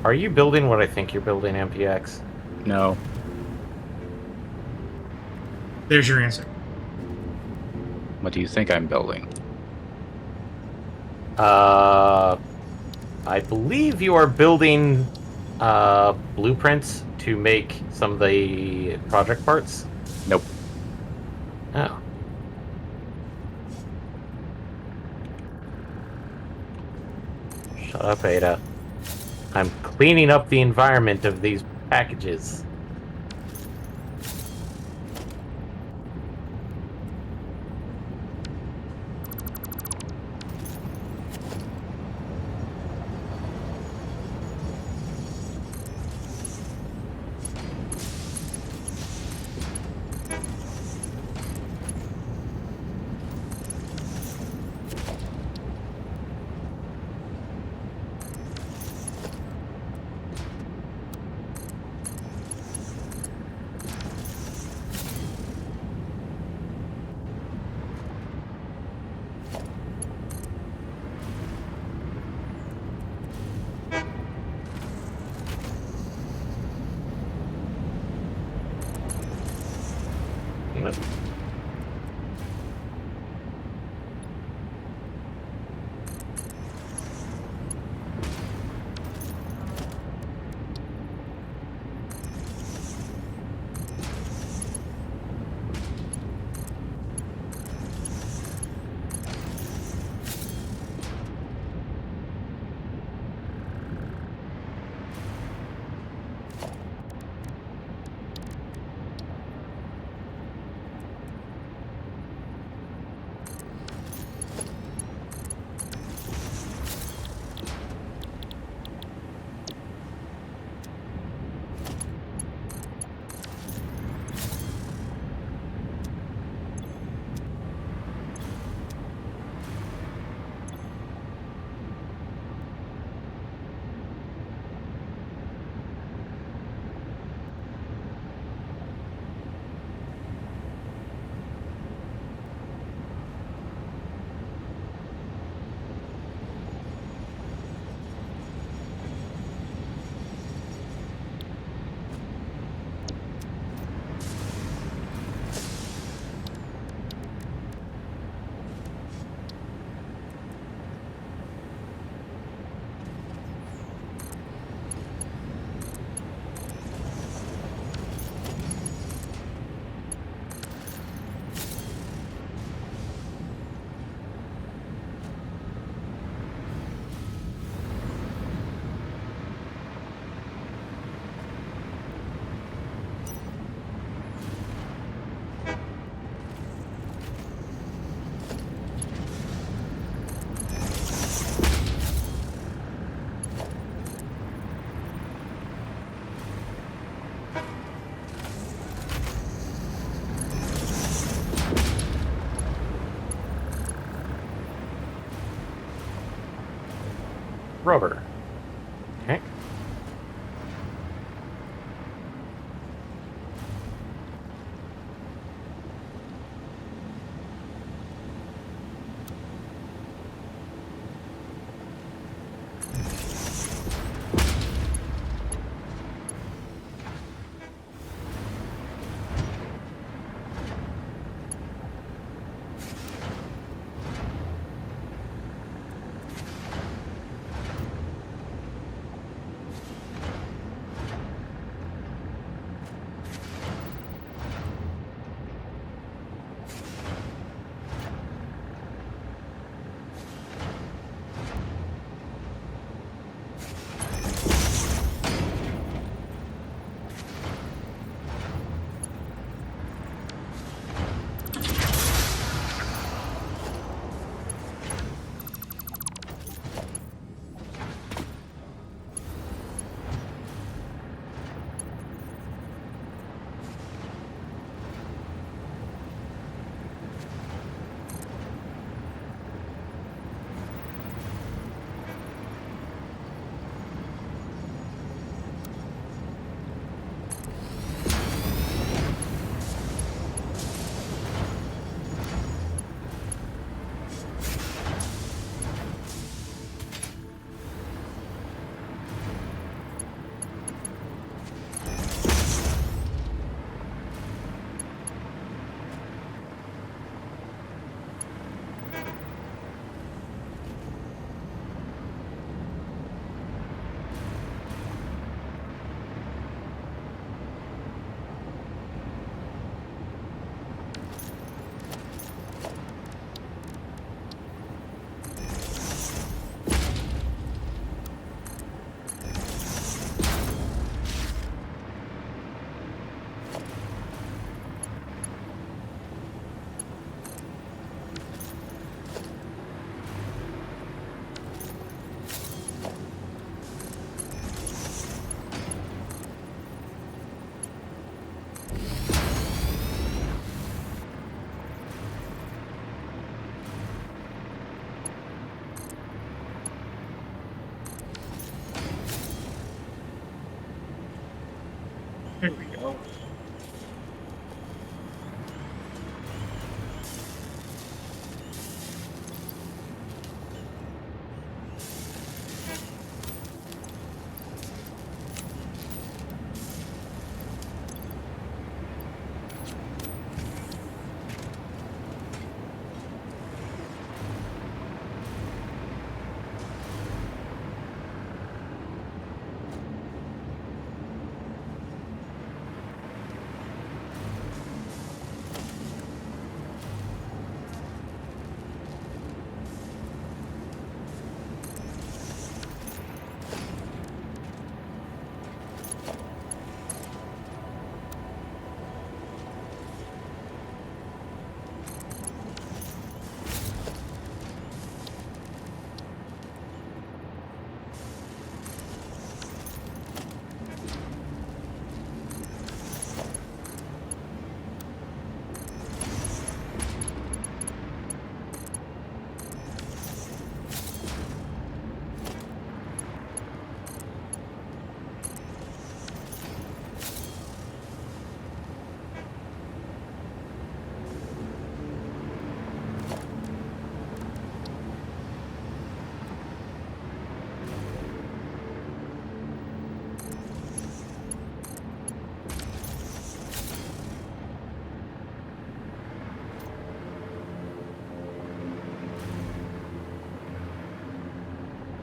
B: Are you building what I think you're building, MPX?
A: No.
C: There's your answer.
A: What do you think I'm building?
B: I believe you are building blueprints to make some of the project parts.
A: Nope.
B: Oh. Shut up, Ada. I'm cleaning up the environment of these packages. Rubber. Okay.
C: There we go.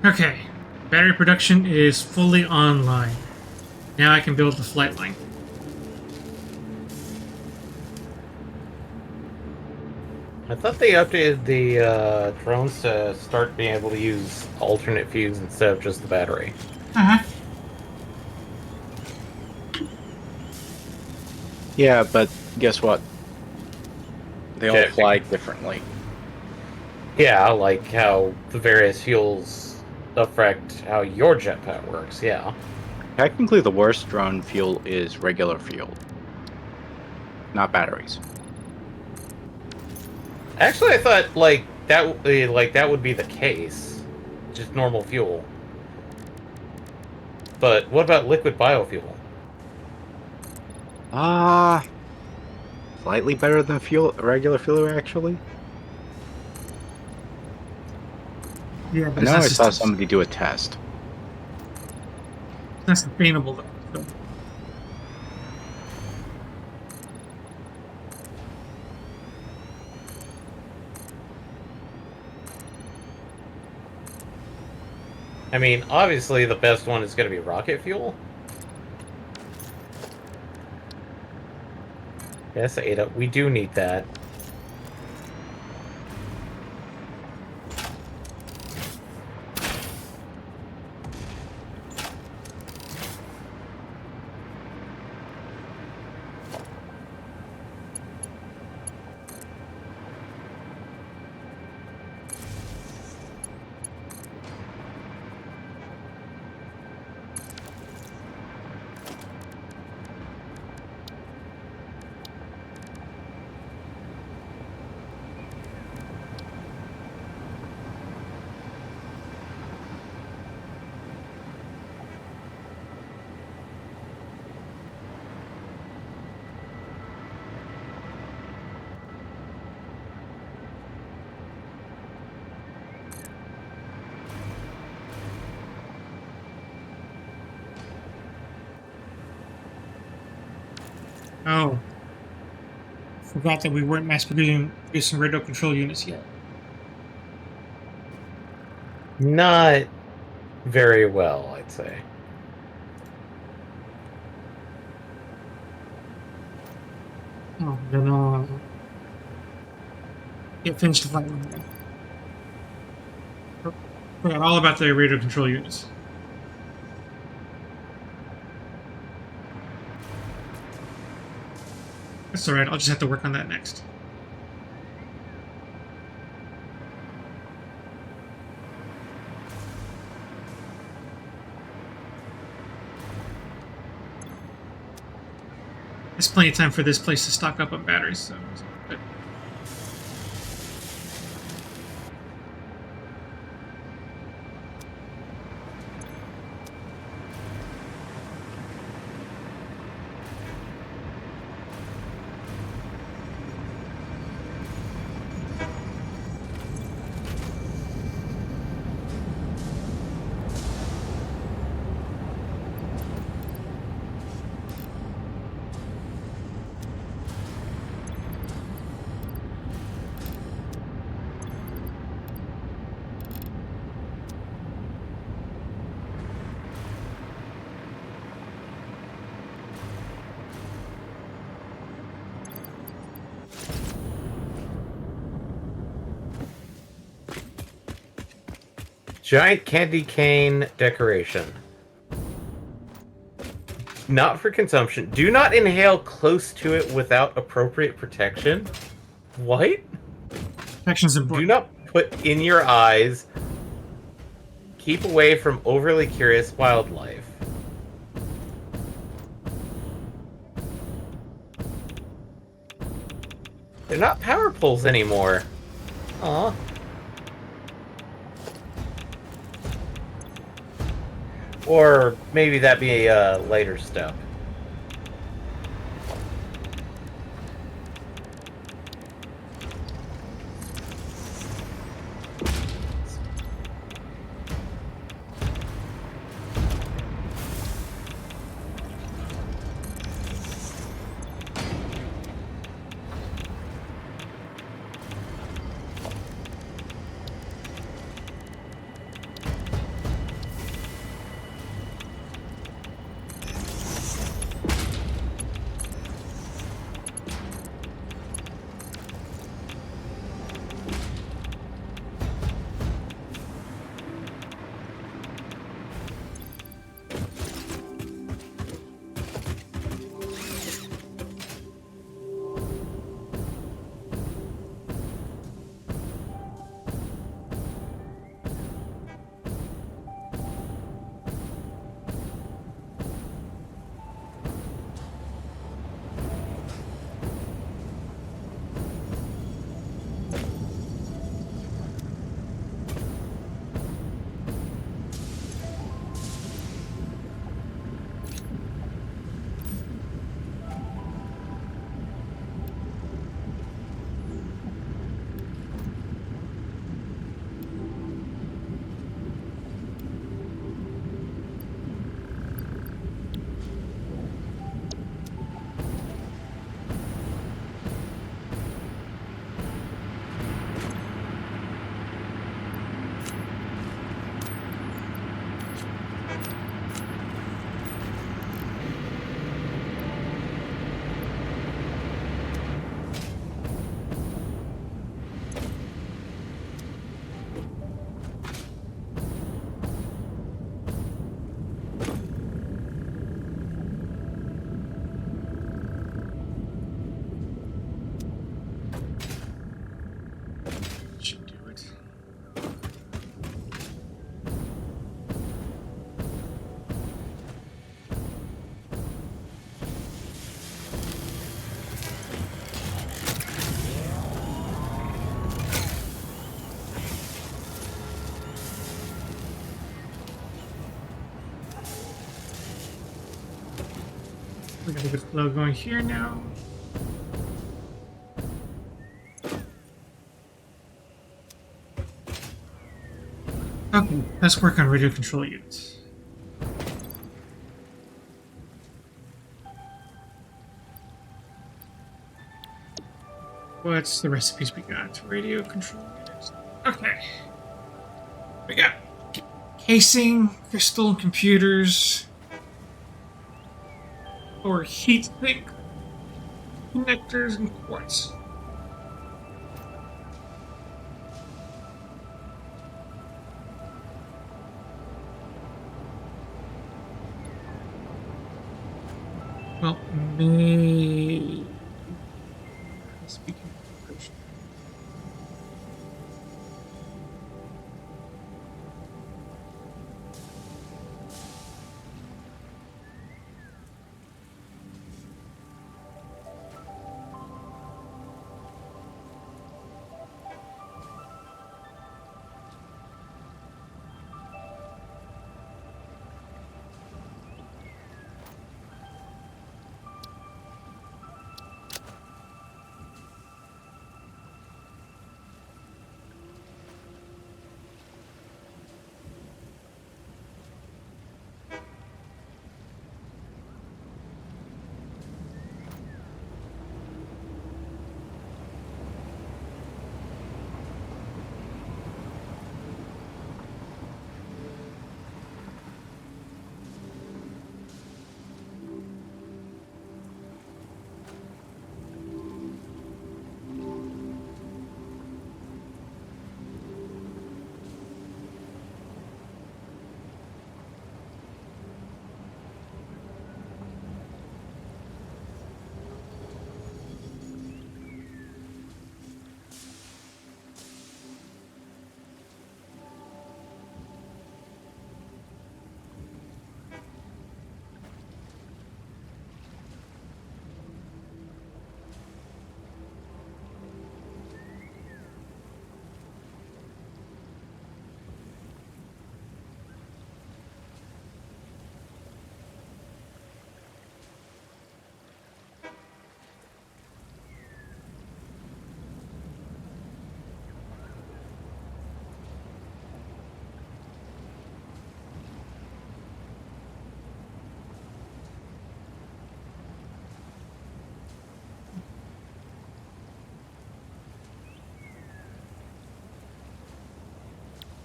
C: Okay, battery production is fully online. Now I can build the flight line.
B: I thought they updated the drones to start being able to use alternate fuels instead of just the battery.
A: Yeah, but guess what? They all
B: Jet-
A: fly differently.
B: Yeah, like how the various fuels affect how your jetpack works, yeah.
A: Technically, the worst drone fuel is regular fuel, not batteries.
B: Actually, I thought that would be the case. Just normal fuel. But what about liquid biofuel?
A: Ah, slightly better than regular fuel, actually.
C: Yeah, but
A: I
C: it's
A: know
C: not,
A: I saw somebody do a test.
C: it's not sustainable though. So.
B: I mean, obviously the best one is going to be rocket fuel. Yes, Ada, we do need that.
C: Oh, forgot that we weren't mass producing radio control units yet.
B: Not very well, I'd say.
C: Oh, then get finished the fight. Forgot all about the radio control units. That's alright, I'll just have to work on that next. There's plenty of time for this place to stock up on batteries, so it's good.
B: Giant candy cane decoration. Not for consumption. Do not inhale close to it without appropriate protection. What?
C: Protection's important.
B: Do not put in your eyes. Keep away from overly curious wildlife. They're not power poles anymore. Aw. Or maybe that'd be a later step.
C: We got a good flow going here now. Okay, let's work on radio control units. What's the recipes we got? Radio control units. Okay. We got casing, crystal, computers, or heat sink, connectors, and quartz. Well, may speaking of which,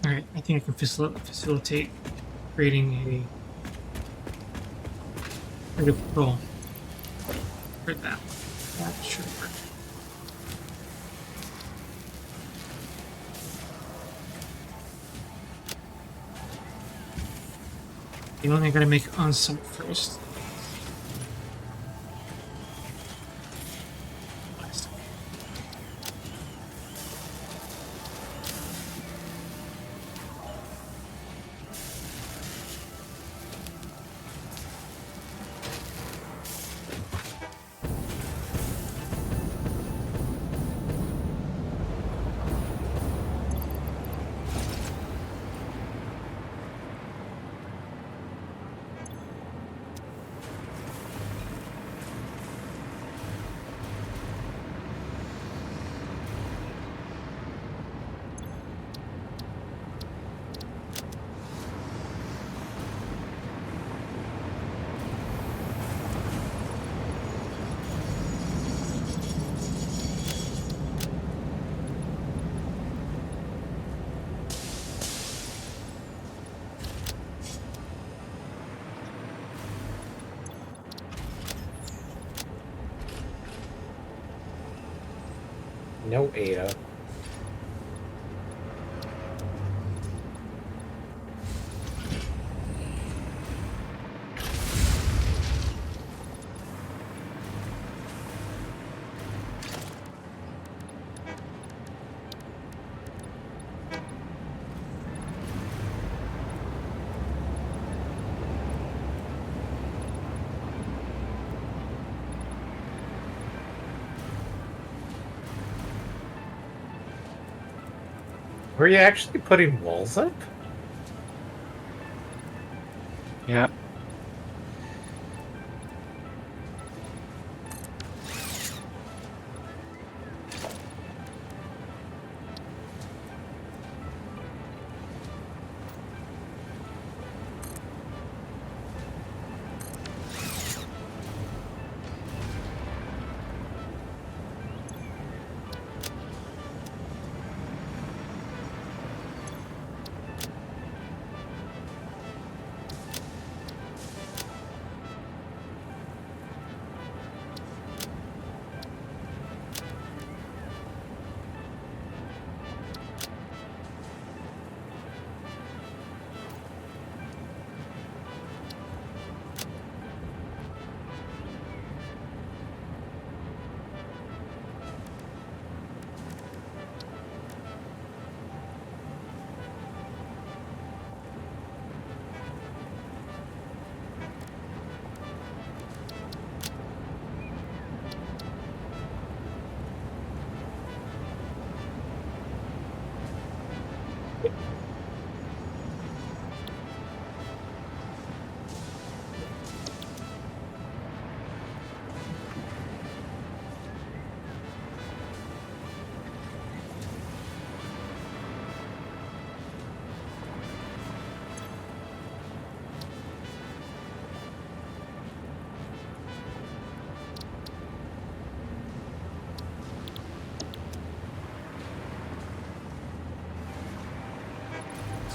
C: all right, I think I can facilitate creating a radio control for that. That should work. The only thing I gotta make on site first.
B: No Ada. Were you actually putting walls up?
A: Yeah.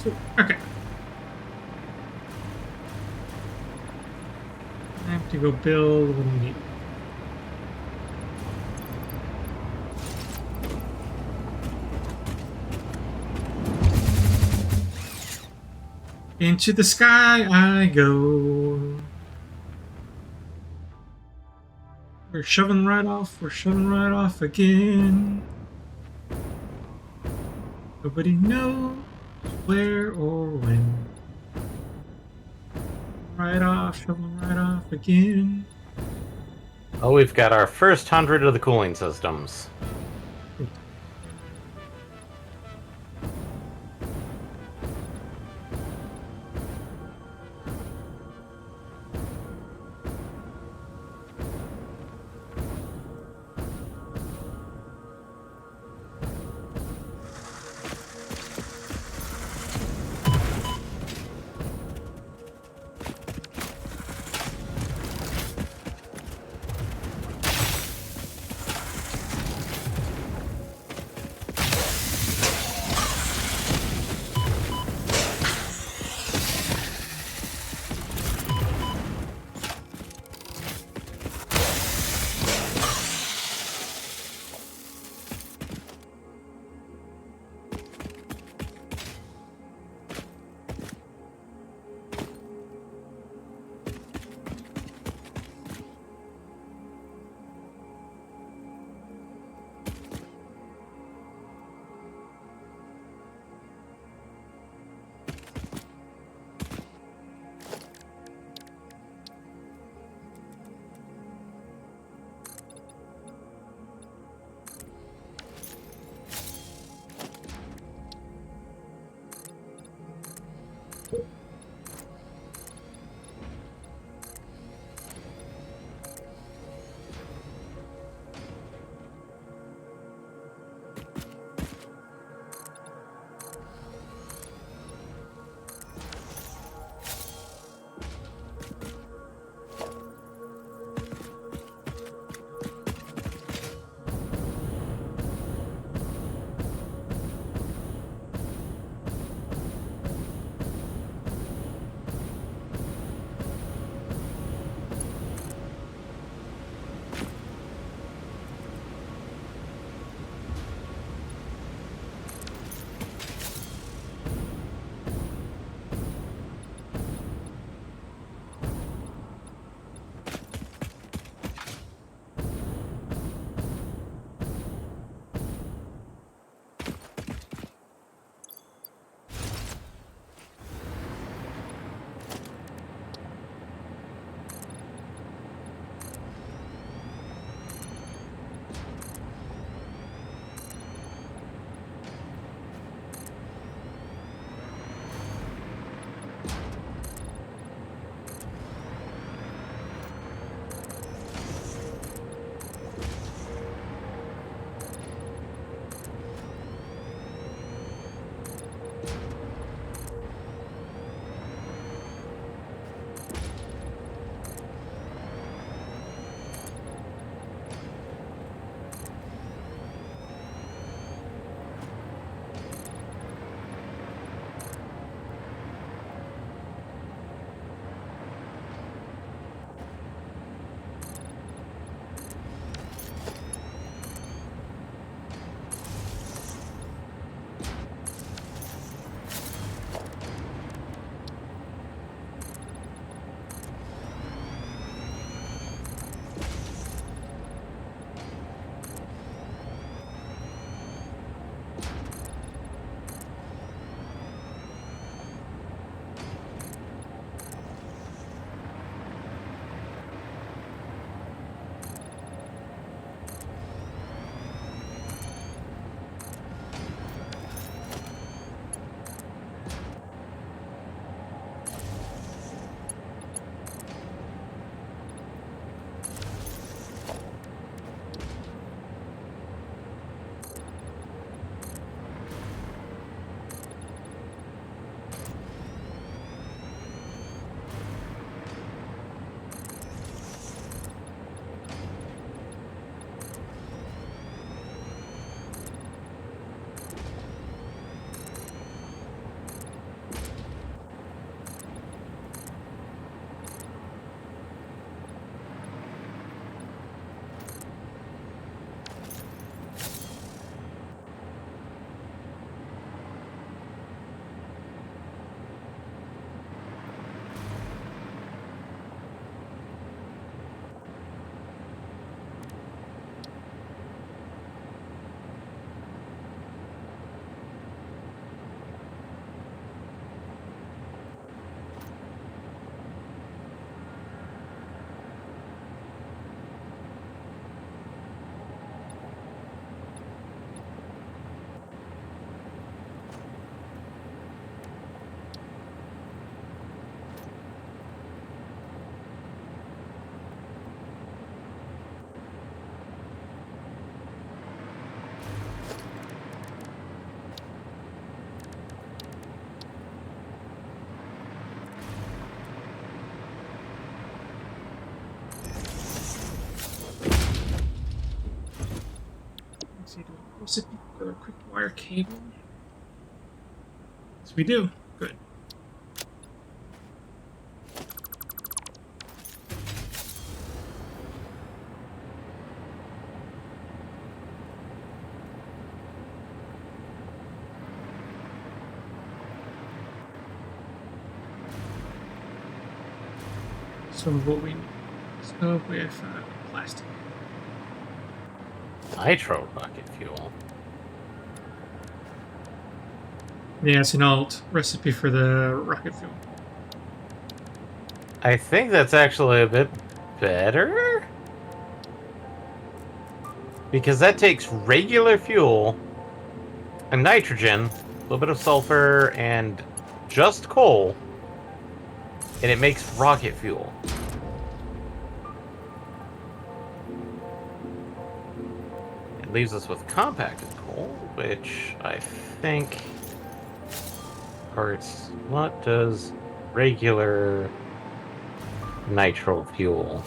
C: Okay. I have to go build. What do we need? Into the sky I go. We're shoving right off. We're shoving right off again. Nobody knows where or when. Right off, shoving right off again.
B: Oh, we've got our first 100 of the cooling systems.
C: see, do we have a recipe for a quick wire cable? Yes, we do. Good. So what we need stove with plastic.
B: Nitro rocket fuel.
C: Yeah, it's an alt recipe for the rocket fuel.
B: I think that's actually a bit better. Because that takes regular fuel and nitrogen, a little bit of sulfur, and just coal, and it makes rocket fuel. It leaves us with compacted coal, which I think parts. What does regular nitro fuel?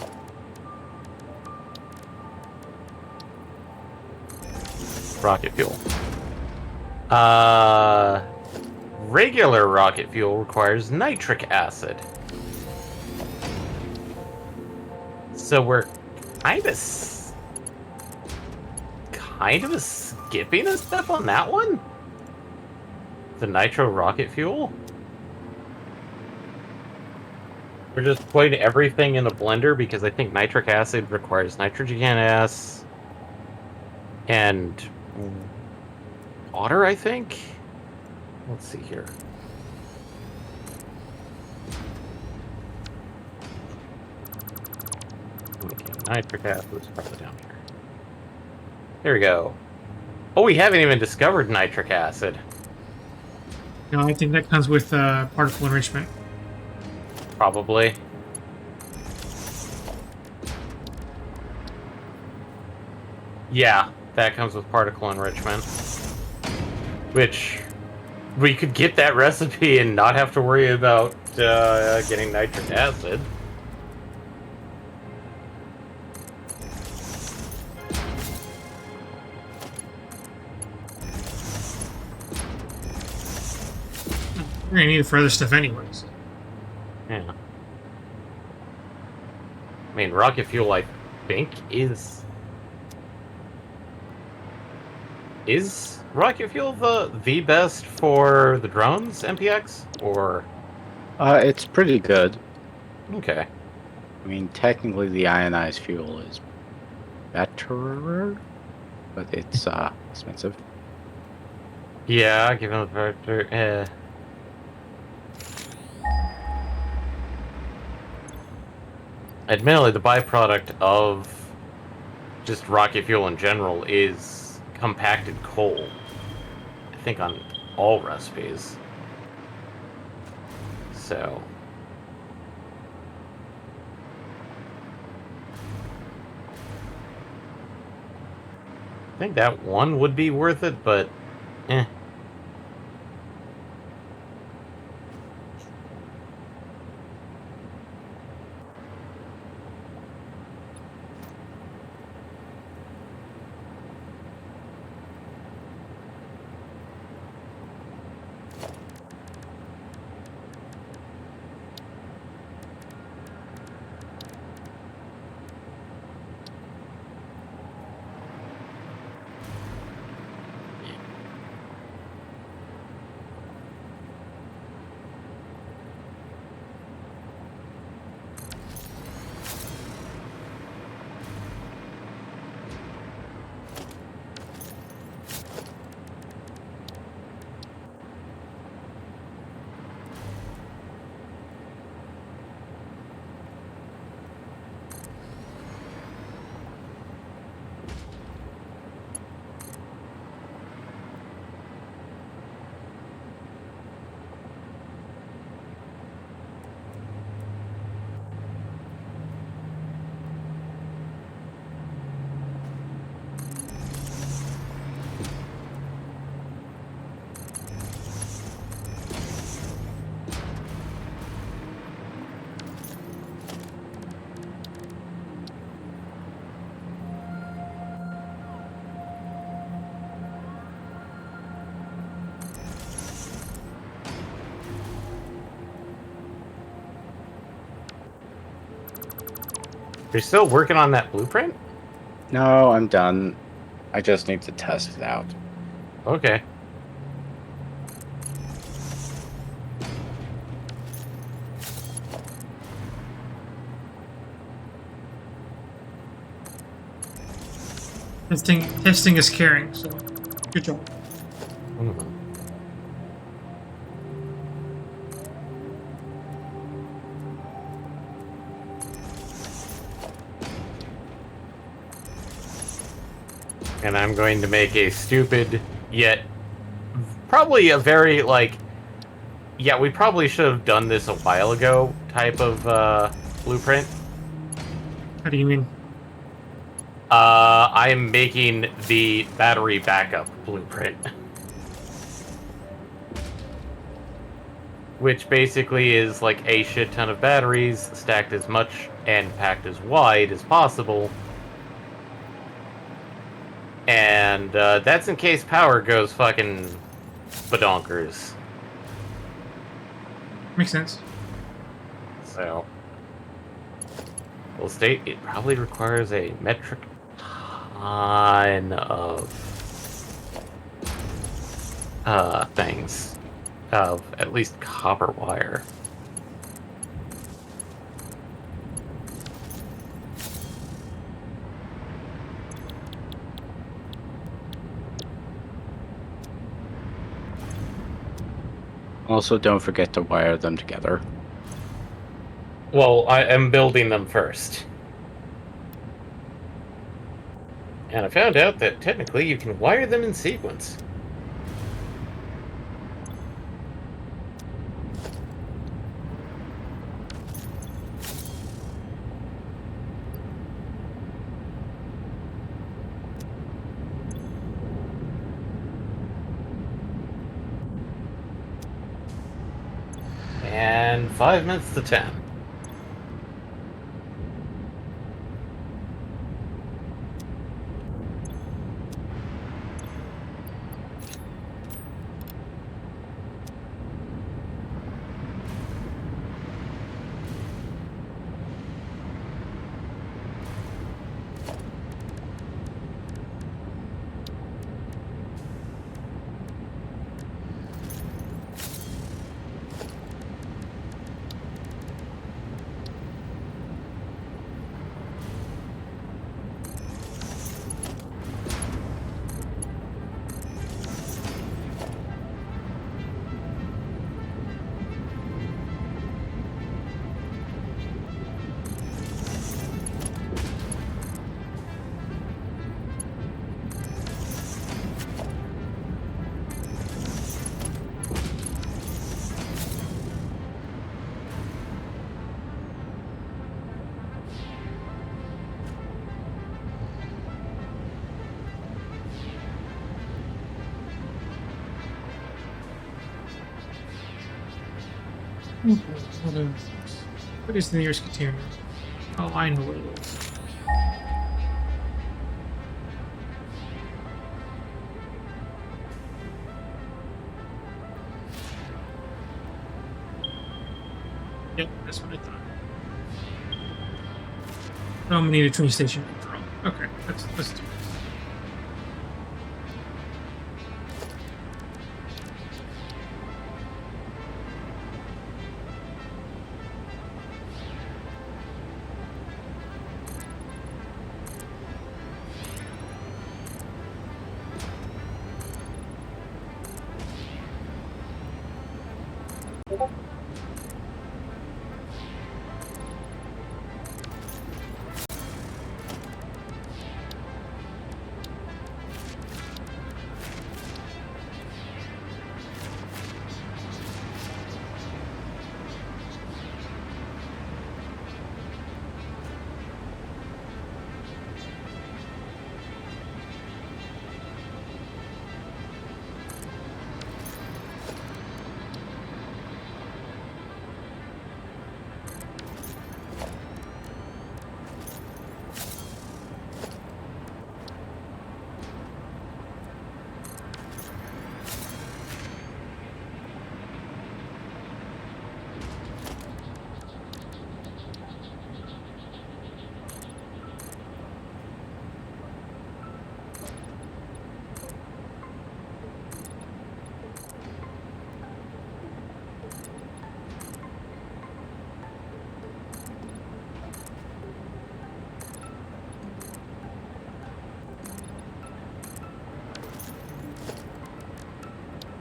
B: Rocket fuel. Regular rocket fuel requires nitric acid. So we're kind of skipping a step on that one? The nitro rocket fuel? We're just putting everything in a blender because I think nitric acid requires nitrogen gas and water, I think? Let's see here. Okay, nitric acid is probably down here. There we go. Oh, we haven't even discovered nitric acid.
C: No, I think that comes with particle enrichment.
B: Probably. Yeah, that comes with particle enrichment. Which, we could get that recipe and not have to worry about getting nitric acid.
C: We're gonna need it for other stuff anyways.
B: Yeah. I mean, rocket fuel, I think, is rocket fuel the best for the drones, MPX? Or...
A: It's pretty good.
B: Okay.
A: I mean, technically the ionized fuel is better, but it's expensive.
B: Yeah, given the factor, admittedly, the byproduct of just rocket fuel in general is compacted coal. I think on all recipes. So... I think that one would be worth it, but... eh. You're still working on that blueprint?
A: No, I'm done. I just need to test it out.
B: Okay.
C: Testing is caring, so good job.
B: Mhm. And I'm going to make a stupid, yet probably a very, like, yeah, we probably should have done this a while ago type of blueprint.
C: How do you mean?
B: I'm making the battery backup blueprint. Which basically is like a shit ton of batteries stacked as much and packed as wide as possible. And that's in case power goes fucking badonkers.
C: Makes sense.
B: So, we'll state it probably requires a metric ton of things. Of at least copper wire.
A: Also, don't forget to wire them together.
B: Well, I am building them first. And I found out that technically you can wire them in sequence. And 5 minutes to 10.
C: What is the nearest container? Oh, I know what it is. Yep, that's what I thought. Oh, I'm gonna need a train station after all. Okay, let's do this.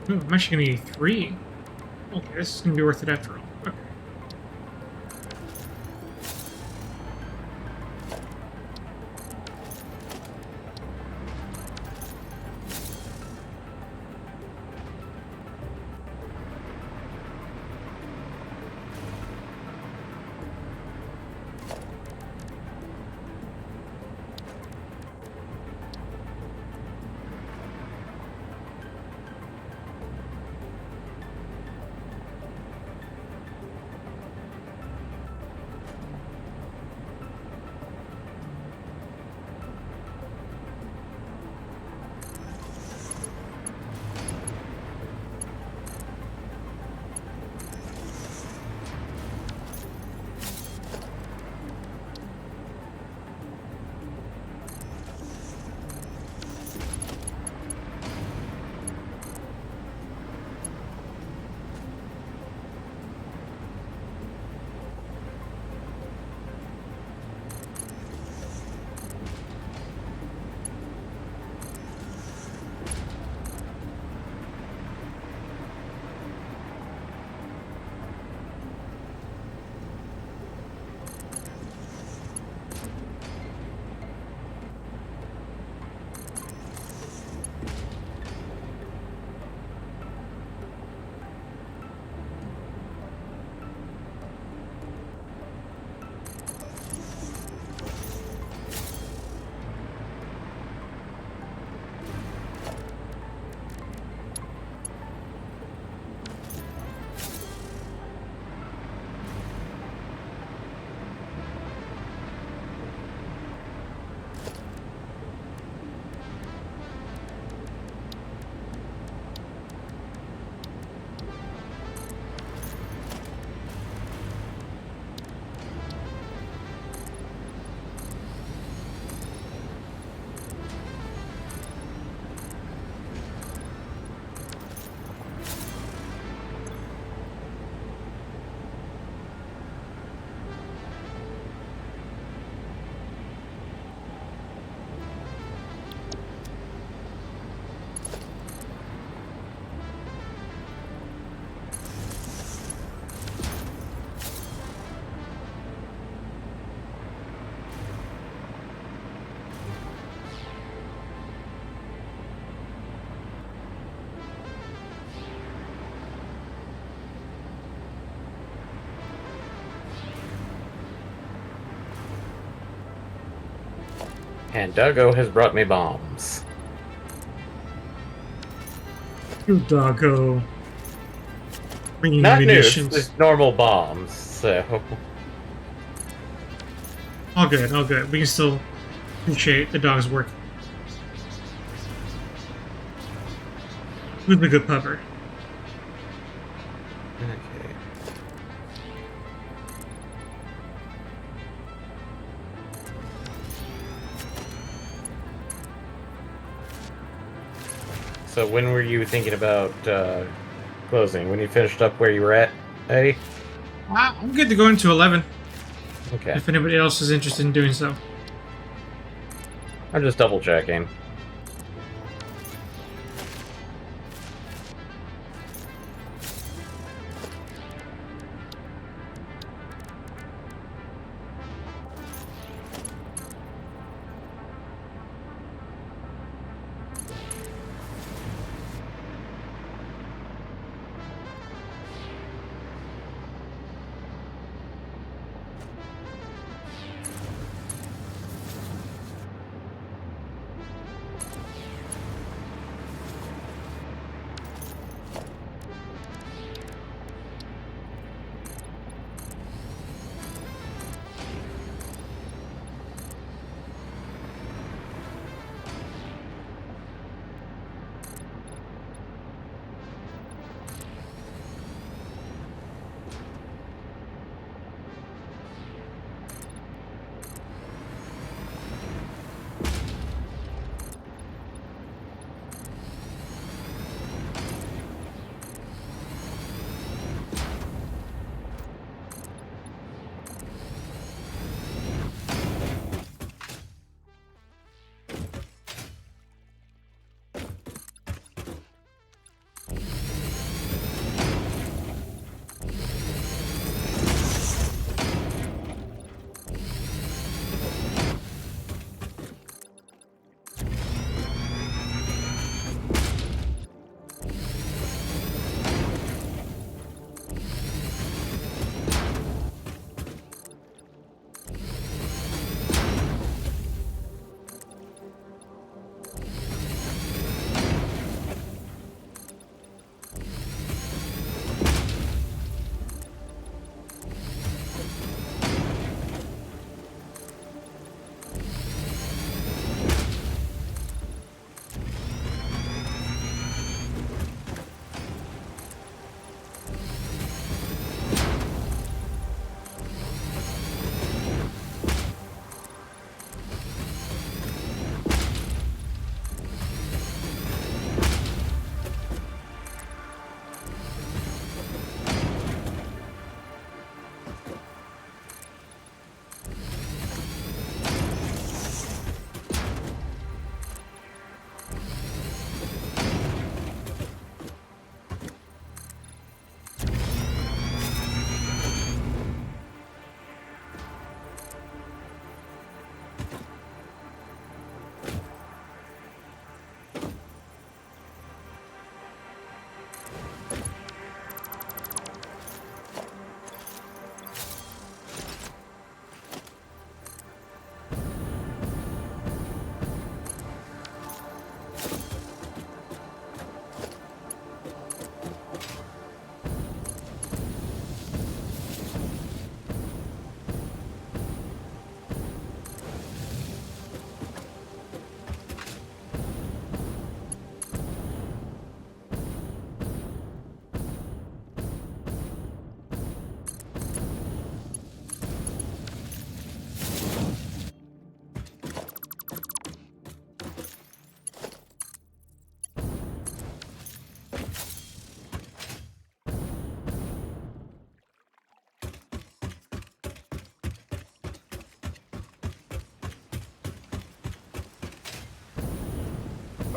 C: Ooh, I'm actually gonna need 3. Okay, this is gonna be worth it after all. Okay.
B: And Duggo has brought me bombs.
C: You doggo. Bringing
B: Not nukes,
C: munitions.
B: just normal bombs, so...
C: All good, all good. We can still appreciate the dog's work. Who's the good pupper?
B: Okay. So when were you thinking about closing? When you finished up where you were at, Eddie?
C: I'm good to go into 11,
B: Okay.
C: if anybody else is interested in doing so.
B: I'm just double checking.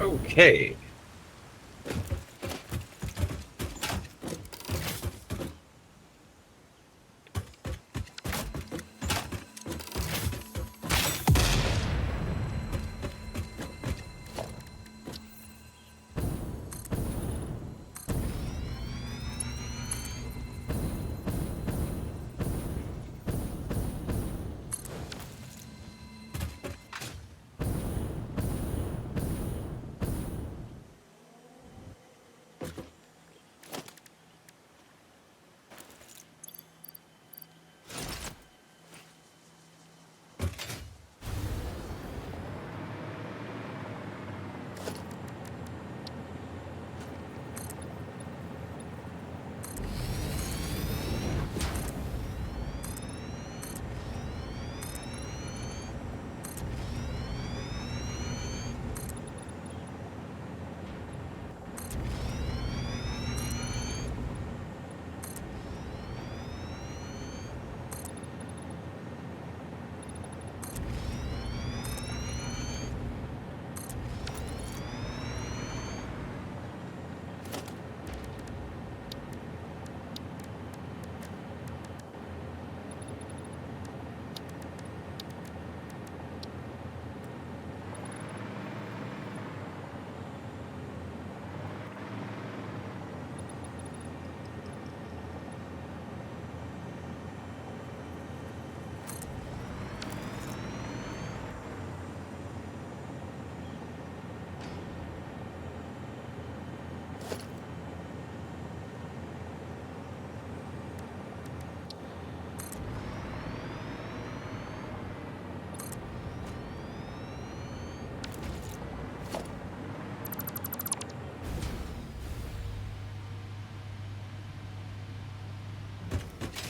B: Okay.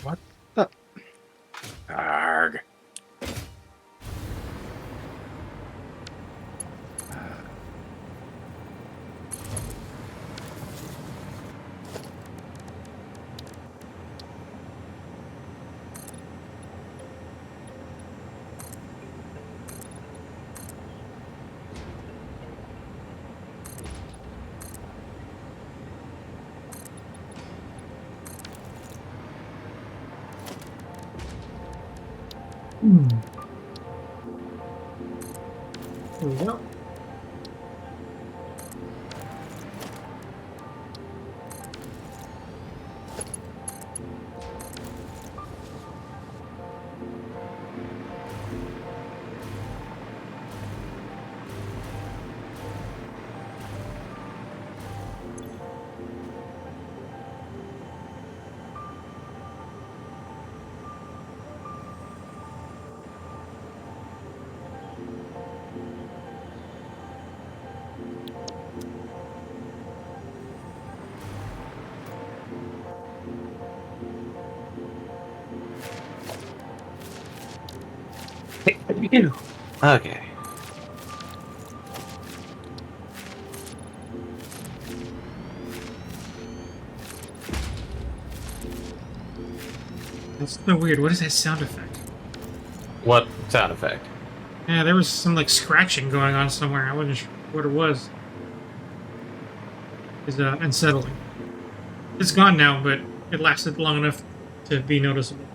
A: What the? Arg.
C: There we go.
B: Okay.
C: That's so weird. What is that sound effect?
B: What sound effect?
C: Yeah, there was some like scratching going on somewhere. I wasn't sure what it was. It's unsettling. It's gone now, but it lasted long enough to be noticeable.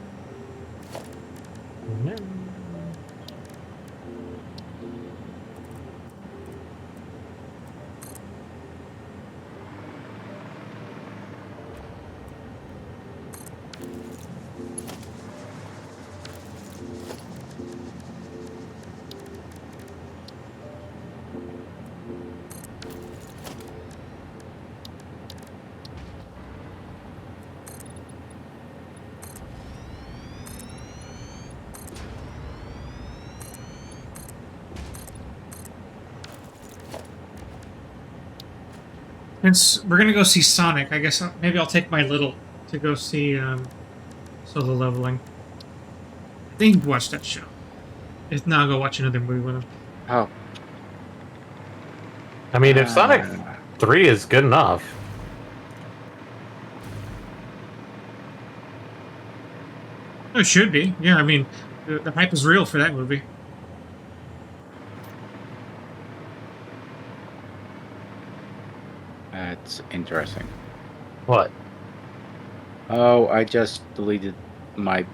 C: Since we're gonna go see Sonic, I guess maybe I'll take my little to go see Solo Leveling. I think he'd watch that show. If not, I'll go watch another movie with him.
A: Oh.
B: I mean, if Sonic 3 is good enough.
C: Oh, it should be. Yeah, I mean, the hype is real for that movie.
A: That's interesting.
B: What?
A: Oh, I just deleted my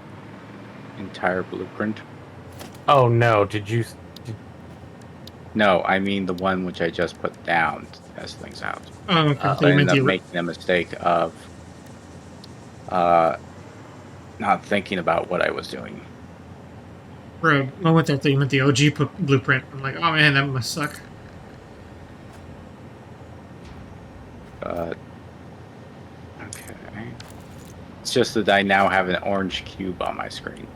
A: entire blueprint.
B: Oh no, did you...
A: No, I mean the one which I just put down to test things out.
C: Oh, okay.
B: Oh.
C: So
A: I
C: you meant
A: ended up
C: the
A: making the mistake of not thinking about what I was doing.
C: for a moment there, I thought you meant the OG blueprint. I'm like, oh man, that must suck.
A: Okay. It's just that I now have an orange cube on my screen.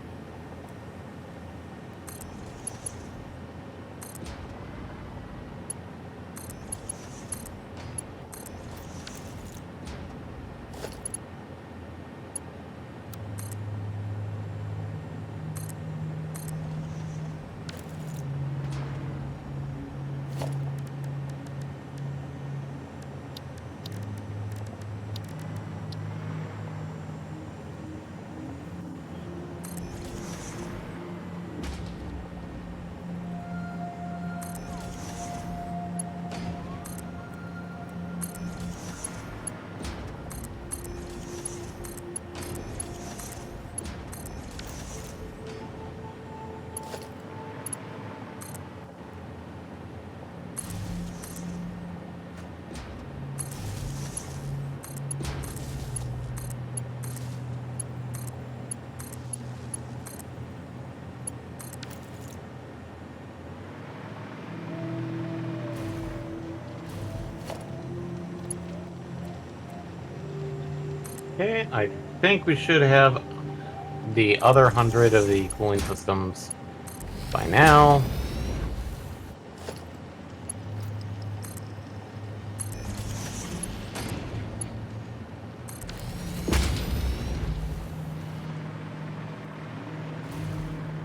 B: Okay, I think we should have the other 100 of the cooling systems by now.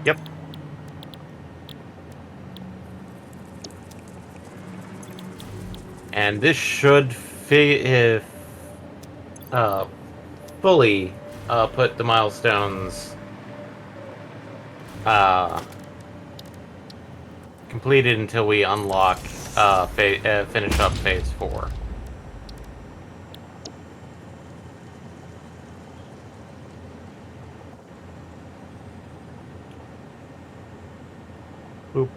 B: Yep. And this should fully put the milestones completed until we unlock finish up phase 4. Boop.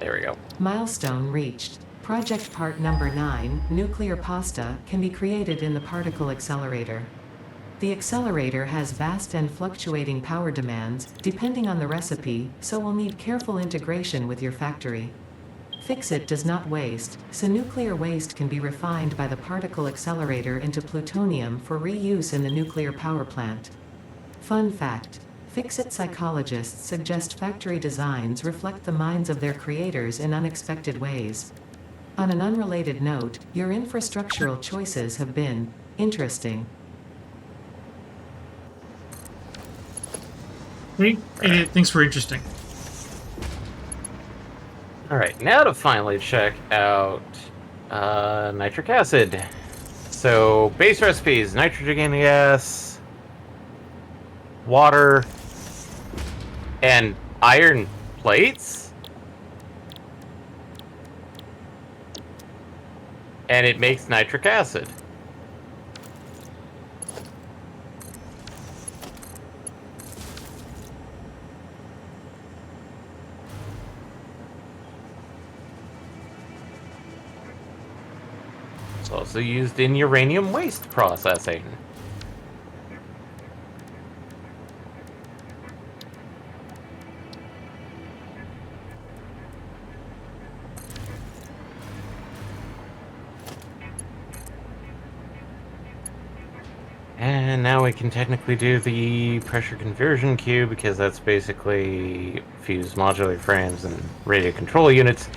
B: There we go.
D: Milestone reached. Project part number 9, nuclear pasta, can be created in the particle accelerator. The accelerator has vast and fluctuating power demands, depending on the recipe, so will need careful integration with your factory. Fix-It does not waste, so nuclear waste can be refined by the particle accelerator into plutonium for reuse in the nuclear power plant. Fun fact: Fix-It psychologists suggest factory designs reflect the minds of their creators in unexpected ways. On an unrelated note, your infrastructural choices have been interesting.
C: Hey, thanks for interesting.
B: Alright, now to finally check out nitric acid. So, base recipes: nitrogen gas, water, and iron plates? And it makes nitric acid. It's also used in uranium waste processing. And now we can technically do the pressure conversion cube, because that's basically fused modular frames and radio control units.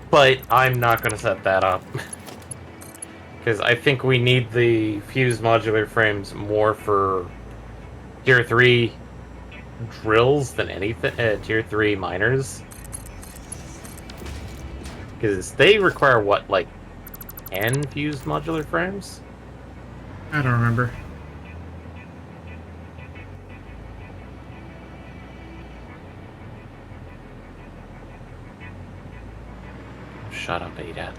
B: But I'm not going to set that up. Because I think we need the fused modular frames more for Tier 3 drills than anything, Tier 3 miners. Because they require, what, like 10 fused modular frames?
C: I don't remember.
B: shot on beta.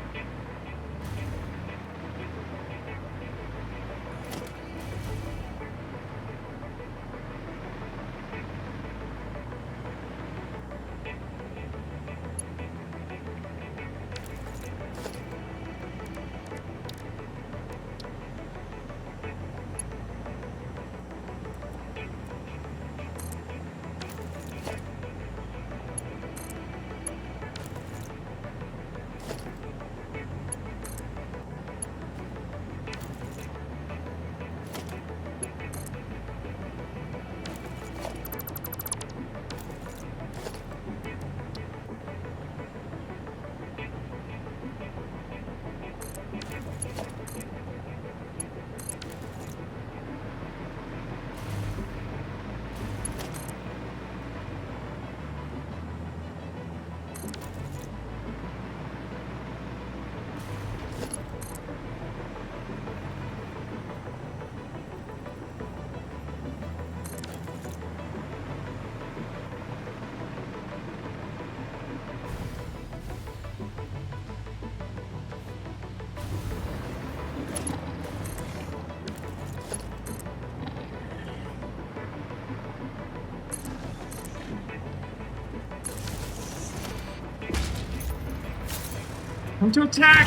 C: Time to attack!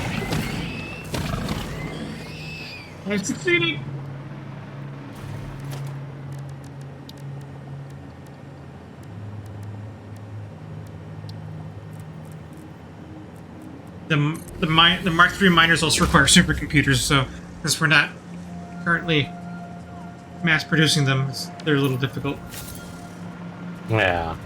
C: I've succeeded! The Mark III miners also require supercomputers, so since we're not currently mass producing them, they're a little difficult.
B: Yeah.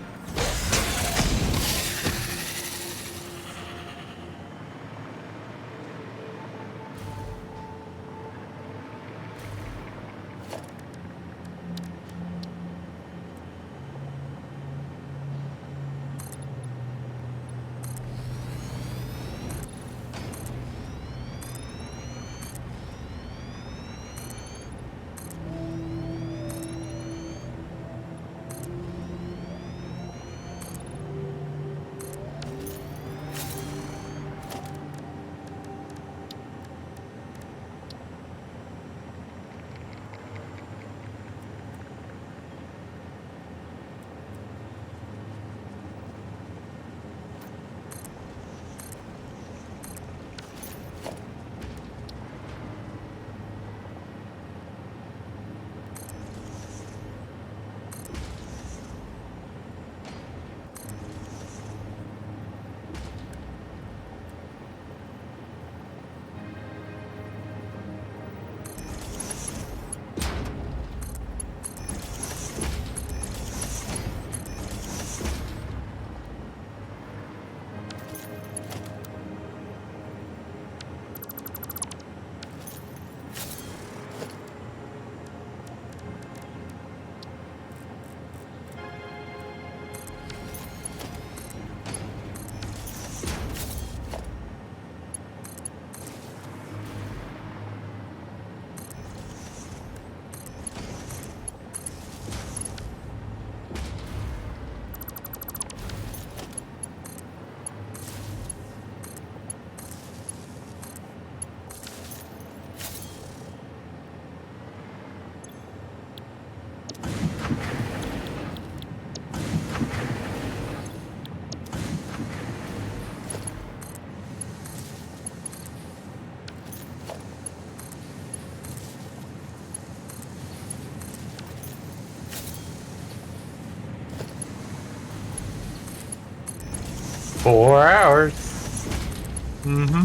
B: $4 hours.
C: Mm-hmm.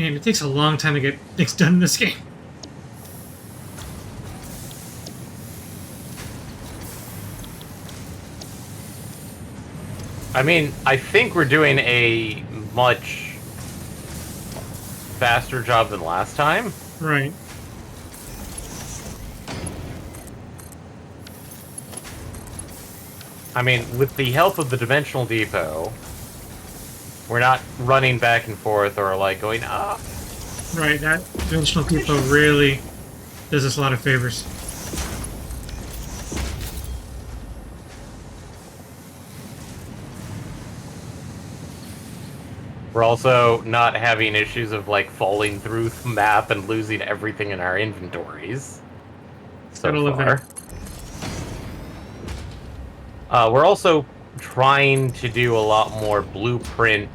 C: And it takes a long time to get things done in this game.
B: I mean, I think we're doing a much faster job than last time.
C: Right.
B: I mean, with the help of the Dimensional Depot, we're not running back and forth or like going up.
C: Right, that Dimensional Depot really does us a lot of favors.
B: We're also not having issues of like falling through the map and losing everything in our inventories.
C: Gotta
B: So
C: love
B: far. We're also trying to do a lot more blueprint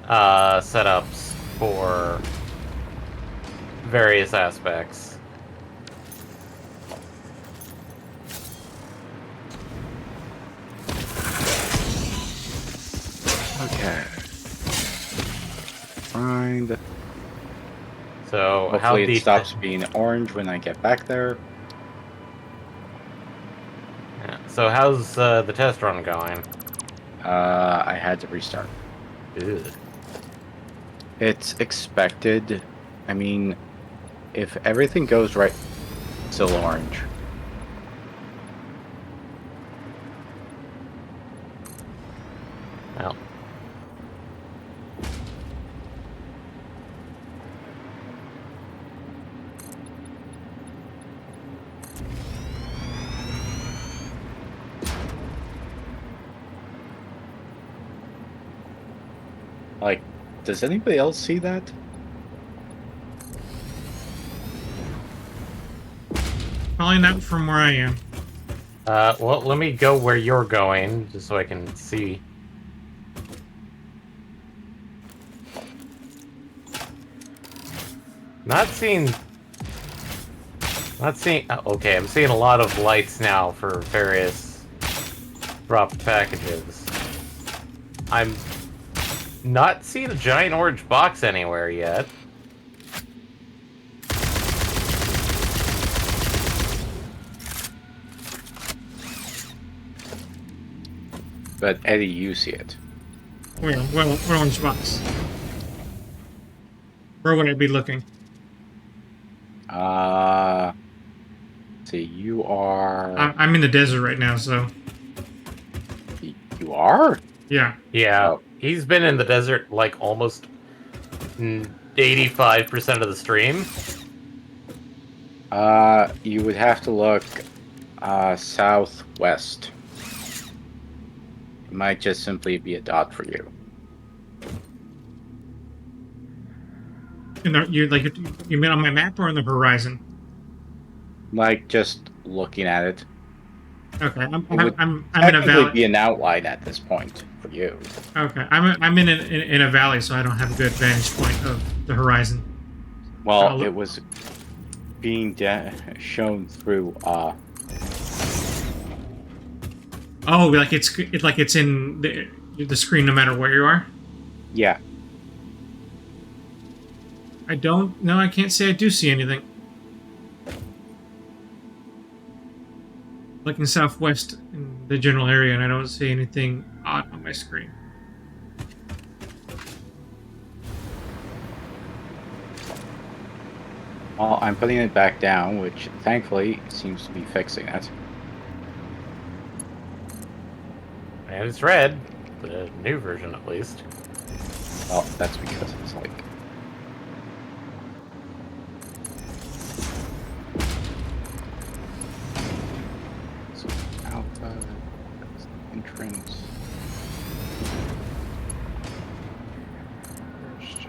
B: setups for various aspects.
A: Okay. Find.
B: So how
A: Hopefully it
B: deep?
A: stops being orange when I get back there.
B: Yeah. So how's the test run going?
A: I had to restart.
B: Ugh.
A: It's expected. I mean, if everything goes right, it's still orange.
B: Well.
A: Like, does anybody else see that?
C: Probably not from where I am.
B: Well, let me go where you're going, just so I can see. Not seeing... Not seeing... okay, I'm seeing a lot of lights now for various dropped packages. I'm not seeing a giant orange box anywhere yet.
A: But Eddie, you see it.
C: Where orange box? Where would I be looking?
A: See, you are.
C: I'm in the desert right now, so
A: You are?
C: yeah.
B: Yeah,
A: Oh.
B: he's been in the desert like almost 85% of the stream.
A: You would have to look southwest. It might just simply be a dot for you.
C: You mean on my map or on the horizon?
A: Like just looking at it.
C: Okay,
A: It would
C: I'm in a
A: technically
C: valley.
A: be an outline at this point for you.
C: Okay, I'm in a valley, so I don't have a good vantage point of the horizon.
A: Well, it was being shown through.
C: Oh, like it's in the screen no matter where you are.
A: Yeah.
C: I don't. No, I can't say I do see anything. Looking southwest in the general area, and I don't see anything odd on my screen.
A: Well, I'm putting it back down, which thankfully seems to be fixing it.
B: And it's red. The new version, at least.
A: Well, that's because it's like. So, alpha, entrance. First.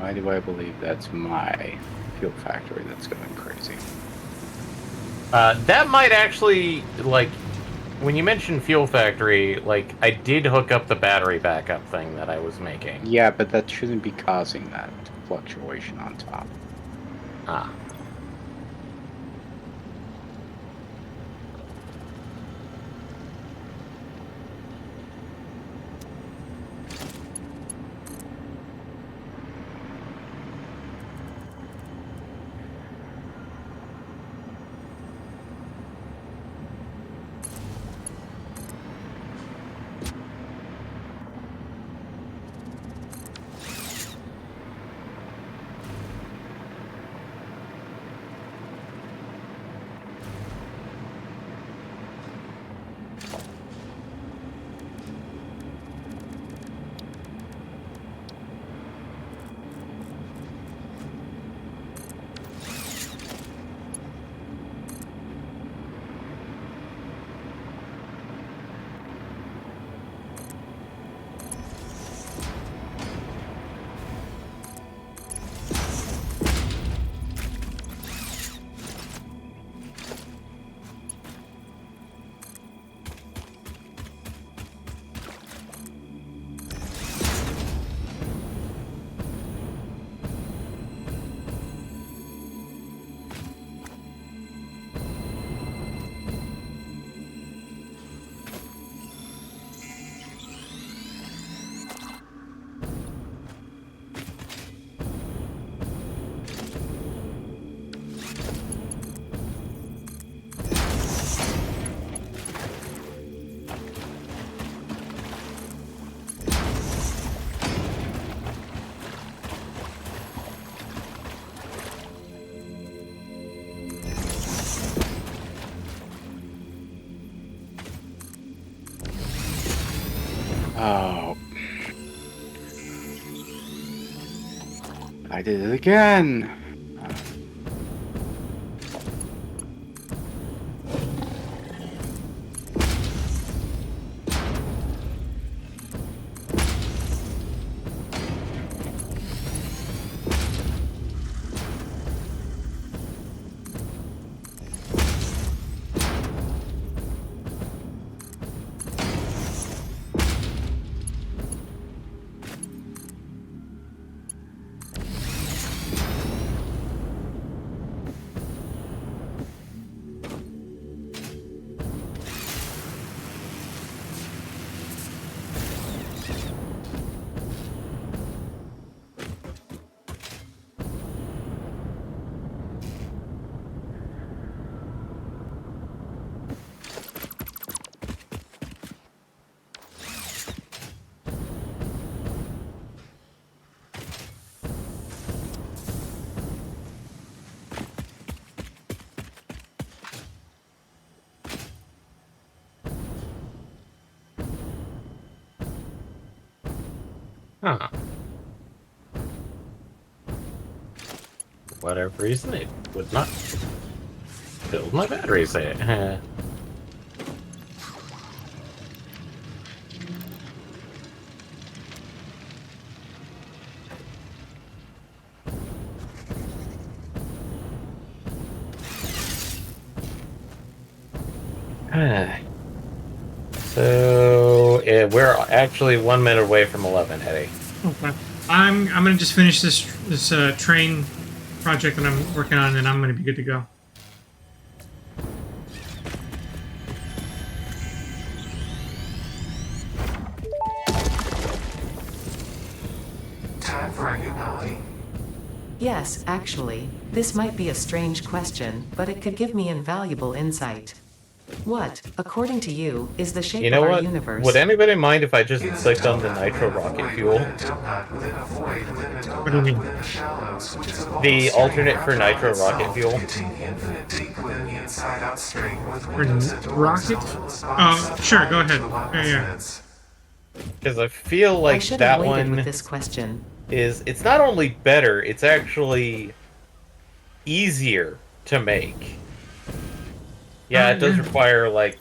A: Why do I believe that's my fuel factory that's going crazy?
B: That might actually, like, when you mentioned fuel factory, like, I did hook up the battery backup thing that I was making.
A: Yeah, but that shouldn't be causing that fluctuation on top.
B: Ah.
A: Oh. I did it again.
B: Huh. For whatever reason, it would not build my batteries. So we're actually 1 minute away from 11, Eddie.
C: Okay. I'm gonna just finish this train project that I'm working on, and I'm gonna be good to go.
E: Time for a new melody.
D: Yes, actually, this might be a strange question, but it could give me invaluable insight. What, according to you, is the shape
B: You know
D: of our
B: what?
D: universe?
B: Would anybody mind if I just
E: It is
B: clicked
E: a
B: on the
E: donut
B: nitro
E: within a
B: rocket
E: void
B: fuel?
E: within a donut within a void within a donut
C: What do you mean?
E: within the shallows, which is a ball
B: The
E: string
B: alternate for
E: wrapped around
B: nitro rocket
E: itself,
B: fuel?
E: containing infinite deep within the inside-out string with
C: For
E: windows to doors
C: rocket?
E: and a little spot
C: Oh, sure, go ahead.
E: to allow
C: Yeah, yeah.
E: resonance.
B: Because I feel
D: I
B: like
D: should
B: that
D: have waited
B: one
D: with this question.
B: it's not only better, it's actually easier to make. Yeah, it does
C: Yeah.
B: require, like,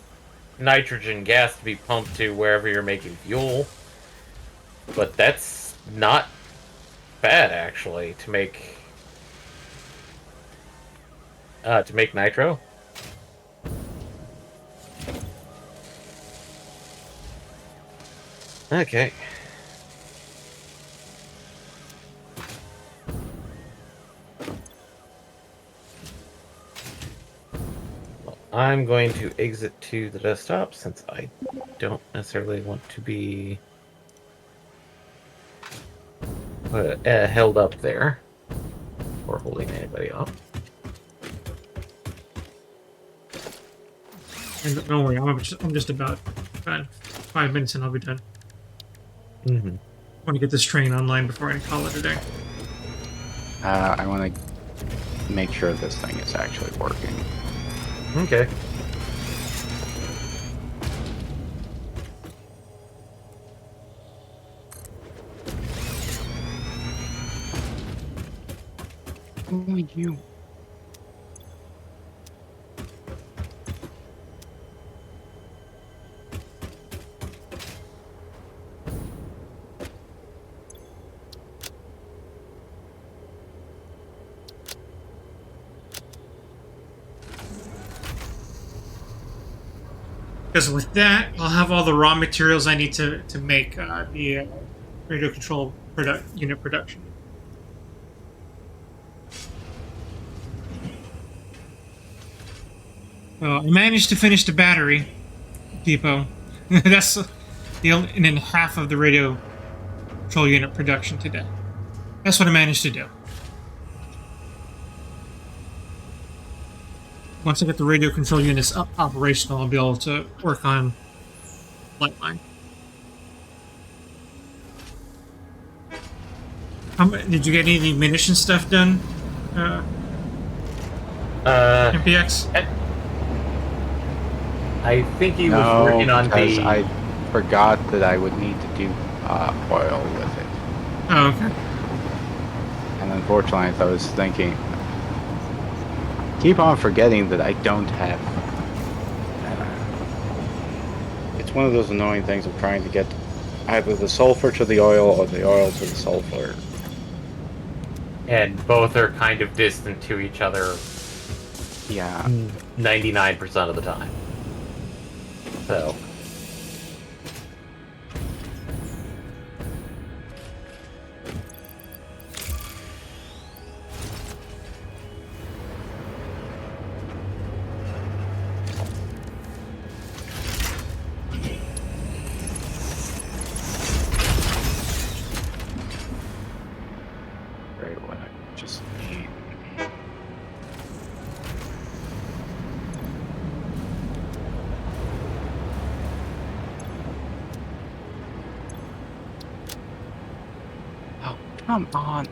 B: nitrogen gas to be pumped to wherever you're making fuel. But that's not bad actually to make nitro. Okay. Well, I'm going to exit to the desktop since I don't necessarily want to be held up there or holding anybody up.
C: And don't worry, I'm just about done. 5 minutes and I'll be done.
B: Mm-hmm.
C: I want to get this train online before I call it a day.
A: I want to make sure this thing is actually working.
B: Okay.
A: Oh, you.
C: Because with that, I'll have all the raw materials I need to make the radio control unit production. Well, I managed to finish the battery depot. That's and then half of the radio control unit production today. That's what I managed to do. Once I get the radio control units operational, I'll be able to work on Lightline. Did you get any of the munition stuff done? MPX?
B: I think he was
A: No,
B: working on
A: because
B: the.
A: I forgot that I would need to do oil with it.
C: Oh, okay.
A: And unfortunately, I was thinking, keep on forgetting that I don't have. It's one of those annoying things of trying to get either the sulfur to the oil or the oil to the sulfur.
B: And both are kind of distant to each other
A: Yeah.
B: 99% of the time. So.
A: Right, what I just need. Oh, come on.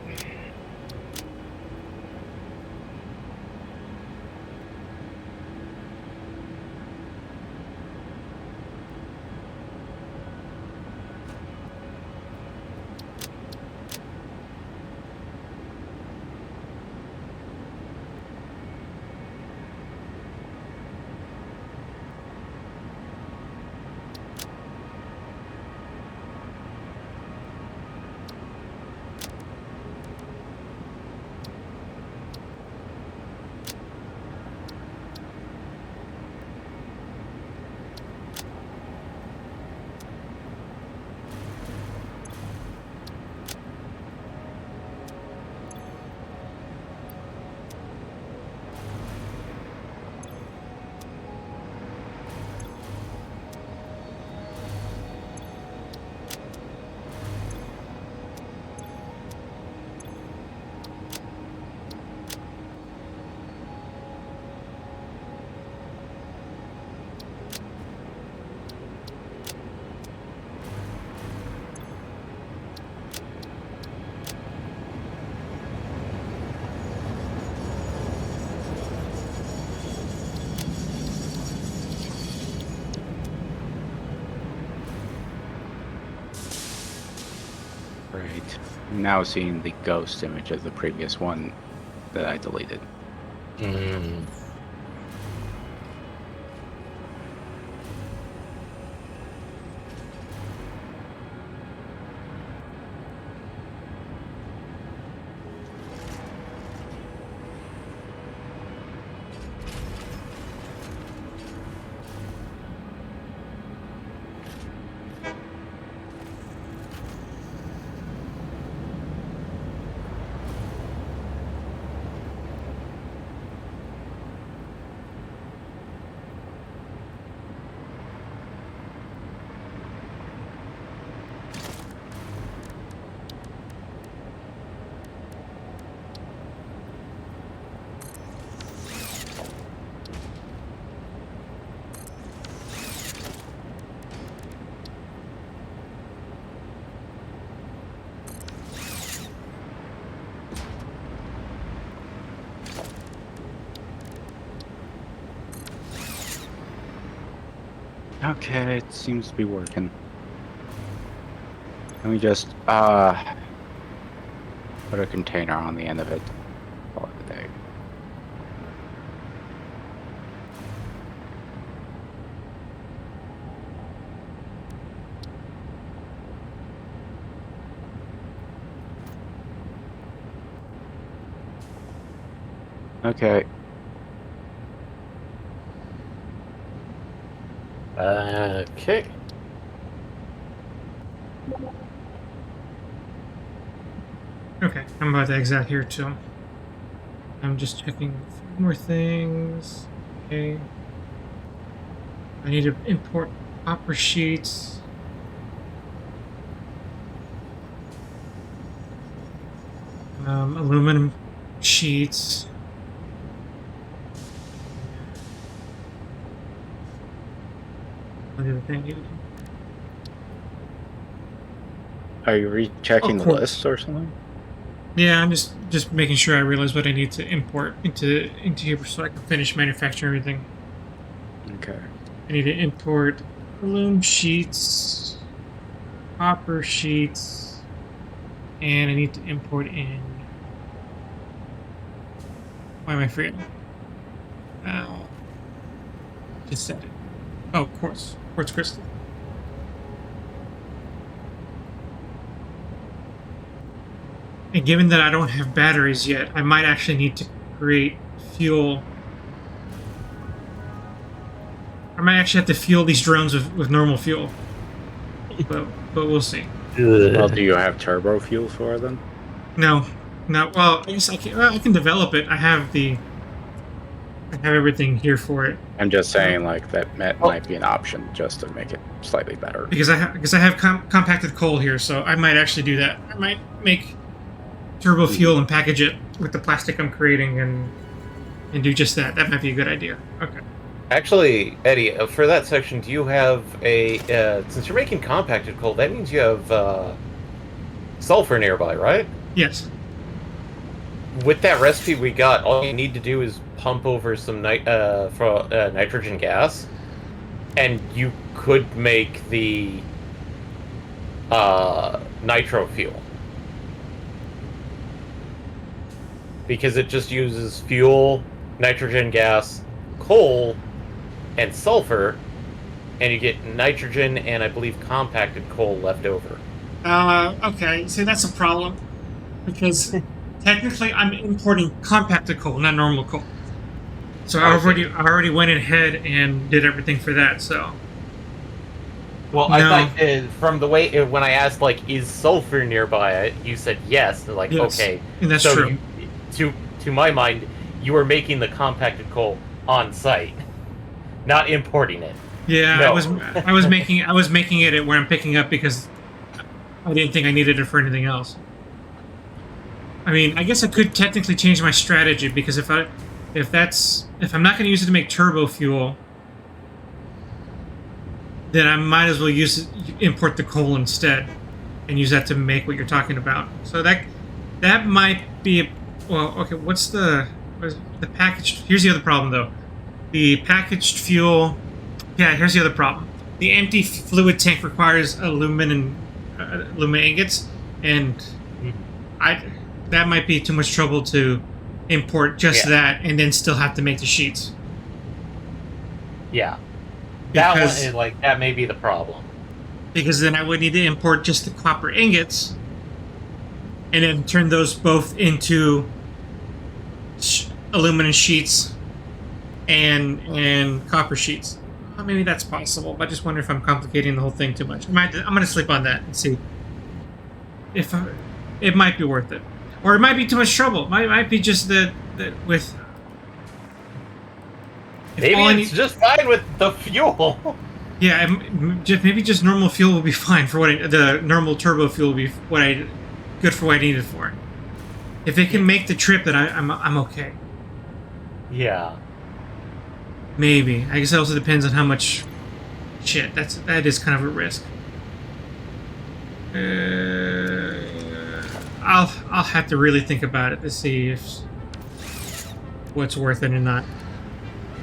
A: Right. I'm now seeing the ghost image of the previous one that I deleted.
B: Mm.
A: Okay, it seems to be working. Let me just put a container on the end of it. Call it a day. Okay.
B: Okay.
C: Okay, I'm about to exit here too. I'm just checking a few more things. Okay. I need to import copper sheets. Aluminum sheets. What other thing I need to do?
A: Are you rechecking the
C: cool.
A: list or something?
C: Yeah, I'm just making sure I realize what I need to import into here so I can finish manufacturing everything.
A: Okay.
C: I need to import aluminum sheets, copper sheets, and I need to import in. Why am I forgetting? Just said it. Oh, quartz crystal. And given that I don't have batteries yet, I might actually need to create fuel. I might actually have to fuel these drones with normal fuel. But we'll see.
A: Well, do you have turbo fuel for them?
C: No. Well, I guess I can develop it. I have everything here for it.
A: I'm just saying, like, that might be an option just to make it slightly better.
C: Because I have compacted coal here, so I might actually do that. I might make turbo fuel and package it with the plastic I'm creating and do just that. That might be a good idea. Okay.
B: Actually, Eddie, for that section, do you have a... since you're making compacted coal, that means you have sulfur nearby, right?
C: Yes.
B: With that recipe we got, all you need to do is pump over some nitrogen gas, and you could make the nitro fuel. Because it just uses fuel, nitrogen gas, coal, and sulfur, and you get nitrogen and I believe compacted coal left over.
C: Okay. See, that's a problem. Because technically I'm importing compacted coal, not normal coal. So I already went ahead and did everything for that, so...
B: Well,
C: No.
B: I thought from the way when I asked, like, is sulfur nearby, you said yes. Like,
C: Yes,
B: okay,
C: and that's
B: so
C: true.
B: To my mind, you were making the compacted coal on site, not importing it.
C: Yeah,
B: No.
C: I was making it at where I'm picking up because I didn't think I needed it for anything else. I mean, I guess I could technically change my strategy because if I'm not going to use it to make turbo fuel, then I might as well import the coal instead and use that to make what you're talking about. So that might be okay. What's the packaged? Here's the other problem though. The packaged fuel. Yeah, here's the other problem. The empty fluid tank requires aluminum ingots, and that might be too much trouble to import just that and then still have to make the sheets.
B: Yeah, that
C: Because-
B: one, like, that may be the problem.
C: Because then I would need to import just the copper ingots and then turn those both into aluminum sheets and copper sheets. Well, maybe that's possible, but I just wonder if I'm complicating the whole thing too much. I'm going to sleep on that and see if it might be worth it. Or it might be too much trouble. It might be just that with...
B: Maybe it's just fine with the fuel.
C: Yeah, maybe just normal fuel will be fine for the normal turbo fuel will be good for what I need it for. If it can make the trip, then I'm okay.
B: Yeah.
C: Maybe. I guess it also depends on how much shit. That is kind of a risk. I'll have to really think about it to see if what's worth it or not.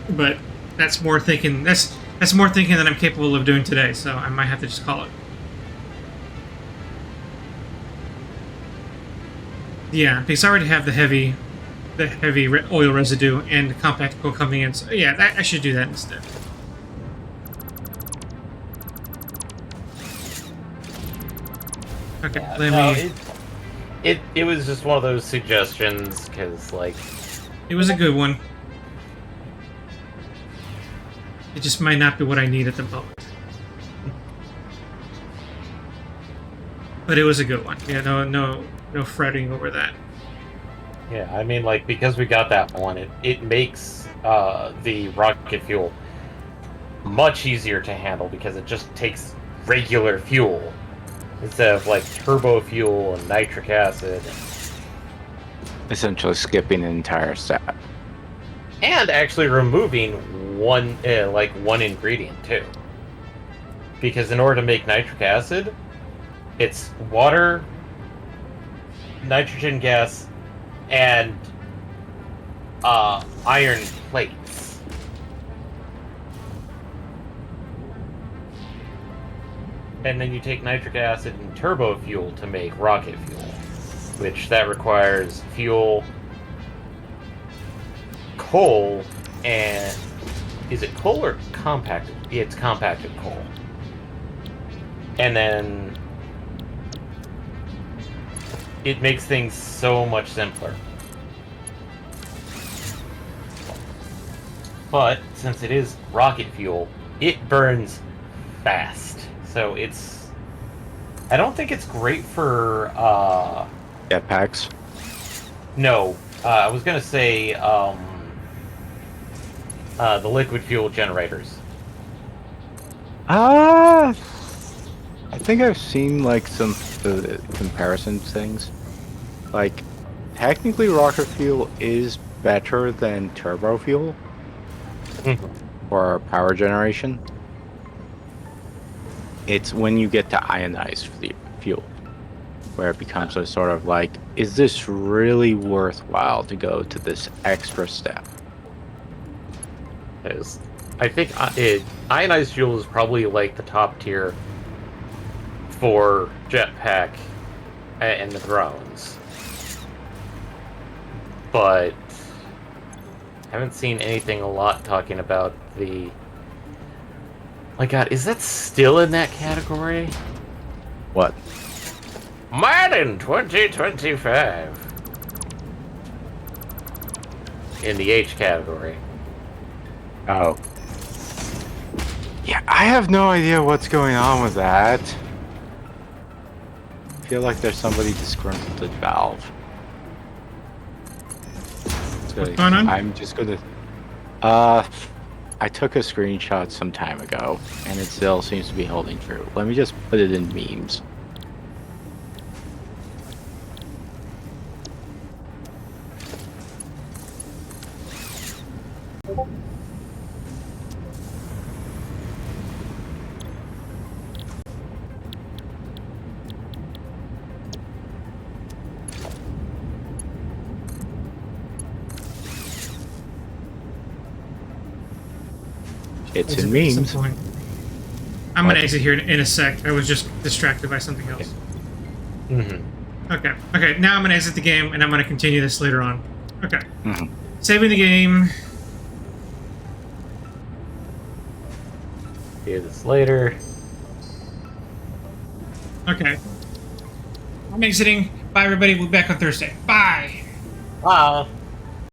C: But that's more thinking. That's That's more thinking than I'm capable of doing today, so I might have to just call it. Yeah, because I already have the heavy oil residue and the compact coal coming in. So yeah, I should do that instead. Okay,
B: Yeah,
C: let
B: no,
C: me.
B: it was just one of those suggestions because like
C: It was a good one. It just might not be what I need at the moment. But it was a good one. Yeah, no fretting over that.
B: yeah, I mean like because we got that one, it makes the rocket fuel much easier to handle because it just takes regular fuel instead of like turbo fuel and nitric acid.
A: Essentially skipping an entire step.
B: And actually removing one ingredient too, because in order to make nitric acid, it's water, nitrogen gas, and iron plates. And then you take nitric acid and turbo fuel to make rocket fuel, which that requires fuel, coal, and is it coal or compacted? Yeah, it's compacted coal. And then it makes things so much simpler. But since it is rocket fuel, it burns fast. So I don't think it's great for
A: Jetpacks.
B: no, I was gonna say the liquid fuel generators.
A: I think I've seen like some comparison things. Like, technically, rocket fuel is better than turbo fuel for power generation. It's when you get to ionized fuel where it becomes a sort of like, is this really worthwhile to go to this extra step?
B: I think ionized fuel is probably like the top tier for jetpack and the drones, but I haven't seen anything a lot talking about the. My God, is that still in that category?
A: What?
B: Madden 2025 in the H category.
A: Oh. Yeah, I have no idea what's going on with that. I feel like there's somebody disgruntled at Valve. So
C: What's going on?
A: I'm just gonna... I took a screenshot some time ago, and it still seems to be holding true. Let me just put it in memes. It's in memes.
C: I'm gonna exit here in a sec. I was just distracted by something else.
B: Mm-hmm.
C: Okay, now I'm gonna exit the game and I'm gonna continue this later on. Okay.
A: Mm-hmm.
C: Saving the game.
B: Do this later.
C: Okay. I'm exiting. Bye, everybody. We'll be back on Thursday. Bye.
B: Wow.